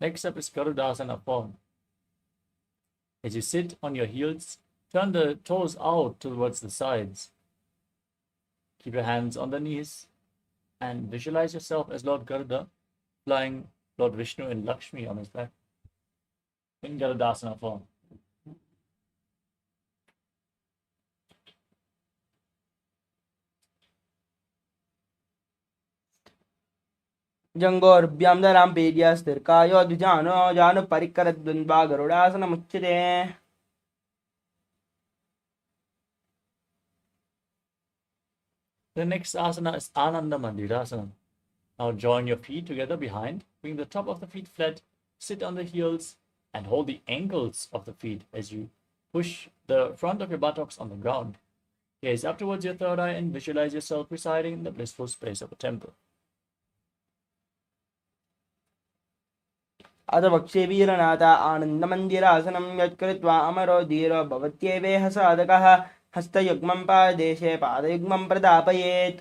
Next up is Garudasana form. As you sit on your heels, turn the toes out towards the sides. Keep your hands on the knees and visualize yourself as Lord Garuda flying Lord Vishnu and Lakshmi on his back in Garudasana form. जङ्गोर्भ्यां दरां पेड्यास्तिर्कायो द्विजानो जानुपरिकरद्वन्द्वा गरुडासनमुच्यते. The next asana is Ananda Mandirasana. Now join your feet together behind, bring the top of the feet flat, sit on the heels, and hold the ankles of the feet as you push the front of your buttocks on the ground. Gaze up towards your third eye and visualize yourself residing in the blissful space of a temple. अथ वक्षे वीरनाथ आनन्दमन्दिरासनं यत्कृत्वा अमरो धीरो भवत्येवेह साधकः हस्तयुग्मं पादेशे पादयुग्मं प्रदापयेत्.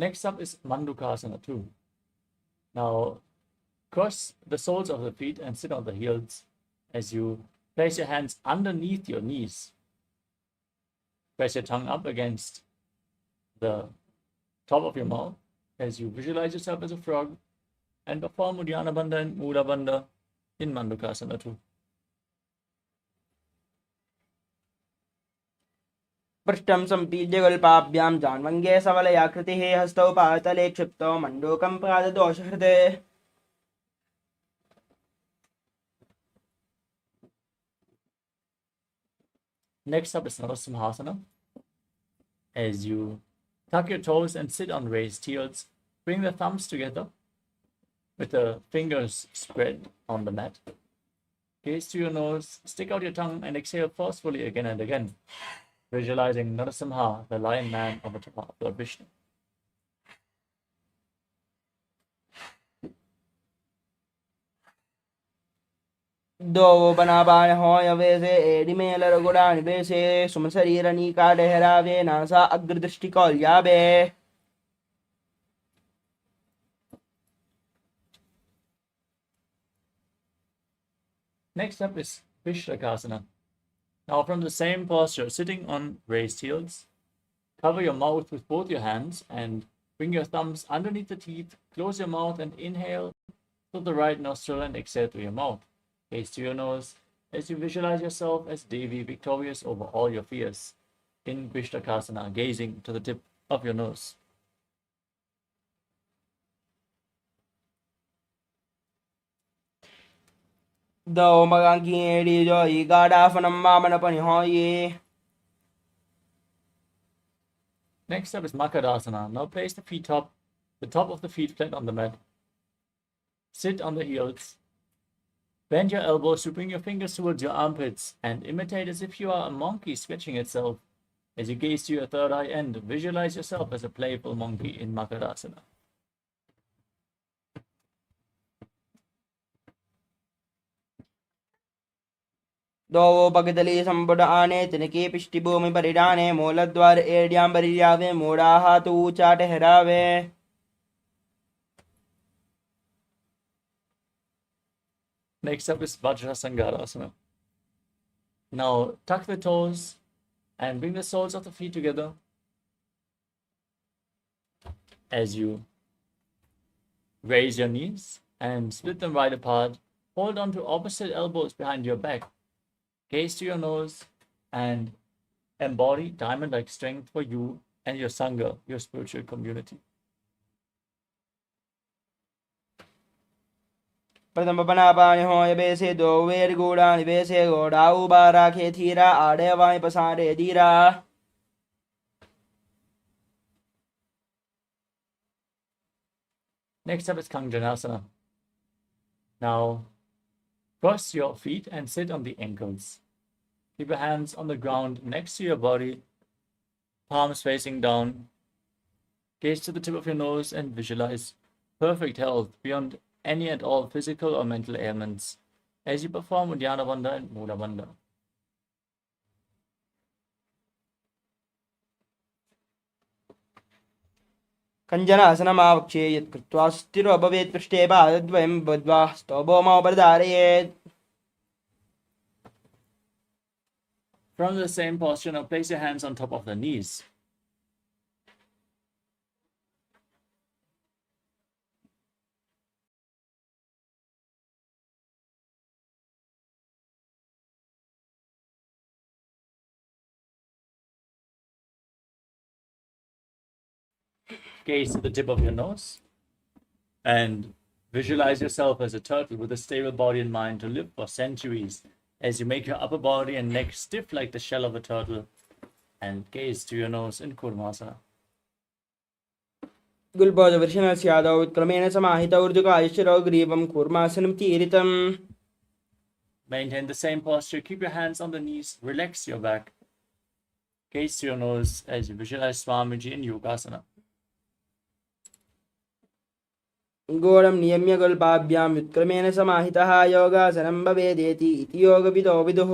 Next up is Mandukasana 2. Now, cross the soles of the feet and sit on the heels as you place your hands underneath your knees. Press your tongue up against the top of your mouth as you visualize yourself as a frog and perform Uddiyana Bandha and Mula Bandha in Mandukasana 2. पृष्ठं सम्पीड्य गल्पाभ्यां जान्वङ्गे सवलयाकृतिः हस्तौ पातले क्षिप्तौ मण्डूकं पाददोषहृदे Next up is Narasimhasana. As you tuck your toes and sit on raised heels, bring the thumbs together with the fingers spread on the mat. Gaze to your nose, stick out your tongue, and exhale forcefully again and again, visualizing Narasimha, the lion man of Lord Vishnu. दो बनाबान हो यवेसे एडिमेल रगुड़ा निवेसे सुमशरीर नीका डेहरावे NASA अग्रदृष्टि कौल्याबे Next up is Vishlakasana. Now from the same posture, sitting on raised heels, cover your mouth with both your hands and bring your thumbs underneath the teeth, close your mouth and inhale through the right nostril and exhale through your mouth. Gaze to your nose as you visualize yourself as Devi, victorious over all your fears in Vishlakasana, gazing to the tip of your nose. दो मगांकी AD जो ई गाडाफनम मामन पनि हो ये Next up is Makadasana. Now place the top of the feet flat on the mat. Sit on the heels. Bend your elbows to bring your fingers towards your armpits and imitate as if you are a monkey stretching itself. As you gaze to your third eye end, visualize yourself as a playful monkey in Makadasana. दो पगदली संपुट आने तिनके पिष्टि भूमि परिडाने मूलद्वार एड्यां बरियावे मूढ़ा तो ऊंचा ठहरावे Next up is Vajrasangarasana. Now tuck the toes and bring the soles of the feet together as you raise your knees and split them wide apart. Hold on to opposite elbows behind your back. Gaze to your nose and embody diamond-like strength for you and your Sangha, your spiritual community. प्रथम बनाबान हो यवेसे दो where गूढ़ा निवेसे घोड़ाऊ बारा खेथीरा आड़े Y पसारे धीरा Next up is Kanjanasana. Now, cross your feet and sit on the ankles. Keep your hands on the ground next to your body, palms facing down. Gaze to the tip of your nose and visualize perfect health beyond any and all physical or mental ailments as you perform Uddiyana Bandha and Mula Bandha. कञ्जनासनमावक्षे यत् कृत्वा स्थिरो भवेत् पृष्ठे पादद्वयं बद्ध्वा स्तोभौमौ प्रधारयेत् From the same posture, now place your hands on top of the knees. Gaze to the tip of your nose and visualize yourself as a turtle with a stable body and mind to live for centuries as you make your upper body and neck stiff like the shell of a turtle and gaze to your nose in Kurmasana. गुल्बोधवर्षणस्यादौ उत्क्रमेण समाहितौ ऊर्ध्वकायश्चिरौ ग्रीवं कूर्मासनं तीरितम् Maintain the same posture. Keep your hands on the knees. Relax your back. Gaze to your nose as you visualize Swamiji in Yogasana. घोरं नियम्य गल्पाभ्यां व्युत्क्रमेण समाहितः योगासनं भवेदेति इति योगविदो विदुः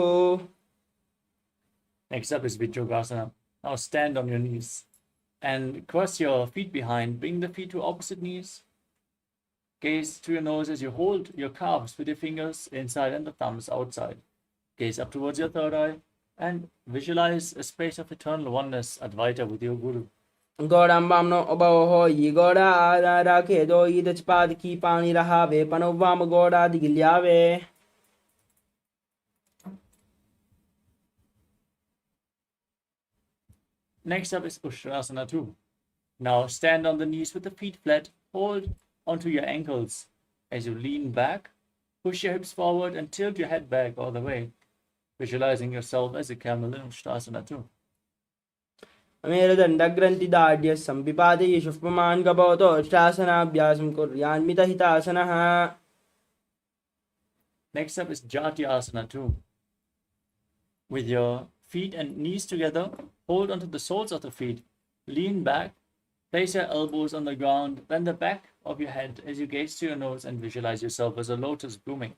Next up is Vijyogasana. Now stand on your knees. And cross your feet behind. Bring the feet to opposite knees. Gaze to your nose as you hold your calves with your fingers inside and the thumbs outside. Gaze up towards your third eye and visualize a space of eternal oneness, Advaita, with your Guru. Godambam obo yi goda ara ke do yi the spad ki pani rahave panovam goda digilyave. Next up is Ushtrasana 2. Now stand on the knees with the feet flat. Hold onto your ankles as you lean back. Push your hips forward and tilt your head back all the way, visualizing yourself as a camel in Ushtrasana 2. Ameradandagranti dadya sambipade yishufpaman gaboto Ushtrasana abhyasam kuryan mitahitasana. Next up is Jatyasana 2. With your feet and knees together, hold onto the soles of the feet, lean back, place your elbows on the ground, bend the back of your head as you gaze to your nose and visualize yourself as a lotus blooming.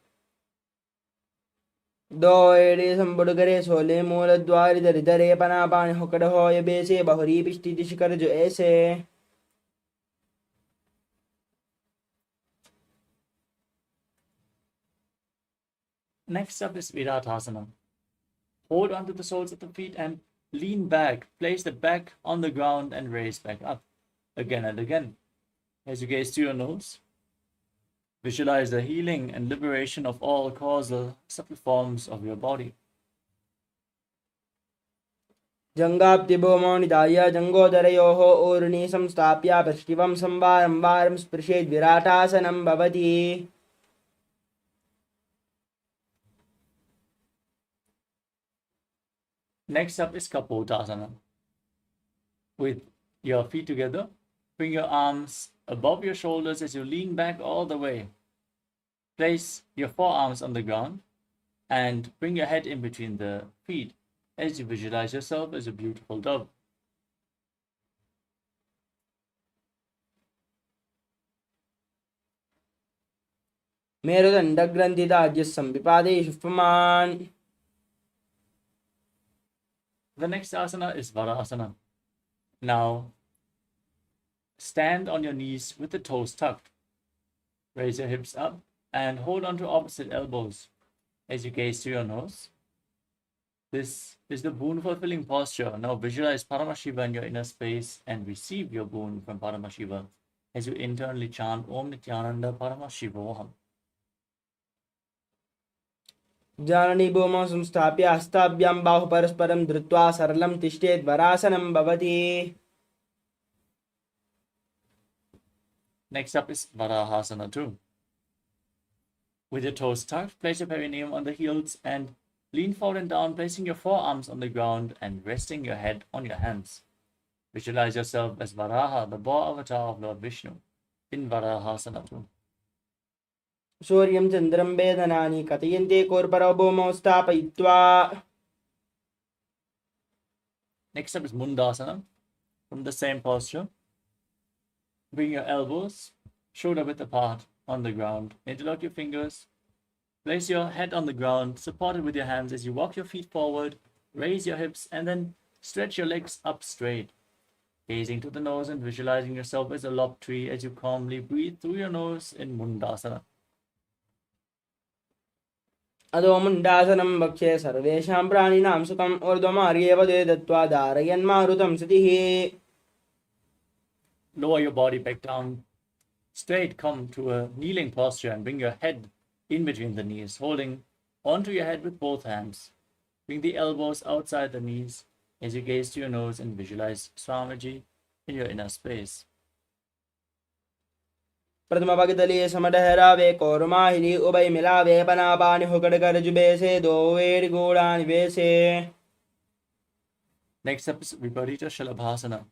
Do ere sambudgare sole mola dwari daridare panapani hokadaho yabese bahuri pishti dishikar jo aise. Next up is Viratasana. Hold onto the soles of the feet and lean back. Place the back on the ground and raise back up again and again. As you gaze to your nose, visualize the healing and liberation of all causal subtle forms of your body. Jangapti bhomonidaya jangodarayoho urni samstapya prishtivam samvaram varam sprished viratasanam bhavati. Next up is Kapotasana. With your feet together, bring your arms above your shoulders as you lean back all the way. Place your forearms on the ground and bring your head in between the feet as you visualize yourself as a beautiful dove. Merudandagranti dadya sambipade yishufpaman. The next asana is Varasana. Now, stand on your knees with the toes tucked. Raise your hips up and hold on to opposite elbows as you gaze to your nose. This is the boon fulfilling posture. Now visualize Paramashiva in your inner space and receive your boon from Paramashiva as you internally chant Om Nityananda Paramashivoham. Janani bhoma samstapya hastabhyam bahu parasparam dhrutva saralam tishtet varasanam bhavati. Next up is Varahasana 2. With your toes tucked, place your perineum on the heels and lean forward and down, placing your forearms on the ground and resting your head on your hands. Visualize yourself as Varaha, the boar avatar of Lord Vishnu, in Varahasana 2. Suryam chandram vedanani katayante korparo bhomo stapayitva. Next up is Mundasana. From the same posture, bring your elbows shoulder width apart on the ground. Interlock your fingers. Place your head on the ground, supported with your hands as you walk your feet forward. Raise your hips and then stretch your legs up straight. Gazing to the nose and visualizing yourself as a lob tree as you calmly breathe through your nose in Mundasana. Ado mundasanam bhakshe sarvesham praninam sukam urdhvamaryeva dedatva dharayan marutam satihi. Lower your body back down. Straight, come to a kneeling posture and bring your head in between the knees, holding onto your head with both hands. Bring the elbows outside the knees as you gaze to your nose and visualize Swamiji in your inner space. Pradama Bhagatali Samadharave Kormahini Ubay Milave Panapani Hokadakar Jubese Doved Godani Vese. Next up is Viparita Shalabhasana.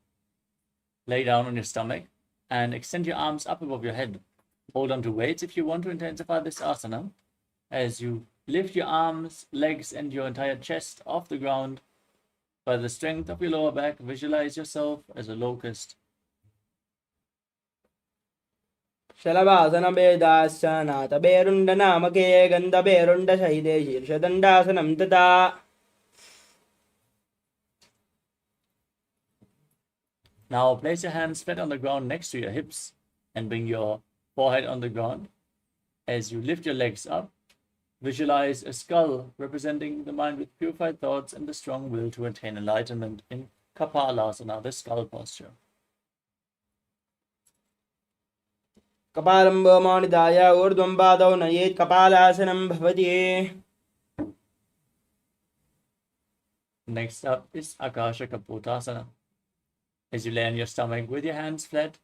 Lay down on your stomach and extend your arms up above your head. Hold on to weights if you want to intensify this asana. As you lift your arms, legs, and your entire chest off the ground, by the strength of your lower back, visualize yourself as a locust. Shalabhasana Bedasana Taberunda Namake Ganda Berunda Shahide Shirshadandasana Tata. Now place your hands flat on the ground next to your hips and bring your forehead on the ground. As you lift your legs up, visualize a skull representing the mind with purified thoughts and the strong will to attain enlightenment in KAILASA, the skull posture. कपालं भौमनिधाय ऊर्ध्वं पादौ नयेत् कपालासनं भवति. Next up is Akasha Kapotasana. As you lay on your stomach with your hands flat,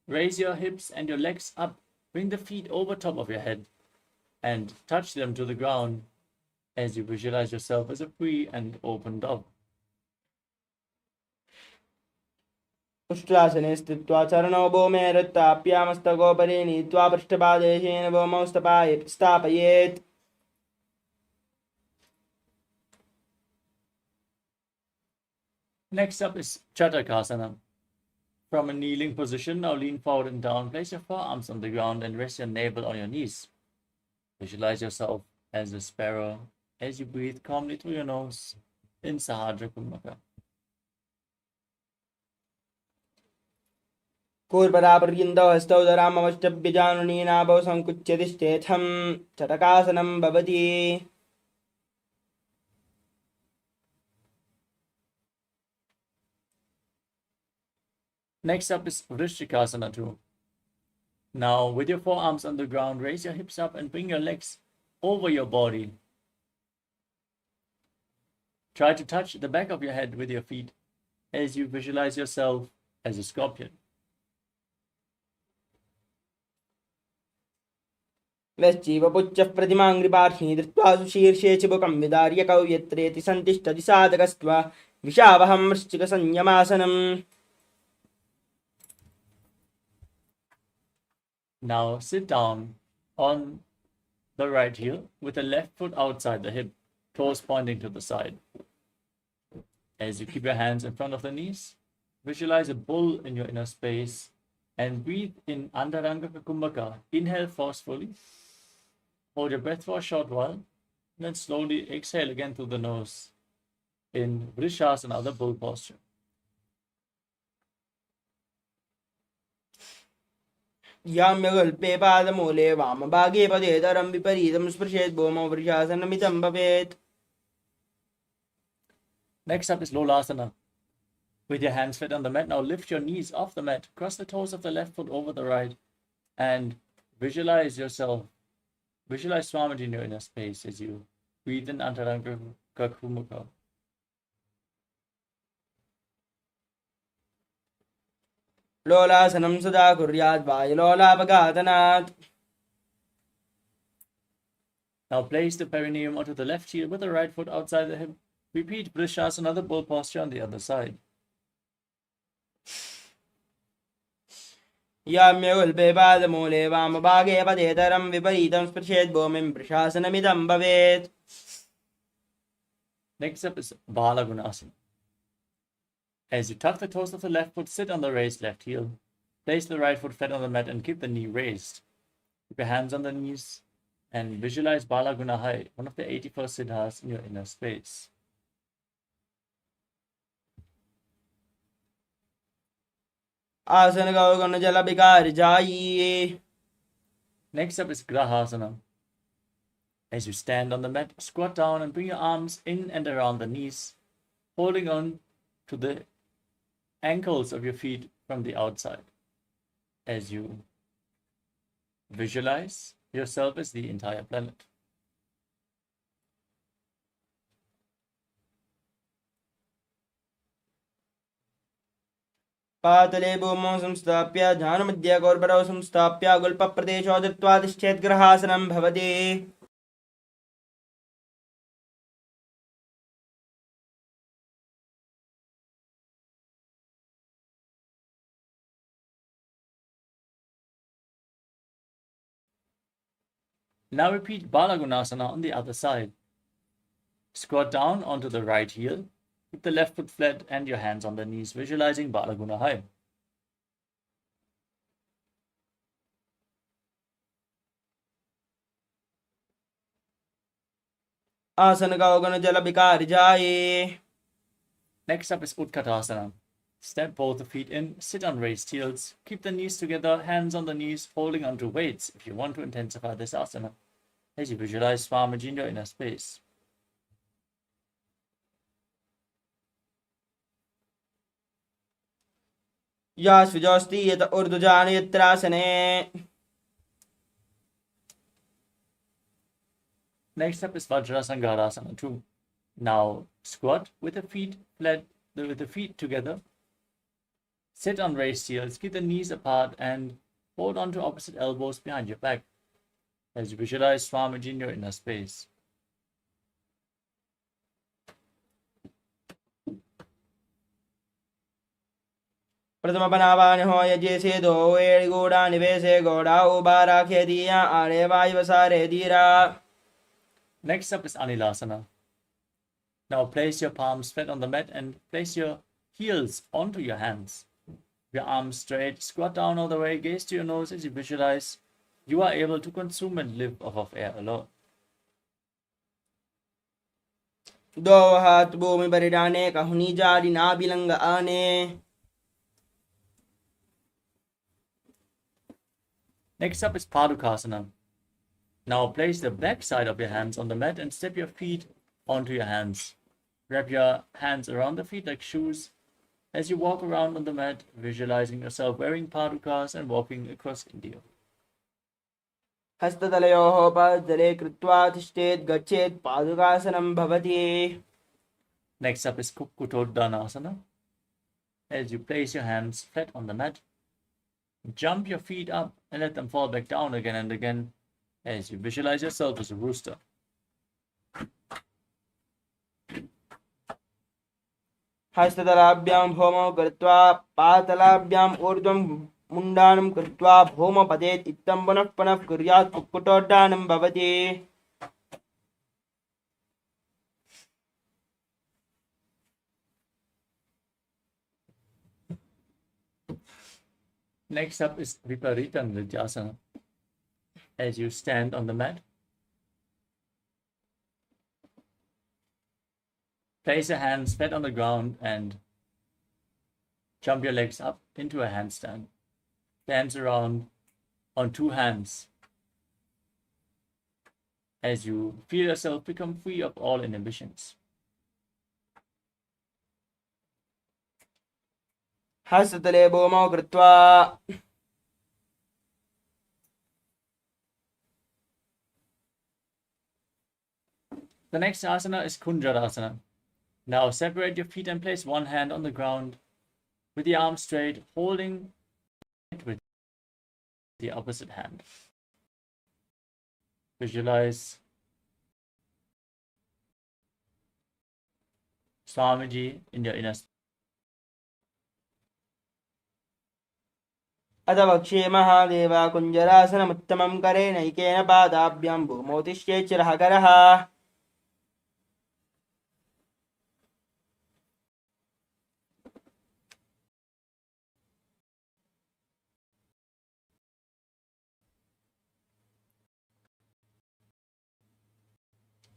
raise your hips and your legs up, bring the feet over top of your head and touch them to the ground as you visualize yourself as a free and open dove. उष्ट्रासने स्थित्वा चरणौ भूमे रत्ताप्यामस्तकोपरि नीत्वा पृष्ठपादेशेन भूमौ स्थापयेत्. Next up is Chatakasana. From a kneeling position, now lean forward and down. Place your forearms on the ground and rest your navel on your knees. Visualize yourself as a sparrow as you breathe calmly through your nose in Sahadra Kumbhaka. कूर्परापर्यन्तौ हस्तौ धरामवष्टभ्यजानुनी नाभौ सङ्कुच्य तिष्ठेथं चटकासनं भवति. Next up is Vrishikasana 2. Now, with your forearms on the ground, raise your hips up and bring your legs over your body. Try to touch the back of your head with your feet as you visualize yourself as a scorpion. वश्चीवपुच्छः प्रतिमाङ्घ्रिपार्ष्णि धृत्वा सुशीर्षे चिबुकं विदार्य कौयत्रेति सन्तिष्ठति साधकस्त्वा विशावहं वृश्चिकसंयमासनम्. Now sit down on the right heel with the left foot outside the hip, toes pointing to the side. As you keep your hands in front of the knees, visualize a bull in your inner space and breathe in Antaranga Kumbhaka. Inhale forcefully, hold your breath for a short while, and then slowly exhale again through the nose in Vrishasana, the bull posture. याम्यगल्पे पादमूले वामभागे पदेतरं विपरीतं स्पृशेत् भूमौ वृषासनमिदं भवेत्. Next up is Lolasana. With your hands flat on the mat, now lift your knees off the mat, cross the toes of the left foot over the right, and visualize yourself. Visualize Swamiji in your inner space as you breathe in Antaranga Kumbhaka. लोलासनं सदा कुर्यात् वायुलोलापघातनात्. Now place the perineum onto the left heel with the right foot outside the hip. Repeat Vrishasana, the bull posture on the other side. याम्यगल्पे पादमूले वामभागे पदेतरं विपरीतं स्पृशेत् भूमिं वृषासनमिदं भवेत्. Next up is Balagunasana. As you tuck the toes of the left foot, sit on the raised left heel. Place the right foot flat on the mat and keep the knee raised. Keep your hands on the knees and visualize Balagunahai, one of the 81st siddhas in your inner space. आसन गौगण जल विकार जाइए. Next up is Grahasana. As you stand on the mat, squat down and bring your arms in and around the knees, holding on to the ankles of your feet from the outside. As you visualize yourself as the entire planet. पातले भूमौ संस्थाप्य ध्यानमध्ये गौर्भरौ संस्थाप्य गुल्पप्रदेशो दत्त्वा तिष्ठेत् ग्रहासनं भवति. Now repeat Balagunasana on the other side. Squat down onto the right heel. Keep the left foot flat and your hands on the knees, visualizing Balagunahai. आसन गौगण जल विकार जाइए. Next up is Utkatasana. Step both the feet in, sit on raised heels, keep the knees together, hands on the knees, holding onto weights if you want to intensify this asana, as you visualize Swamiji in your inner space. या स्विजोस्ति यत ऊर्ध्वजान यत्रासने. Next up is Vajrasangarasana 2. Now squat with the feet flat, with the feet together. Sit on raised heels, keep the knees apart and hold on to opposite elbows behind your back as you visualize Swamiji in your inner space. प्रथमपनावान हो यजेसे दो वेड़ गोड़ा निवेशे गोड़ा उबारा खेदिया आरे वायुवसारे धीरा. Next up is Anilasana. Now place your palms flat on the mat and place your heels onto your hands. Your arms straight, squat down all the way, gaze to your nose as you visualize you are able to consume and live off of air alone. दो हाथ भूमि पर डाने कहनी जारी ना belong आने. Next up is Padukasana. Now place the back side of your hands on the mat and step your feet onto your hands. Wrap your hands around the feet like shoes as you walk around on the mat, visualizing yourself wearing padukas and walking across India. हस्ततलयोः पादतले कृत्वा तिष्ठेत् गच्छेत् पादुकासनं भवति. Next up is Kukkutoddanasana. As you place your hands flat on the mat, jump your feet up and let them fall back down again and again as you visualize yourself as a rooster. हस्ततलाभ्यां भौमौ कृत्वा पातलाभ्याम् ऊर्ध्वं मुण्डानं कृत्वा भौम पतेत्. इत्थं पुनः पुनः कुर्यात् कुक्कुटोड्डानं भवति. Next up is Viparita Nrityasana. As you stand on the mat, place your hands flat on the ground and jump your legs up into a handstand. Dance around on two hands as you feel yourself become free of all inhibitions. हस्ततले भूमौ कृत्वा The next asana is Kunjarasana. Now separate your feet and place one hand on the ground with the arm straight, holding it with the opposite hand. Visualize Swamiji in your inner space. अथ वक्ष्ये महादेवा कुञ्जरासनमुत्तमं करेणैकेन पादाभ्यां भूमौ तिष्ठेत् शिरः करः.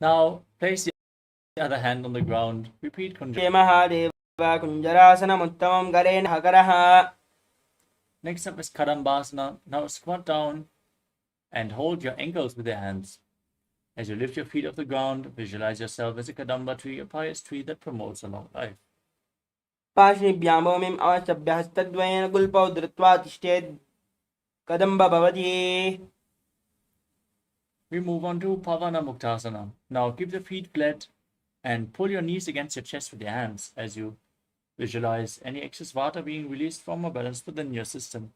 Now place the other hand on the ground. Repeat Kunjarasana. Mahadeva कुञ्जरासनमुत्तमं करेणः करः. Next up is Kadambasana. Now squat down and hold your ankles with your hands. As you lift your feet off the ground, visualize yourself as a Kadamba tree, a pious tree that promotes a long life. पार्श्वभ्यां भूमिम् अवस्तभ्य हस्तद्वयेन गुल्पौ धृत्वा तिष्ठेत् कदम्ब भवति. We move on to Pavana Muktasana. Now keep the feet flat and pull your knees against your chest with your hands as you visualize any excess vata being released from a balance within your system.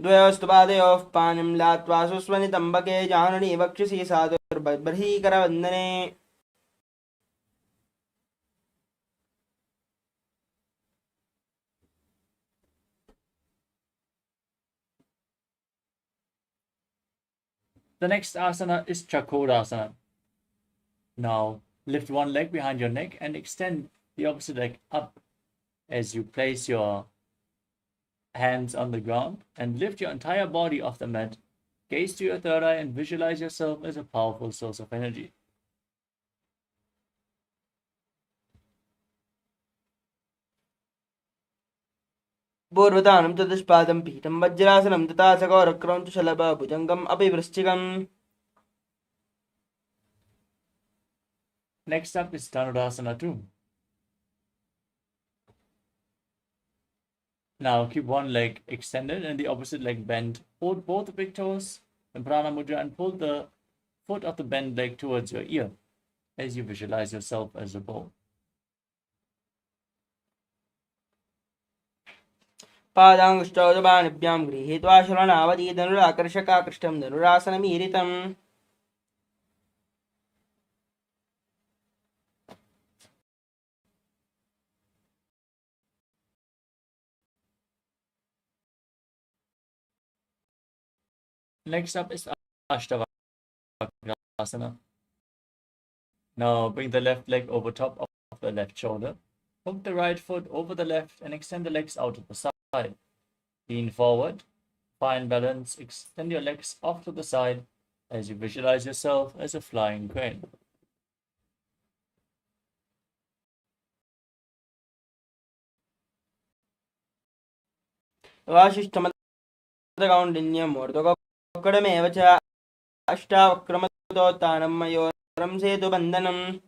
द्वयोस्तु पादयोः पाणिं लात्वा सुस्वनितम्बके जाननी वक्षसि साधुर्बर्हीकरवन्दने. The next asana is Chakodasana. Now lift one leg behind your neck and extend the opposite leg up as you place your hands on the ground and lift your entire body off the mat. Gaze to your third eye and visualize yourself as a powerful source of energy. पूर्वतानं चतुष्पादं पीठं वज्रासनं तथा चकोरक्रौञ्च शलभभुजङ्गम् अपि वृश्चिकम्. Next up is Dhanurasana 2. Now keep one leg extended and the opposite leg bent. Hold both the big toes in Prana Mudra and pull the foot of the bent leg towards your ear as you visualize yourself as a bow. पादाङ्गुष्ठौ पाणिभ्यां गृहीत्वा शरणावधि धनुराकर्षकाकृष्टं धनुरासनमीरितम्. Next up is Ashtavakrasana. Now bring the left leg over top of the left shoulder. Hook the right foot over the left and extend the legs out to the side. Lean forward, find balance, extend your legs off to the side as you visualize yourself as a flying crane. वासिष्ठमदकौण्डिन्यम् ऊर्ध्वकोक्कडमेव च अष्टावक्रमतोत्थानं मयोरं सेतुबन्धनम्.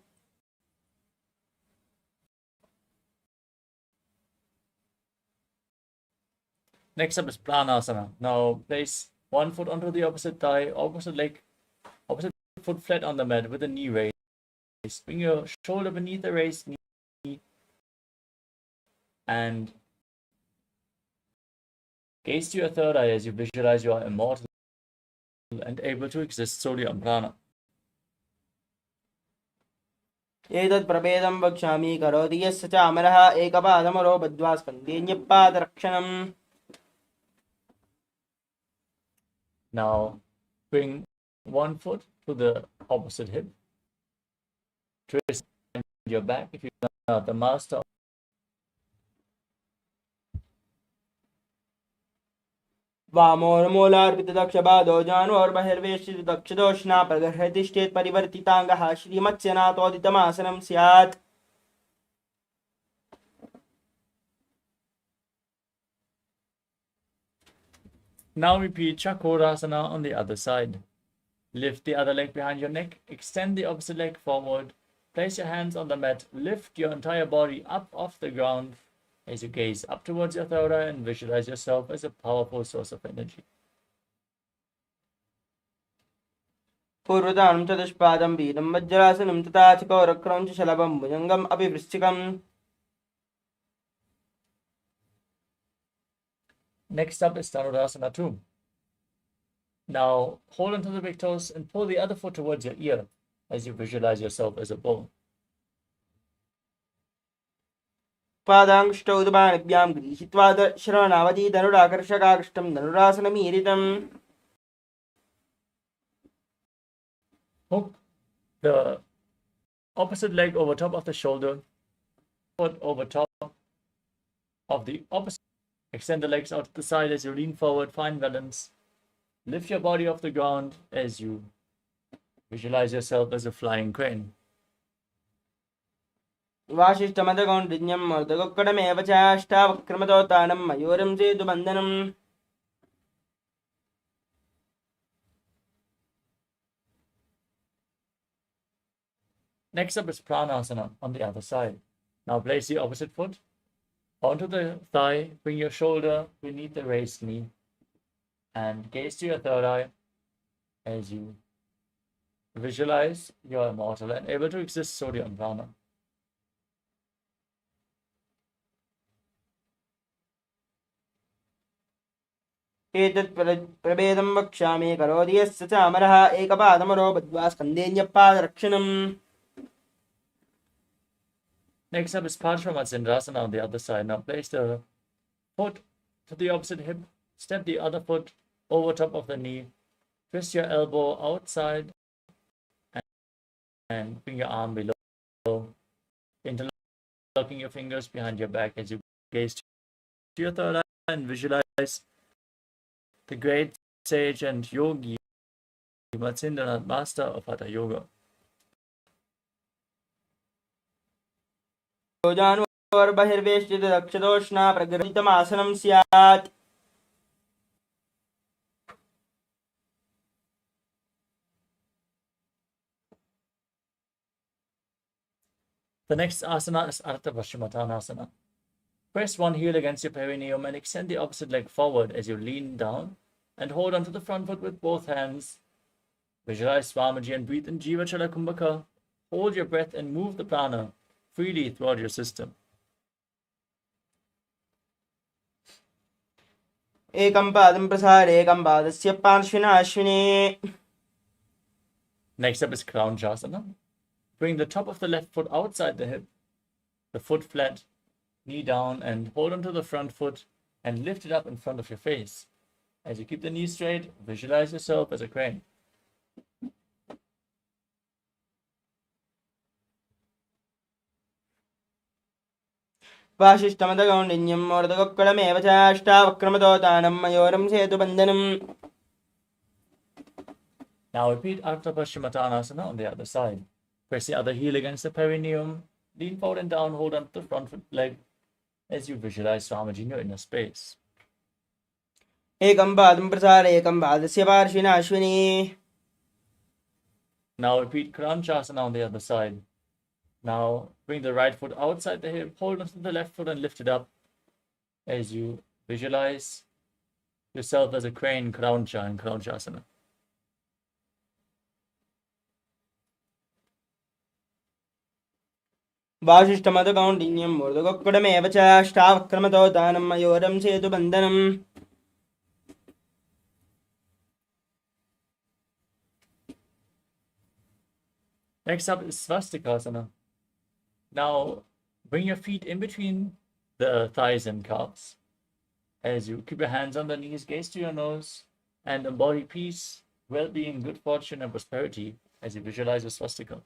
Next up is Pranasana. Now place one foot onto the opposite thigh, opposite leg, opposite foot flat on the mat with the knee raised. Bring your shoulder beneath the raised knee and gaze to your third eye as you visualize you are immortal and able to exist solely on prana. एतत् प्रभेदं वक्ष्यामि करोति यस्य च अमरः एकपादमरो बद्ध्वा स्कन्धेऽन्यपादरक्षणम्. Now bring one foot to the opposite hip. Twist your back if you're not the master. वामोर्मूलार्पितदक्षपादो जानोर्बहिर्वेष्टितदक्षदोष्णा प्रगृह्यतिष्ठेत् परिवर्तिताङ्गः श्रीमत्स्यनाथोदितमासनं स्यात्. Now repeat Chakrasana on the other side. Lift the other leg behind your neck, extend the opposite leg forward, place your hands on the mat, lift your entire body up off the ground as you gaze up towards your third eye and visualize yourself as a powerful source of energy. पूर्वतानं चतुष्पादं पीठं वज्रासनं तथा चकोरक्रौञ्च शलभं भुजङ्गम् अपि वृश्चिकम्. Next up is Dhanurasana 2. Now hold onto the big toes and pull the other foot towards your ear as you visualize yourself as a bow. पादाङ्गुष्ठौ पाणिभ्यां गृहीत्वा शरणावधि धनुराकर्षकाकृष्टं धनुरासनमीरितम्. Hook the opposite leg over top of the shoulder, foot over top of the opposite. Extend the legs out to the side as you lean forward, find balance. Lift your body off the ground as you visualize yourself as a flying crane. वासिष्ठमदकौण्डिन्यम् ऊर्ध्वकोक्कडमेव च अष्टावक्रमतोत्थानं मयूरं सेतुबन्धनम्. Next up is Pranasana on the other side. Now place the opposite foot onto the thigh, bring your shoulder beneath the raised knee, and gaze to your third eye as you visualize you are immortal and able to exist solely on prana. एतत् प्रभेदं वक्ष्यामि करोति यस्य च अमरः एकपादमरो बद्ध्वा स्कन्धेऽन्यपादरक्षणम्. Next up is Paramashivoham on the other side. Now place the foot to the opposite hip, step the other foot over top of the knee, twist your elbow outside and bring your arm below, interlocking your fingers behind your back as you gaze to your third eye and visualize the great sage and yogi Matsindranath, master of Hatha Yoga. बहिर्वेष्टितदक्षदोष्णा प्रगृहीतमासनं स्यात्. The next asana is Ardha Paschimottanasana. Press one heel against your perineum and extend the opposite leg forward as you lean down and hold onto the front foot with both hands. Visualize Swamiji and breathe in Jiva Chala Kumbhaka. Hold your breath and move the prana freely throughout your system. एकं पादं प्रसारे एकं पादस्य पार्श्विना अश्विने. Next up is Crown Jasana. Bring the top of the left foot outside the hip, the foot flat, knee down, and hold onto the front foot and lift it up in front of your face. As you keep the knee straight, visualize yourself as a crane. वासिष्ठमदगौण्डिन्यं मोर्दगोक्कलमेव च अष्टावक्रमदोतानं मयोरं सेतुबन्धनम्. Now repeat Ardha Paschimottanasana on the other side. Press the other heel against the perineum, lean forward and down, hold onto the front foot leg as you visualize Swamiji in your inner space. एकं पादं प्रसारे एकं पादस्य पार्श्विना Ashwini. Now repeat Kranchasana on the other side. Now bring the right foot outside the hip, hold onto the left foot and lift it up as you visualize yourself as a crane, Krancha in Kranchasana. वासिष्ठमदगौण्डिन्यं मोर्दगोक्कलमेव च अष्टावक्रमदोतानं मयोरं सेतुबन्धनम्. Next up is Svastikasana. Now bring your feet in between the thighs and calves. As you keep your hands on the knees, gaze to your nose, and embody peace, well-being, good fortune, and prosperity as you visualize your swastika.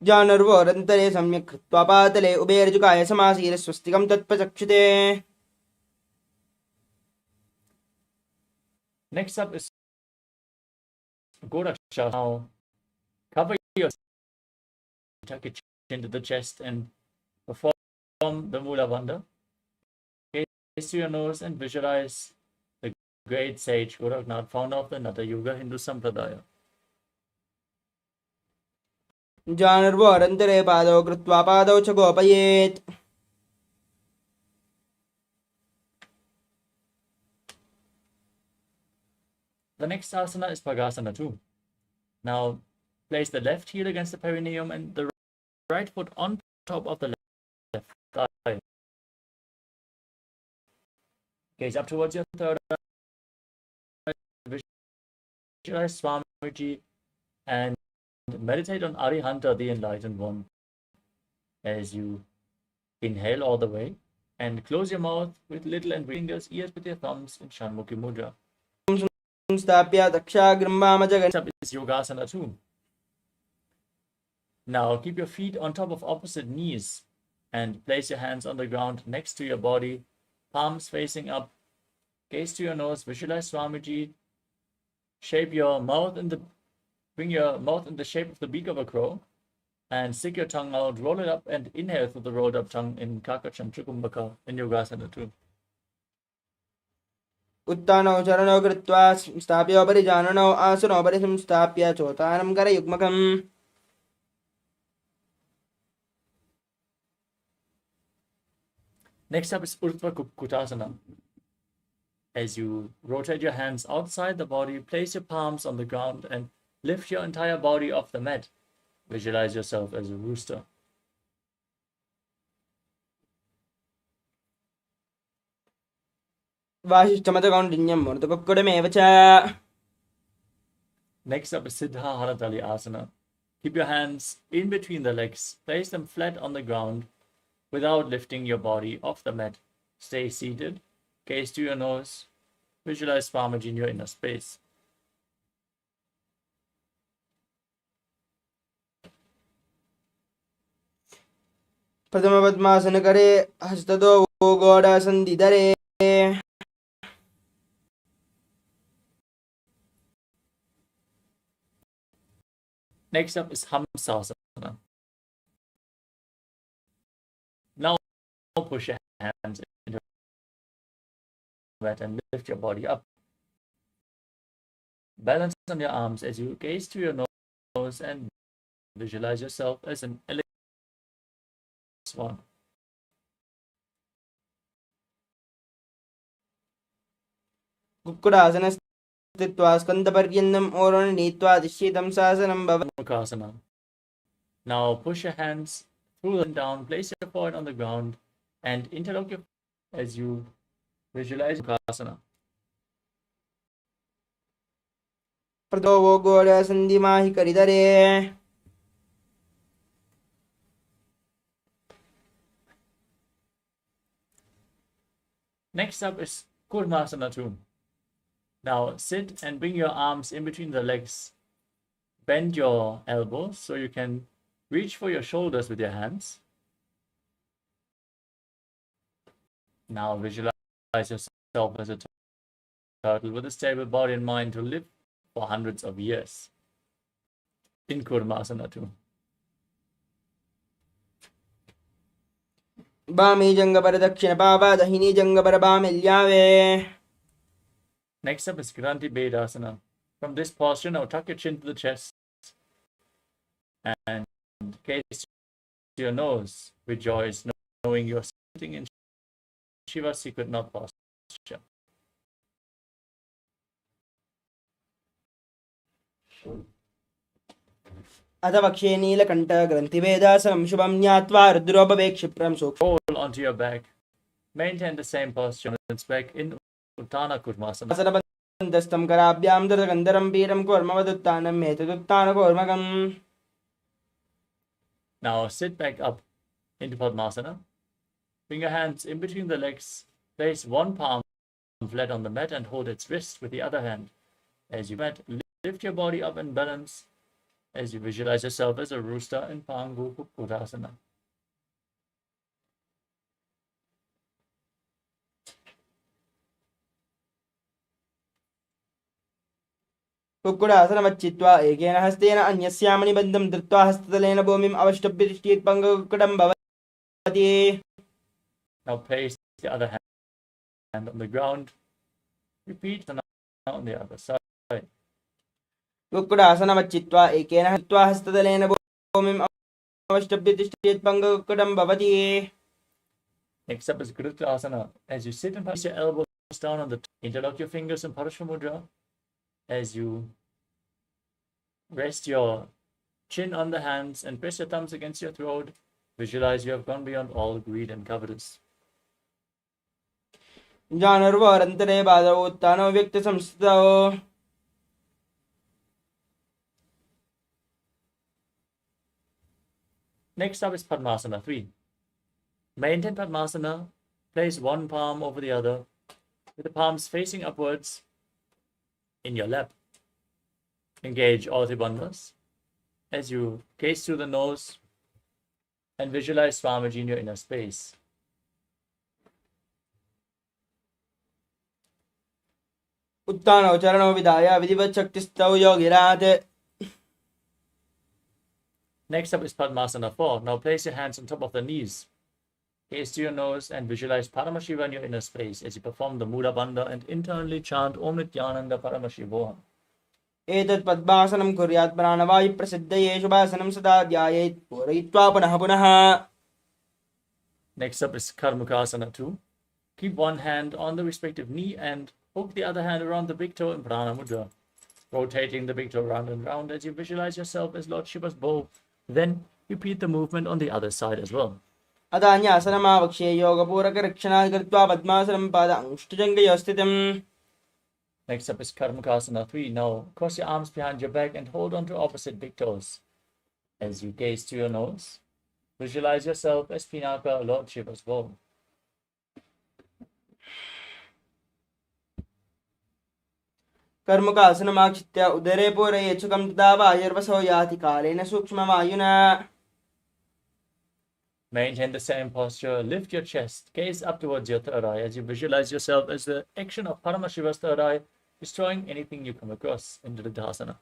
जानर्वोरन्तरे सम्यक् कृत्वा पातले उभयर्जुकाय समासीर स्वस्तिकं तत्प्रचक्षिते. Next up is Gorakshasana. Now cover your tuck your chin to the chest and perform the Mula Bandha. Gaze to your nose and visualize the great sage Goraknath, founder of the Nata Yuga Hindu Sampradaya. जानर्वोरन्तरे पादौ कृत्वा पादौ च गोपयेत्. The next asana is Pagasana too. Now place the left heel against the perineum and the right foot on top of the left thigh. Gaze up towards your third eye. Visualize Swamiji and meditate on Arihanta, the enlightened one, as you inhale all the way and close your mouth with little and fingers, ears with your thumbs in Shanmukhi Mudra. स्थाप्य दक्षाग्रं वामजगन्. Next up is Yogasana too. Now keep your feet on top of opposite knees and place your hands on the ground next to your body, palms facing up. Gaze to your nose, visualize Swamiji. Shape your mouth bring your mouth in the shape of the beak of a crow and stick your tongue out, roll it up and inhale through the rolled up tongue in Kakacham Trikumbhaka in Yogasana too. उत्तानौ चरणौ कृत्वा स्थाप्योपरि जाननौ आसनोपरि संस्थाप्य चोत्तानं करयुग्मकम्. Next up is Urdhva Kukutasana. As you rotate your hands outside the body, place your palms on the ground and lift your entire body off the mat. Visualize yourself as a rooster. वासिष्ठमदगौण्डिन्यं मोर्दगोक्कुलमेव च. Next up is Siddha Haratali Asana. Keep your hands in between the legs. Place them flat on the ground without lifting your body off the mat. Stay seated. Gaze to your nose. Visualize Swamiji in your inner space. प्रथमपद्मासनकरे हस्ततो गोडासन्धिधरे. Next up is Hamsasana. Now push your hands into the mat and lift your body up. Balance on your arms as you gaze to your nose and visualize yourself as an elegant swan. कुक्कुटासने स्थित्वा स्कन्दपर्यन्तम् ओरोण नीत्वा तिष्ठितं शासनं भवति. Mukasana. Now push your hands through and down, place your forehead on the ground, and interlock your as you visualize Mukasana. प्रतो घोरसन्धिमाहि करिधरे. Next up is Kurmasana 2. Now sit and bring your arms in between the legs. Bend your elbows so you can reach for your shoulders with your hands. Now visualize yourself as a turtle with a stable body and mind to live for hundreds of years in Kurmasana 2. Bami jangapara dakshina pava dahini jangapara bamilyave. Next up is Granthi Bedasana. From this posture, now tuck your chin to the chest and gaze to your nose. Rejoice, knowing you're sitting in Shiva's secret mouth posture. अथ पक्षे नीलकण्ठ ग्रन्थिभेदासनं शुभं ज्ञात्वा रुद्रोपवेक्षिप्रं सूक्ष्मम्. Roll onto your back. Maintain the same posture on its back in Uttana Kurmasana. असनबन्धस्तं कराभ्यां दृढगन्धरं पीडं कूर्मवदुत्थानं मेतदुत्थानकूर्मकम्. Now sit back up into Padmasana. Bring your hands in between the legs. Place one palm flat on the mat and hold its wrist with the other hand. As you mat, lift your body up and balance as you visualize yourself as a rooster in Pangu Kukkurasana. कुक्कुटासनमच्चित्वा एकेन हस्तेन अन्यस्यामणि बन्धं धृत्वा हस्ततलेन भूमिम् अवष्टभ्य तिष्ठेत् पङ्गकुक्कुटं भवति. Now place the other hand on the ground. Repeat the on the other side. कुक्कुटासनमच्चित्वा एकेन हस्त्वा हस्ततलेन भूमिम् अवष्टभ्य तिष्ठेत् पङ्गकुक्कुटं भवति. Next up is Gurukasana. As you sit and place your elbows down on the interlock your fingers in Parashvamudra. As you rest your chin on the hands and press your thumbs against your throat, visualize you have gone beyond all greed and covetous. जानर्वरन्तरे बाधौ उत्थानो व्यक्तसंस्थितौ. Next up is Padmasana 3. Maintain Padmasana. Place one palm over the other with the palms facing upwards in your lap. Engage all the bandhas as you gaze through the nose and visualize Swamiji in your inner space. उत्थानौ चरणौ विधाय विधिवत् शक्तिस्थौ योगिरात्. Next up is Padmasana 4. Now place your hands on top of the knees. Gaze to your nose and visualize Paramashiva in your inner space as you perform the Mula Bandha and internally chant Om Nityananda Paramashivoham. एतत् पद्मासनं कुर्यात् प्राणवायुप्रसिद्धये शुभासनं सदा ध्यायेत् पूरयित्वा पुनः पुनः. Next up is Karmukasana 2. Keep one hand on the respective knee and hook the other hand around the big toe in Prana Mudra, rotating the big toe round and round as you visualize yourself as Lord Shiva's bow. Then repeat the movement on the other side as well. अदान्यासनमावक्ष्ये योगपूरकरक्षणात् कृत्वा पद्मासनं पादाङ्गुष्ठजङ्घयोः स्थितम्. Next up is Karmukasana 3. Now cross your arms behind your back and hold on to opposite big toes. As you gaze to your nose, visualize yourself as Pinaka, Lord Shiva's bow. कर्मुकासनमाक्षित्य उदरे पूरयेत् सुखं तदा वायुर्वसो याति कालेन सूक्ष्मवायुना. Maintain the same posture. Lift your chest. Gaze up towards your third eye as you visualize yourself as the action of Paramashiva's third eye, destroying anything you come across in Dridhasana.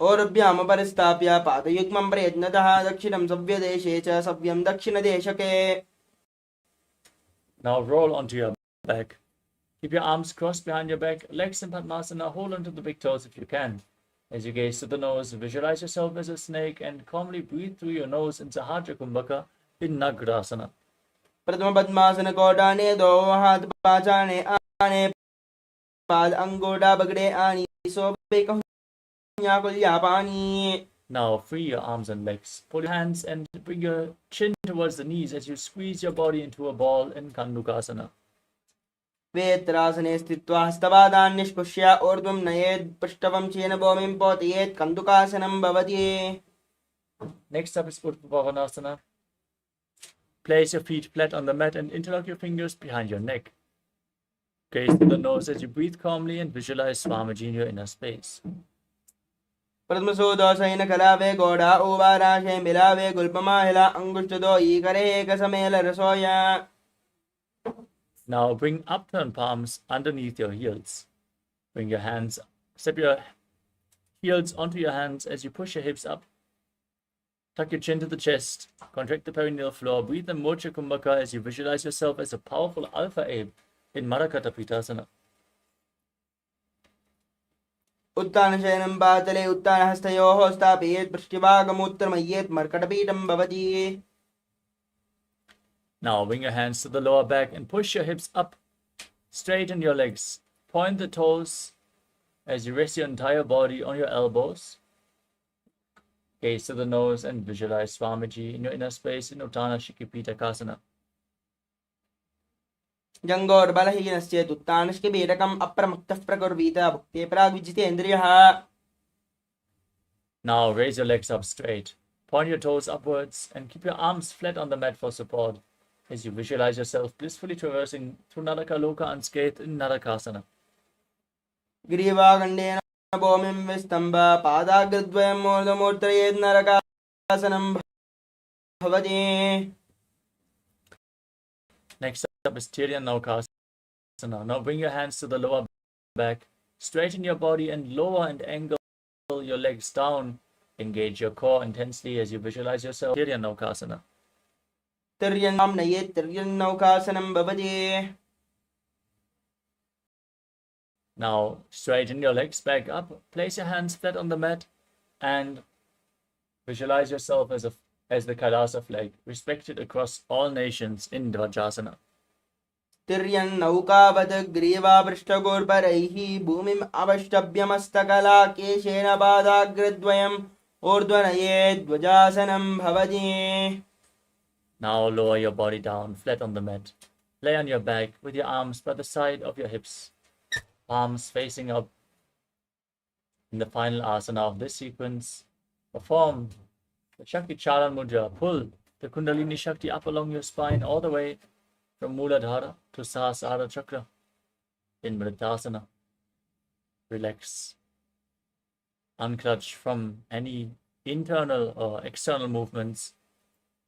ओरुभ्याम परिस्थाप्य पादयुग्मं प्रयत्नतः दक्षिणं सव्यदेशे च सव्यं दक्षिणदेशके. Now roll onto your back. Keep your arms crossed behind your back, legs in Padmasana, hold onto the big toes if you can. As you gaze to the nose, visualize yourself as a snake and calmly breathe through your nose in Sahajra Kumbhaka in Nagrasana. प्रथम पद्मासन कोडाने दो हाथ पाचाने आने पाद अंगोडा बगड़े आनी सोबे कहूं कुल्या पानी. Now free your arms and legs. Pull your hands and bring your chin towards the knees as you squeeze your body into a ball in Kandukasana. वेत्रासने स्थित्वा हस्तपादान् निष्कुष्य ऊर्ध्वं नयेत् पृष्ठवं चेन भूमिं पोतयेत् कन्दुकासनं भवति. Next up is Utpavanasana. Place your feet flat on the mat and interlock your fingers behind your neck. Gaze to the nose as you breathe calmly and visualize Swamiji in your inner space. प्रथमसो सैन कलावे गोड़ा उवाराशे मिलावे गुल्पमाहिला अंगुष्ठदो ईकरे एकसमेल रसोया. Now bring upturned palms underneath your heels. Step your heels onto your hands as you push your hips up. Tuck your chin to the chest. Contract the perineal floor. Breathe in Mocha Kumbhaka as you visualize yourself as a powerful alpha ape in Marakata Pitasana. उत्तानशयनं पातले उत्तानहस्तयोः स्थापयेत् पृष्ठभागमुत्तरमय्येत् मर्कटपीठं भवति. Now bring your hands to the lower back and push your hips up. Straighten your legs. Point the toes as you rest your entire body on your elbows. Gaze to the nose and visualize Swamiji in your inner space in Uttana Shikipita. जङ्गोर्बलहीनश्चेत् उत्तानश्किबीडकम् अप्रमत्तः प्रकुर्वीत भुक्ते प्राग्विजितेन्द्रियः. Now raise your legs up straight. Point your toes upwards and keep your arms flat on the mat for support as you visualize yourself blissfully traversing through Narakaloka unscathed in Narakasana. ग्रीवागण्डेन भूमिं विस्तम्भ पादाग्रद्वयं मूर्धमूर्धयेत् नरकासनं भवति. Next up is Tiryan Naukasana. Now bring your hands to the lower back. Straighten your body and lower and angle your legs down. Engage your core intensely as you visualize yourself Tiryan Naukasana. तिर्यन्नां नयेत् तिर्यन्नौकासनं भवति. Now straighten your legs back up. Place your hands flat on the mat and visualize yourself as the KAILASA flag, respected across all nations in Dvajasana. तिर्यन्नौकावत् ग्रीवापृष्ठगोर्परैः भूमिम् अवष्टभ्यमस्तकला केशेन पादाग्रद्वयम् ऊर्ध्वनयेत् ध्वजासनं भवति. Now lower your body down, flat on the mat. Lay on your back with your arms by the side of your hips, palms facing up. In the final asana of this sequence, perform the Shakti Charan Mudra. Pull the Kundalini Shakti up along your spine all the way from Muladhara to Sahasrara Chakra in Vriddhasana. Relax. Unclutch from any internal or external movements.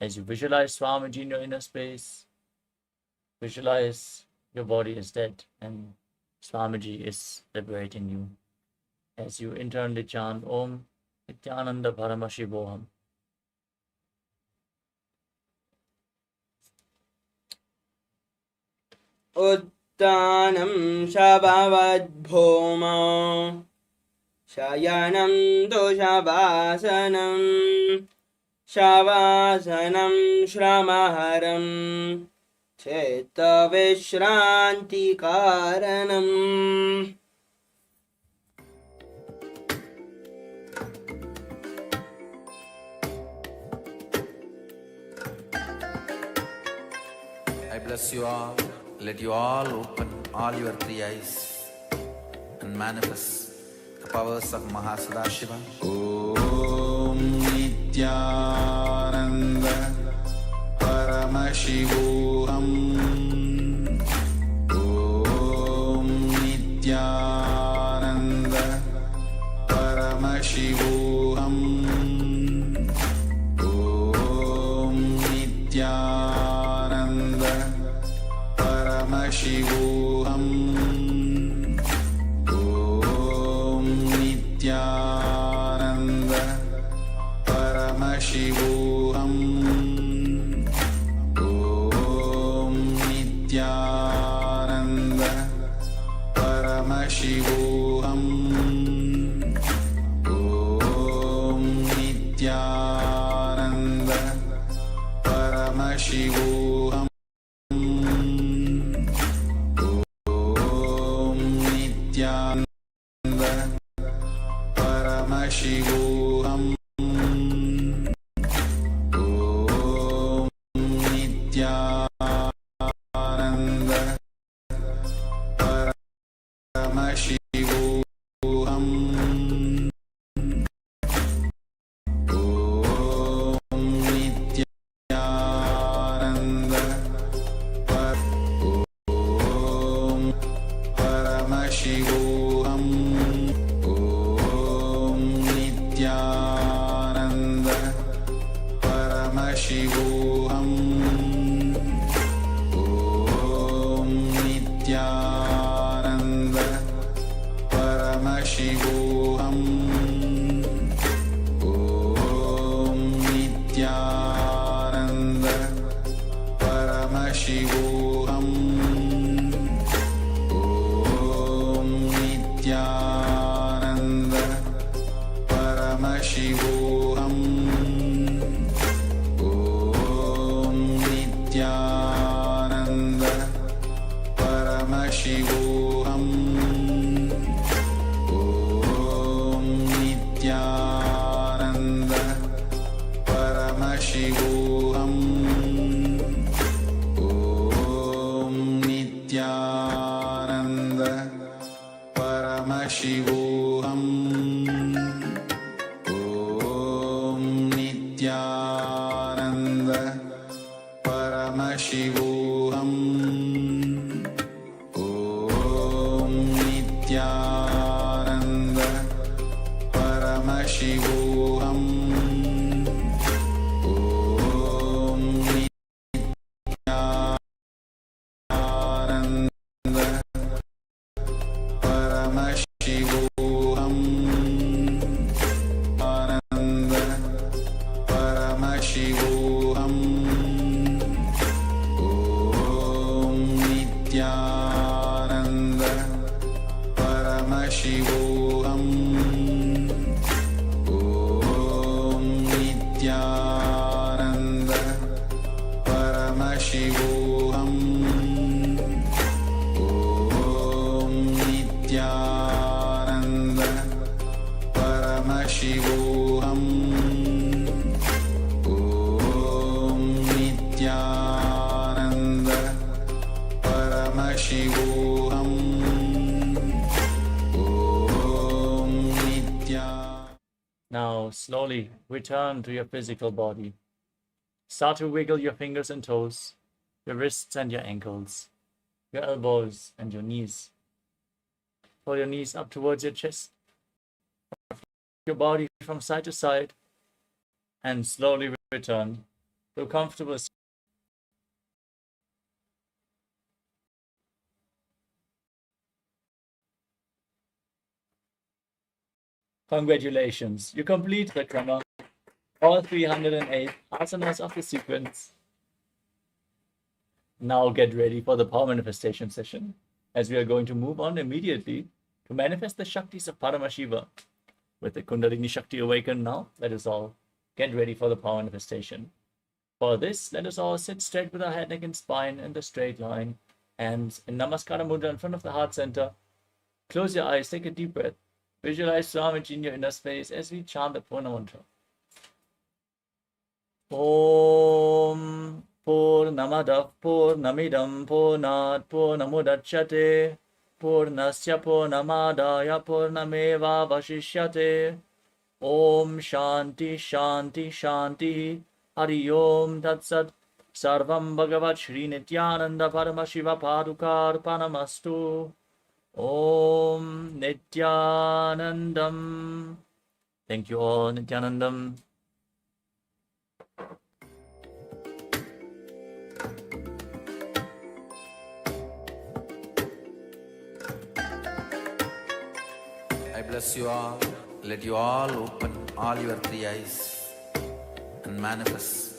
As you visualize Swamiji in your inner space, visualize your body is dead and Swamiji is liberating you. As you internally chant Om Nityananda Paramashivoham. उत्तानं शभावद्भौमो शयनं दोषावासनं शवासनं श्रमहरं चित्तविश्रान्तिकारणम्. I bless you all. Let you all open all your three eyes and manifest the powers of Mahasada Om Nityananda Paramashivoham. Om Nityananda Paramashivoham. Om Nityananda Paramashivoham. Om Nityananda Paramashivoham Om Nityananda Paramashivoham Om Nityananda Paramashivoham Om Nityananda Paramashivoham Om Nityananda Paramashivoham Om Nityananda Om Paramashivoham Om Nityananda Paramashivoham Om Nityananda Paramashivoham Om Nityananda Paramashivoham Om Nityananda Paramashivoham Om Nityananda Paramashivoham Om Nityananda Paramashivoham Om Nityananda Paramashivoham Om Nityananda Paramashivoham Om Nityananda Paramashivoham Om Nityananda Paramashivoham Ananda Paramashivoham Om Nityananda Paramashivoham Om Nityananda Paramashivoham Om Nityananda Paramashivoham Om Nityananda Paramashivoham Om Nityananda. Now slowly return to your physical body. Start to wiggle your fingers and toes, your wrists and your ankles, your elbows and your knees. Pull your knees up towards your chest, your body from side to side, and slowly return to a comfortable seat. Congratulations, you complete the krama, all 308 asanas of the sequence. Now get ready for the power manifestation session, as we are going to move on immediately to manifest the Shaktis of Paramashiva. With the Kundalini Shakti awakened now, let us all get ready for the power manifestation. For this, let us all sit straight with our head, neck, and spine in the straight line, hands in Namaskara Mudra in front of the heart center. Close your eyes, take a deep breath. Visualize Swamiji in your inner space as we chant the Purna mantra. Om Purnamadav Purnamidam Purnat Purnamudachyate Purnasya Purnamadaya Purnameva Vashishyate. Om Shanti Shanti Shanti Hari Om Tat Sat. Sarvam Bhagavat Shri Nityananda Paramashiva Padukar Panamastu. Om Nityanandam. Thank you all, Nityanandam. I bless you all. Let you all open all your three eyes and manifest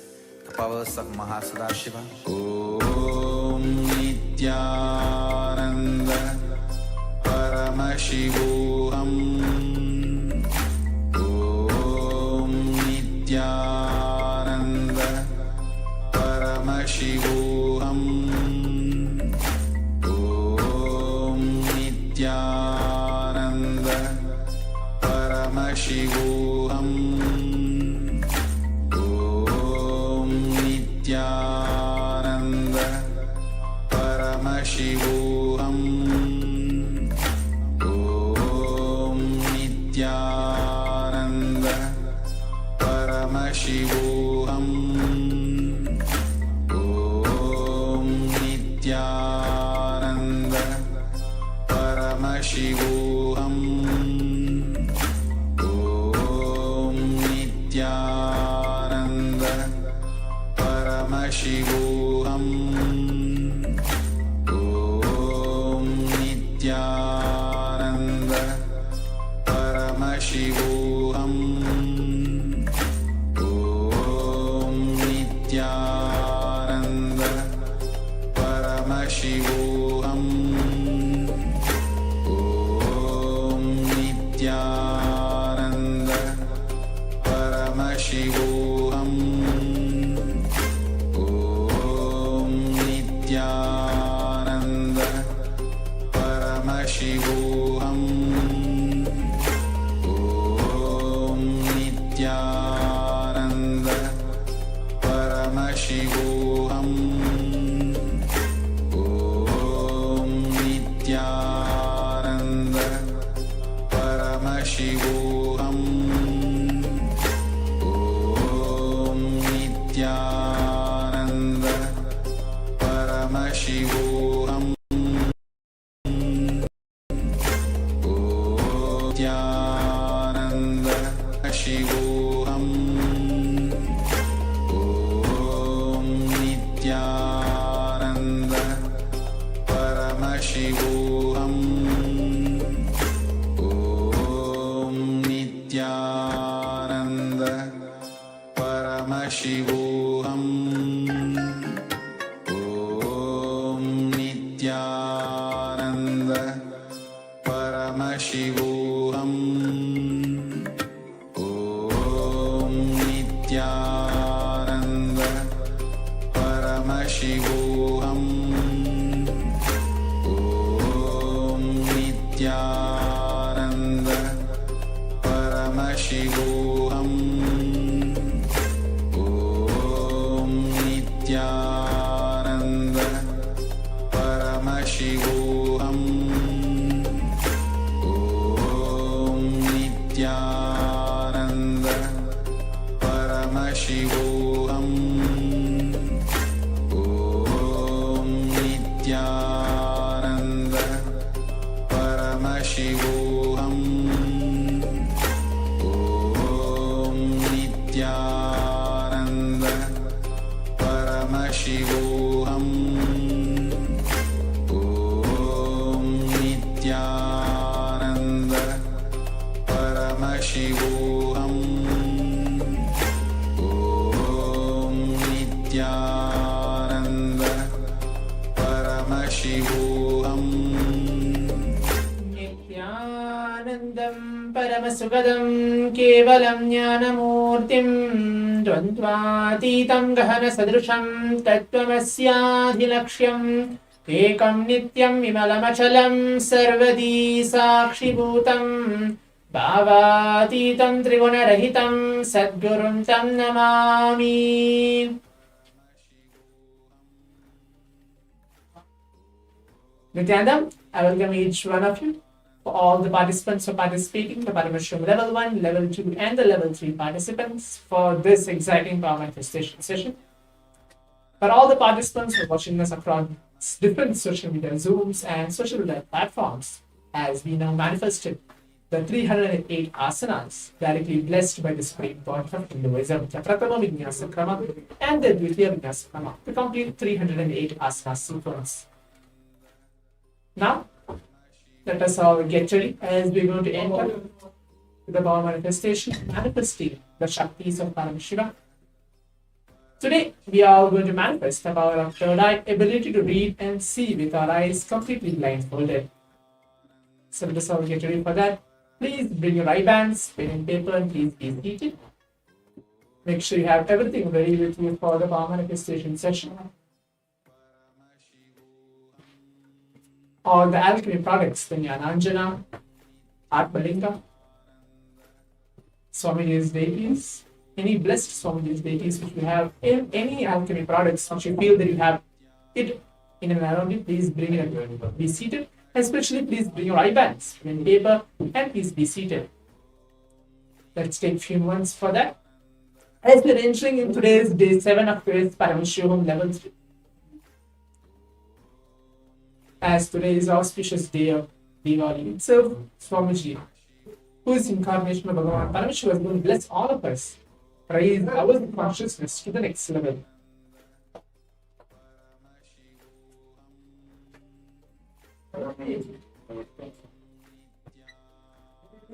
the powers of Mahasadashiva. Om Nityananda Paramashivoham. Om Nityananda Paramashivoham. Om Nityananda Paramashivoham. Om Nityananda Paramashivoham. Om Nityananda Paramashivoham. Om Nityananda Paramashivoham. Om Nityananda Paramashivoham. Om Nityananda Paramashivoham. Om Nityananda Paramashivoham. Om Nityananda Paramashivoham. Om Nityananda Paramashivoham. Om Nityananda Paramashivoham. Om Nityananda Paramashivoham. Om Nityananda Paramashivoham. Nityananda Paramashivoham. Om Nityananda Paramashivoham. Om Nityananda Paramashivoham. Om Nityananda Paramashivoham. Om Nityananda Paramashivoham. Om Nityananda Paramashivoham. Om Nityananda Paramashivoham. Om Nityananda Paramashivoham. Om Nityananda Paramashivoham. Om Nityananda Paramashivoham. Om Nityananda Paramashivoham. Om Nityananda Paramashivoham. नित्यानन्दं परमसुखदं केवलं ज्ञानमूर्तिं द्वन्द्वातीतं गहनसदृशं तत्त्वमस्याधिलक्ष्यम् एकं नित्यं विमलमचलं सर्वदी साक्षिभूतं भावातीतं त्रिगुणरहितं सद्गुरुं तं Namami. Nityanandam, I welcome each one of you. For all the participants who are participating, the Paramashivoham Level 1, Level 2 and the Level 3 participants for this exciting power manifestation session. For all the participants who are watching us across different social media Zooms and social media platforms, as we now manifested the 308 asanas directly blessed by the Supreme Pontiff of Hinduism, the Pratama Vinyasa Krama and the Dvitiya Vinyasa Krama to complete 308 asana sequence. Now, let us all get ready as we're going to enter the power manifestation, manifesting the Shaktis of Paramashiva Today, we are going to manifest the power of third eye, ability to read and see with our eyes completely blindfolded. So let us all get ready for that. Please bring your eye bands, pen and paper, and please be seated. Make sure you have everything ready with you for the power manifestation session. All the alchemy products, the Jnananjana, Atmalinga, Swamiji's deities, any blessed Swamiji's deities which you have, in any alchemy products which you feel that you have it in and around you, please bring it. Be seated. Especially, please bring your eye bands, pen and paper, and please be seated. Let's take a few moments for that. As we're entering in today's day 7 of today's Paramashivoham Level-3. As today is auspicious day of Diwali itself, Swamiji, who is incarnation of Bhagavan Paramashiva, is going to bless all of us, raise our consciousness to the next level.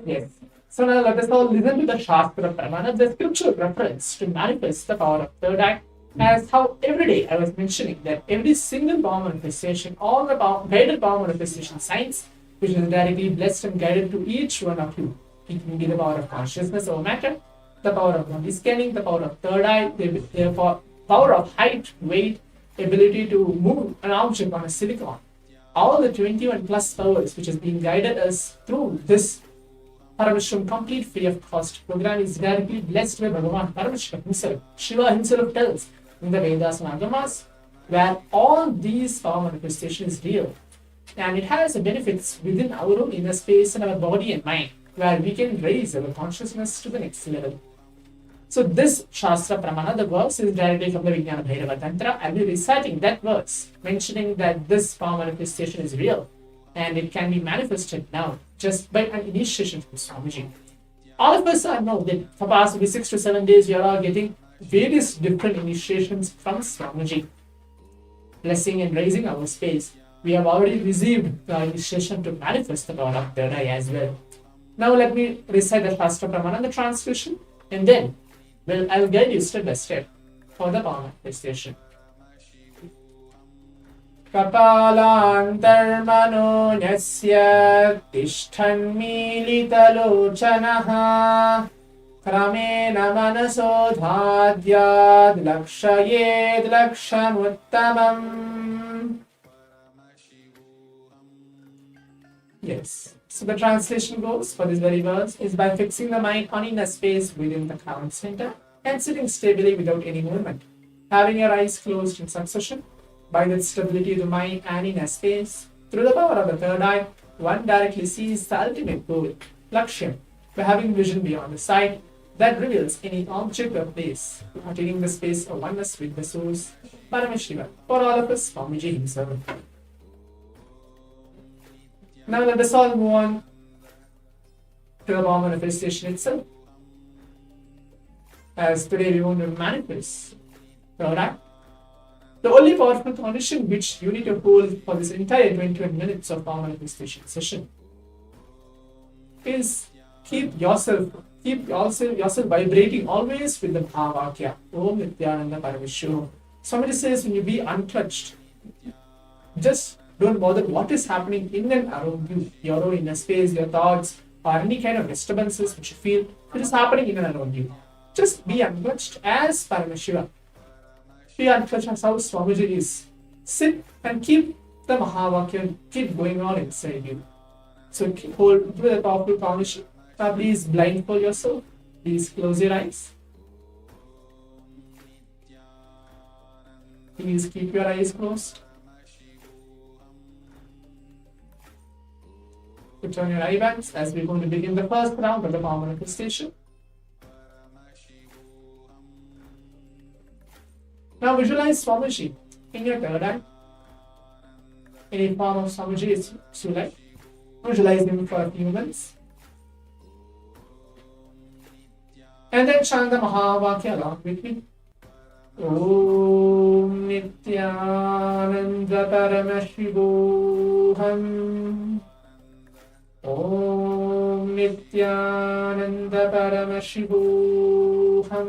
Yes. So now let us all listen to the Shastra Pramana, the scriptural reference to manifest the power of third eye, as how every day I was mentioning that every single power manifestation, all the guided power manifestation signs, which is directly blessed and guided to each one of you. It can be the power of consciousness over matter, the power of body scanning, the power of third eye, the power of height, weight, ability to move an object on a silicon. All the 21 plus powers which has been guided us through this Paramashivoham complete free of cost program is directly blessed by Bhagavan Paramashiva himself. Shiva himself tells in the Vedas and Agamas, where all these power manifestation is real, and it has benefits within our own inner space and our body and mind, where we can raise our consciousness to the next level. So this Shastra Pramana, the verse is directly from the Vijnana Bhairava Tantra. I'll be reciting that verse, mentioning that this power manifestation is real and it can be manifested now just by an initiation from Swamiji. All of us know that for past 6 to 7 days we are all getting various different initiations from Swamiji, blessing and raising our space. We have already received the initiation to manifest the power of third eye as well. Now let me recite the Shastra Pramana, the translation, and then I will guide you step by step for the power manifestation. Kapalantarmano nyasya tishthanmilitalochanaha kramena manaso dhadyad lakshayed lakshamuttamam. Yes. So the translation goes for this very verse is by fixing the mind on inner space within the crown center and sitting stably without any movement, having your eyes closed in succession. By that stability of the mind and inner space, through the power of the third eye, one directly sees the ultimate goal, Lakshyam, by having vision beyond the sight that reveals any object or place, attaining the space of oneness with the source, Paramashiva, for all of us, Swamiji himself. Now let us all move on to the power manifestation itself. As today we want to manifest third eye. The only powerful condition which you need to hold for this entire 21 minutes of power manifestation session is keep yourself vibrating always with the Mahavakya. Om Nityananda Paramashivoham. Somebody says when you be untouched, just don't bother what is happening in and around you, your own inner space, your thoughts, or any kind of disturbances which you feel it is happening in and around you. Just be untouched as Paramashiva. Be untouched as how Swamiji is. Sit and keep the Mahavakya keep going on inside you. So hold with a powerful condition. Now please blindfold yourself. Please close your eyes. Please keep your eyes closed. Put on your eye bags as we're going to begin the first round of the power manifestation. Now visualize Swamiji in your third eye. Any form of Swamiji is you like. Visualize him for a few minutes. And then chant the Mahavakya along with me. Om Nityananda Paramashivoham. Om Nityananda Paramashivoham.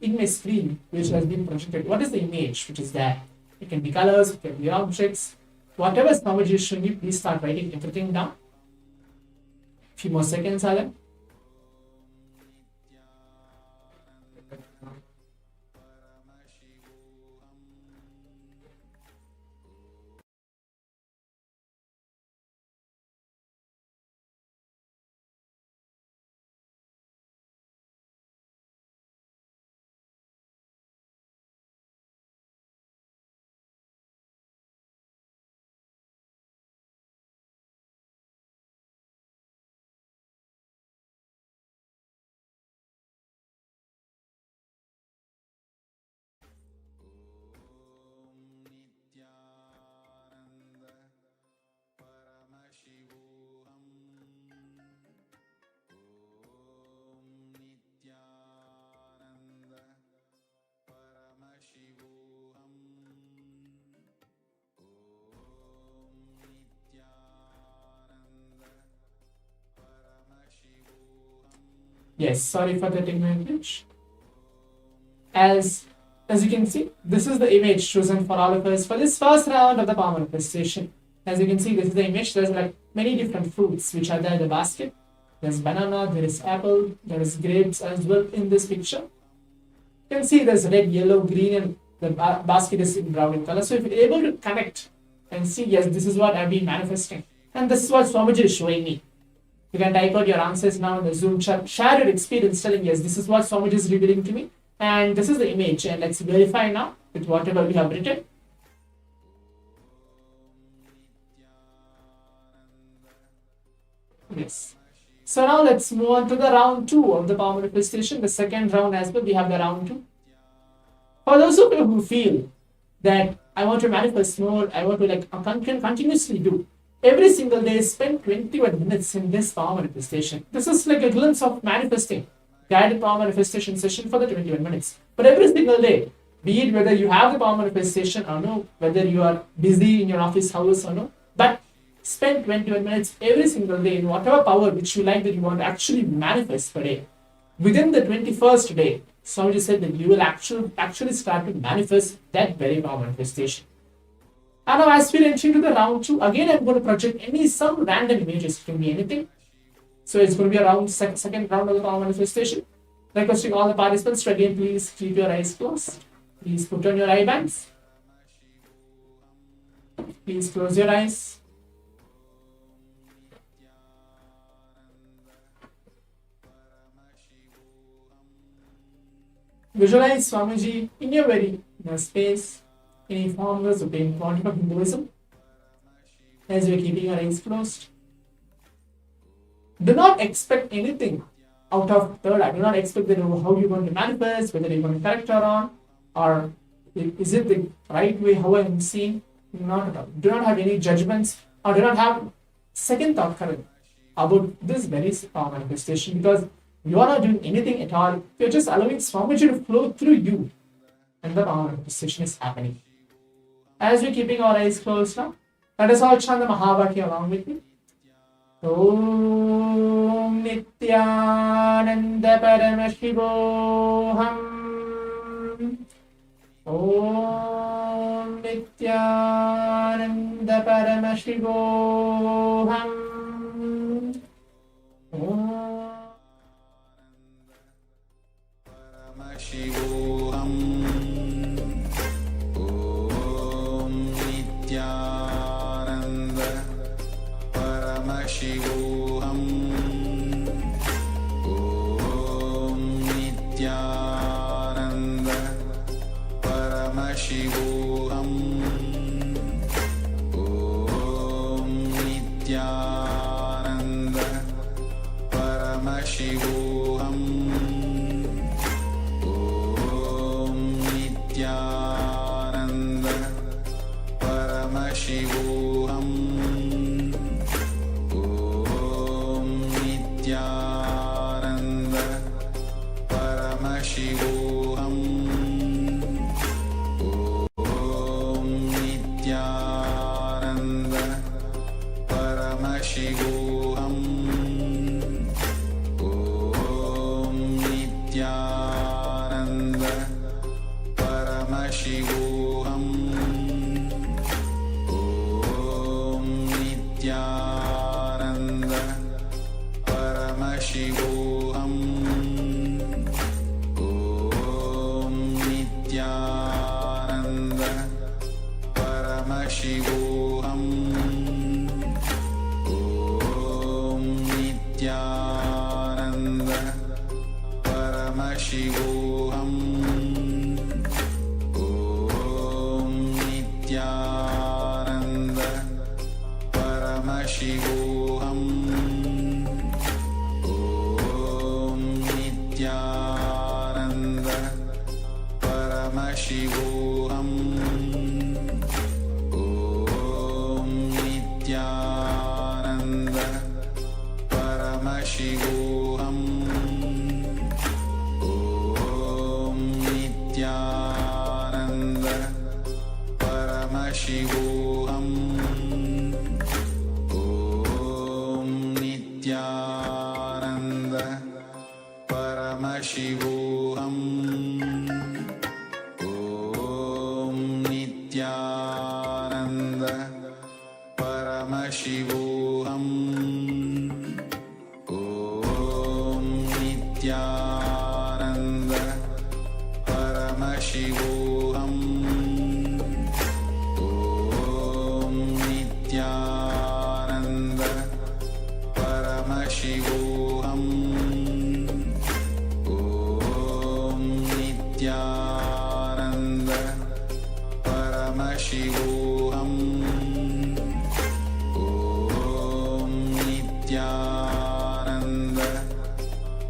in my screen which has been projected, what is the image which is there? It can be colors, it can be objects, whatever Swamiji is showing you, please start writing everything down. Few more seconds are there. Yes, sorry for the image. As you can see, this is the image chosen for all of us for this first round of the power manifestation. As you can see, this is the image. There's like many different fruits which are there in the basket. There's banana, there is apple, there is grapes as well in this picture. You can see there's red, yellow, green, and the basket is in brown in color. So if you're able to connect and see, yes, this is what I've been manifesting, and this is what Swamiji is showing me. You can type out your answers now in the Zoom chat. Share your experience telling, yes, this is what Swamiji is revealing to me. And this is the image. And let's verify now with whatever we have written. Yes. So now let's move on to the round 2 of the power manifestation. The second round as well, we have the round 2. For those of you who feel that I want to manifest more, I want to continuously do. Every single day, spend 21 minutes in this power manifestation. This is like a glimpse of manifesting. Guided power manifestation session for the 21 minutes. But every single day, be it whether you have the power manifestation or no, whether you are busy in your office hours or no, but spend 21 minutes every single day in whatever power which you like that you want to actually manifest per day. Within the 21st day, Swamiji said that you will actually start to manifest that very power manifestation. And now as we enter into the round 2, again I'm going to project some random images. It can be anything. So it's going to be around second round of the power manifestation. Requesting all the participants to again please keep your eyes closed. Please put on your eye bands. Please close your eyes. Visualize Swamiji in your very inner space, in a form of the Supreme Pontiff of Hinduism. As you are keeping your eyes closed. Do not expect anything out of third eye. Do not expect that how you're going to manifest, whether you're going to correct or is it the right way how I'm seeing? Not at all. Do not have any judgments or do not have second thought current about this very power manifestation, because you are not doing anything at all. You're just allowing Swamiji to flow through you and the power manifestation is happening. As we're keeping our eyes closed now, let us all chant the Mahavakya along with me. Om Nityananda Paramashivoham. Om Nityananda Paramashivoham. Om Paramashivoham. Om Nityananda Paramashivoham. Om Nityananda Paramashivoham. Om Nityananda Paramashivoham. Om Nityananda Paramashivoham. Om Nityananda Paramashivoham. Om Nityananda Paramashivoham. Om Nityananda Paramashivoham Om Nityananda Paramashivoham Om Nityananda Paramashivoham Om Nityananda Paramashivoham Om Nityananda Paramashivoham Om Nityananda Paramashivoham Om Nityananda Paramashivoham Om Nityananda Paramashivoham Om Nityananda Paramashivoham Om Nityananda Paramashivoham Om Nityananda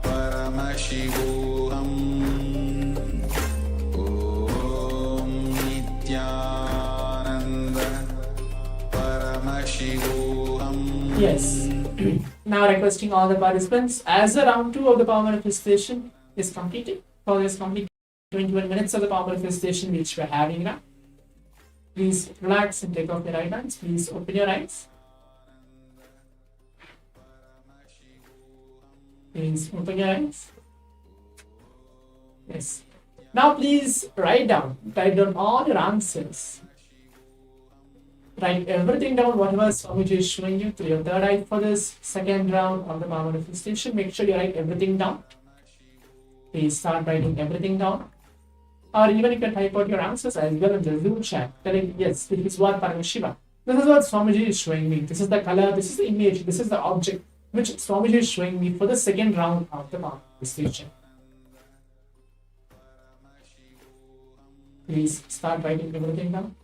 Paramashivoham Om Nityananda Paramashivoham. Yes. Now requesting all the participants, as the round 2 of the power manifestation is completed, for this complete 21 minutes of the power manifestation which we are having now, please relax and take off your right hands. Please open your eyes. Please open your eyes. Yes. Now please write down all your answers. Write everything down, whatever Swamiji is showing you through your third eye for this second round of the power manifestation. Make sure you write everything down. Please start writing everything down. Or even you can type out your answers as well in the Zoom chat, telling, yes, this is what Paramashiva. This is what Swamiji is showing me. This is the color, this is the image, this is the object which Swamiji is showing me for the second round of the power manifestation. Please start writing everything down.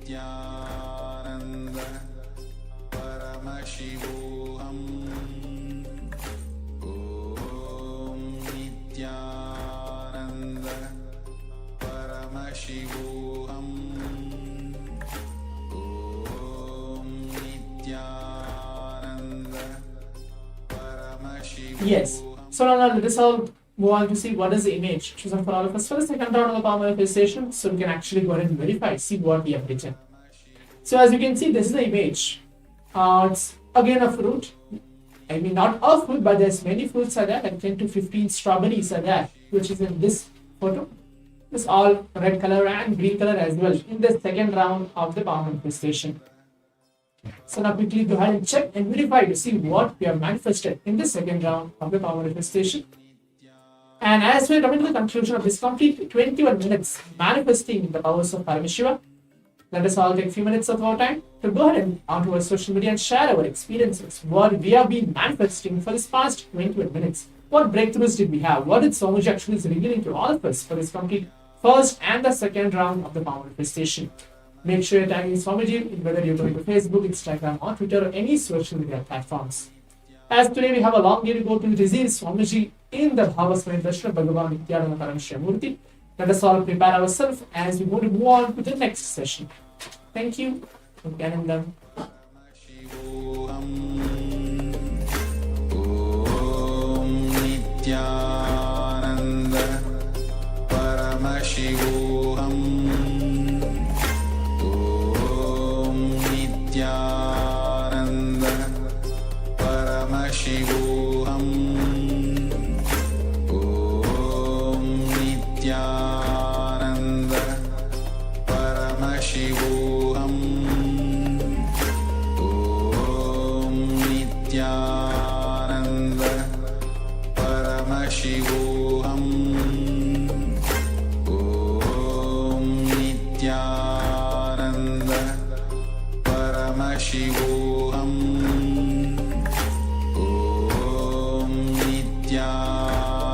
Nityananda Paramashivoham Om Nityananda Paramashivoham Om Nityananda Paramashivoham. Yes. So now let us all move on to see what is the image chosen for all of us for the second round of the power manifestation, so we can actually go ahead and verify, see what we have written. So as you can see, this is the image. It's again a fruit. I mean, not a fruit, but there's many fruits are there, like 10 to 15 strawberries are there, which is in this photo. It's all red color and green color as well in the second round of the power manifestation. So now quickly go ahead and check and verify to see what we have manifested in the second round of the power manifestation. And as we are coming to the conclusion of this complete 21 minutes manifesting the powers of Paramashiva, let us all take a few minutes of our time to go ahead and onto our social media and share our experiences, what we have been manifesting for this past 21 minutes. What breakthroughs did we have? What did Swamiji actually is revealing to all of us for this complete first and the second round of the power manifestation? Make sure you're tagging Swamiji, whether you're going to Facebook, Instagram, or Twitter, or any social media platforms. As today we have a long day to go to receive Swamiji in the Bhavasmaya Darshan of Bhagavan Nityananda Paramashivoham. Let us all prepare ourselves as we move on to the next session. Thank you. Nityanandam. Om Nityananda Paramashivoham Om Nityananda Paramashivoham Om Nityananda Paramashivoham Om Nityananda Paramashivoham Om Nityananda Paramashivoham Om Nityananda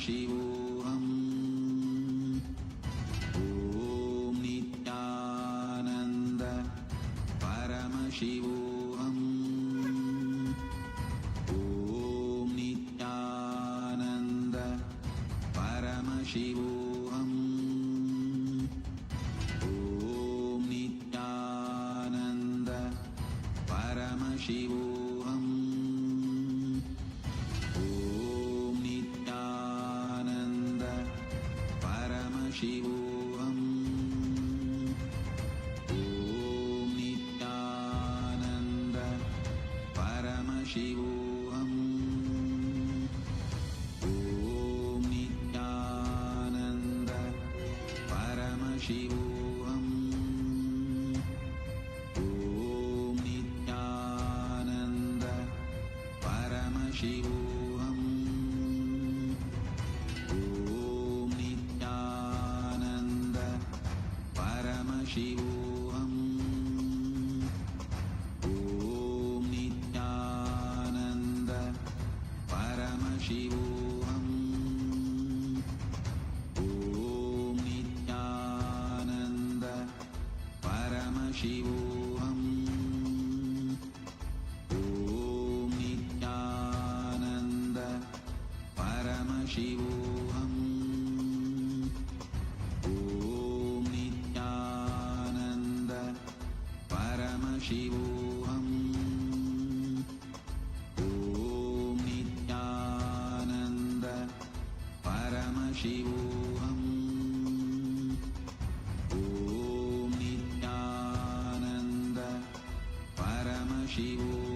Paramashivoham Om Nityananda Paramashivoham Om Nityananda Paramashivoham Om Nityananda Paramashivoham Om Nityananda Paramashivoham Om Nityananda Paramashivoham Om Nityananda Paramashivoham Om Nityananda Paramashivoham Om Nityananda Paramashivoham Om Nityananda Paramashivoham Om Nityananda Paramashivoham Om Nityananda Paramashivoham Om Nityananda Paramashivoham Om Nityananda Paramashivoham Om Nityananda Paramashivoham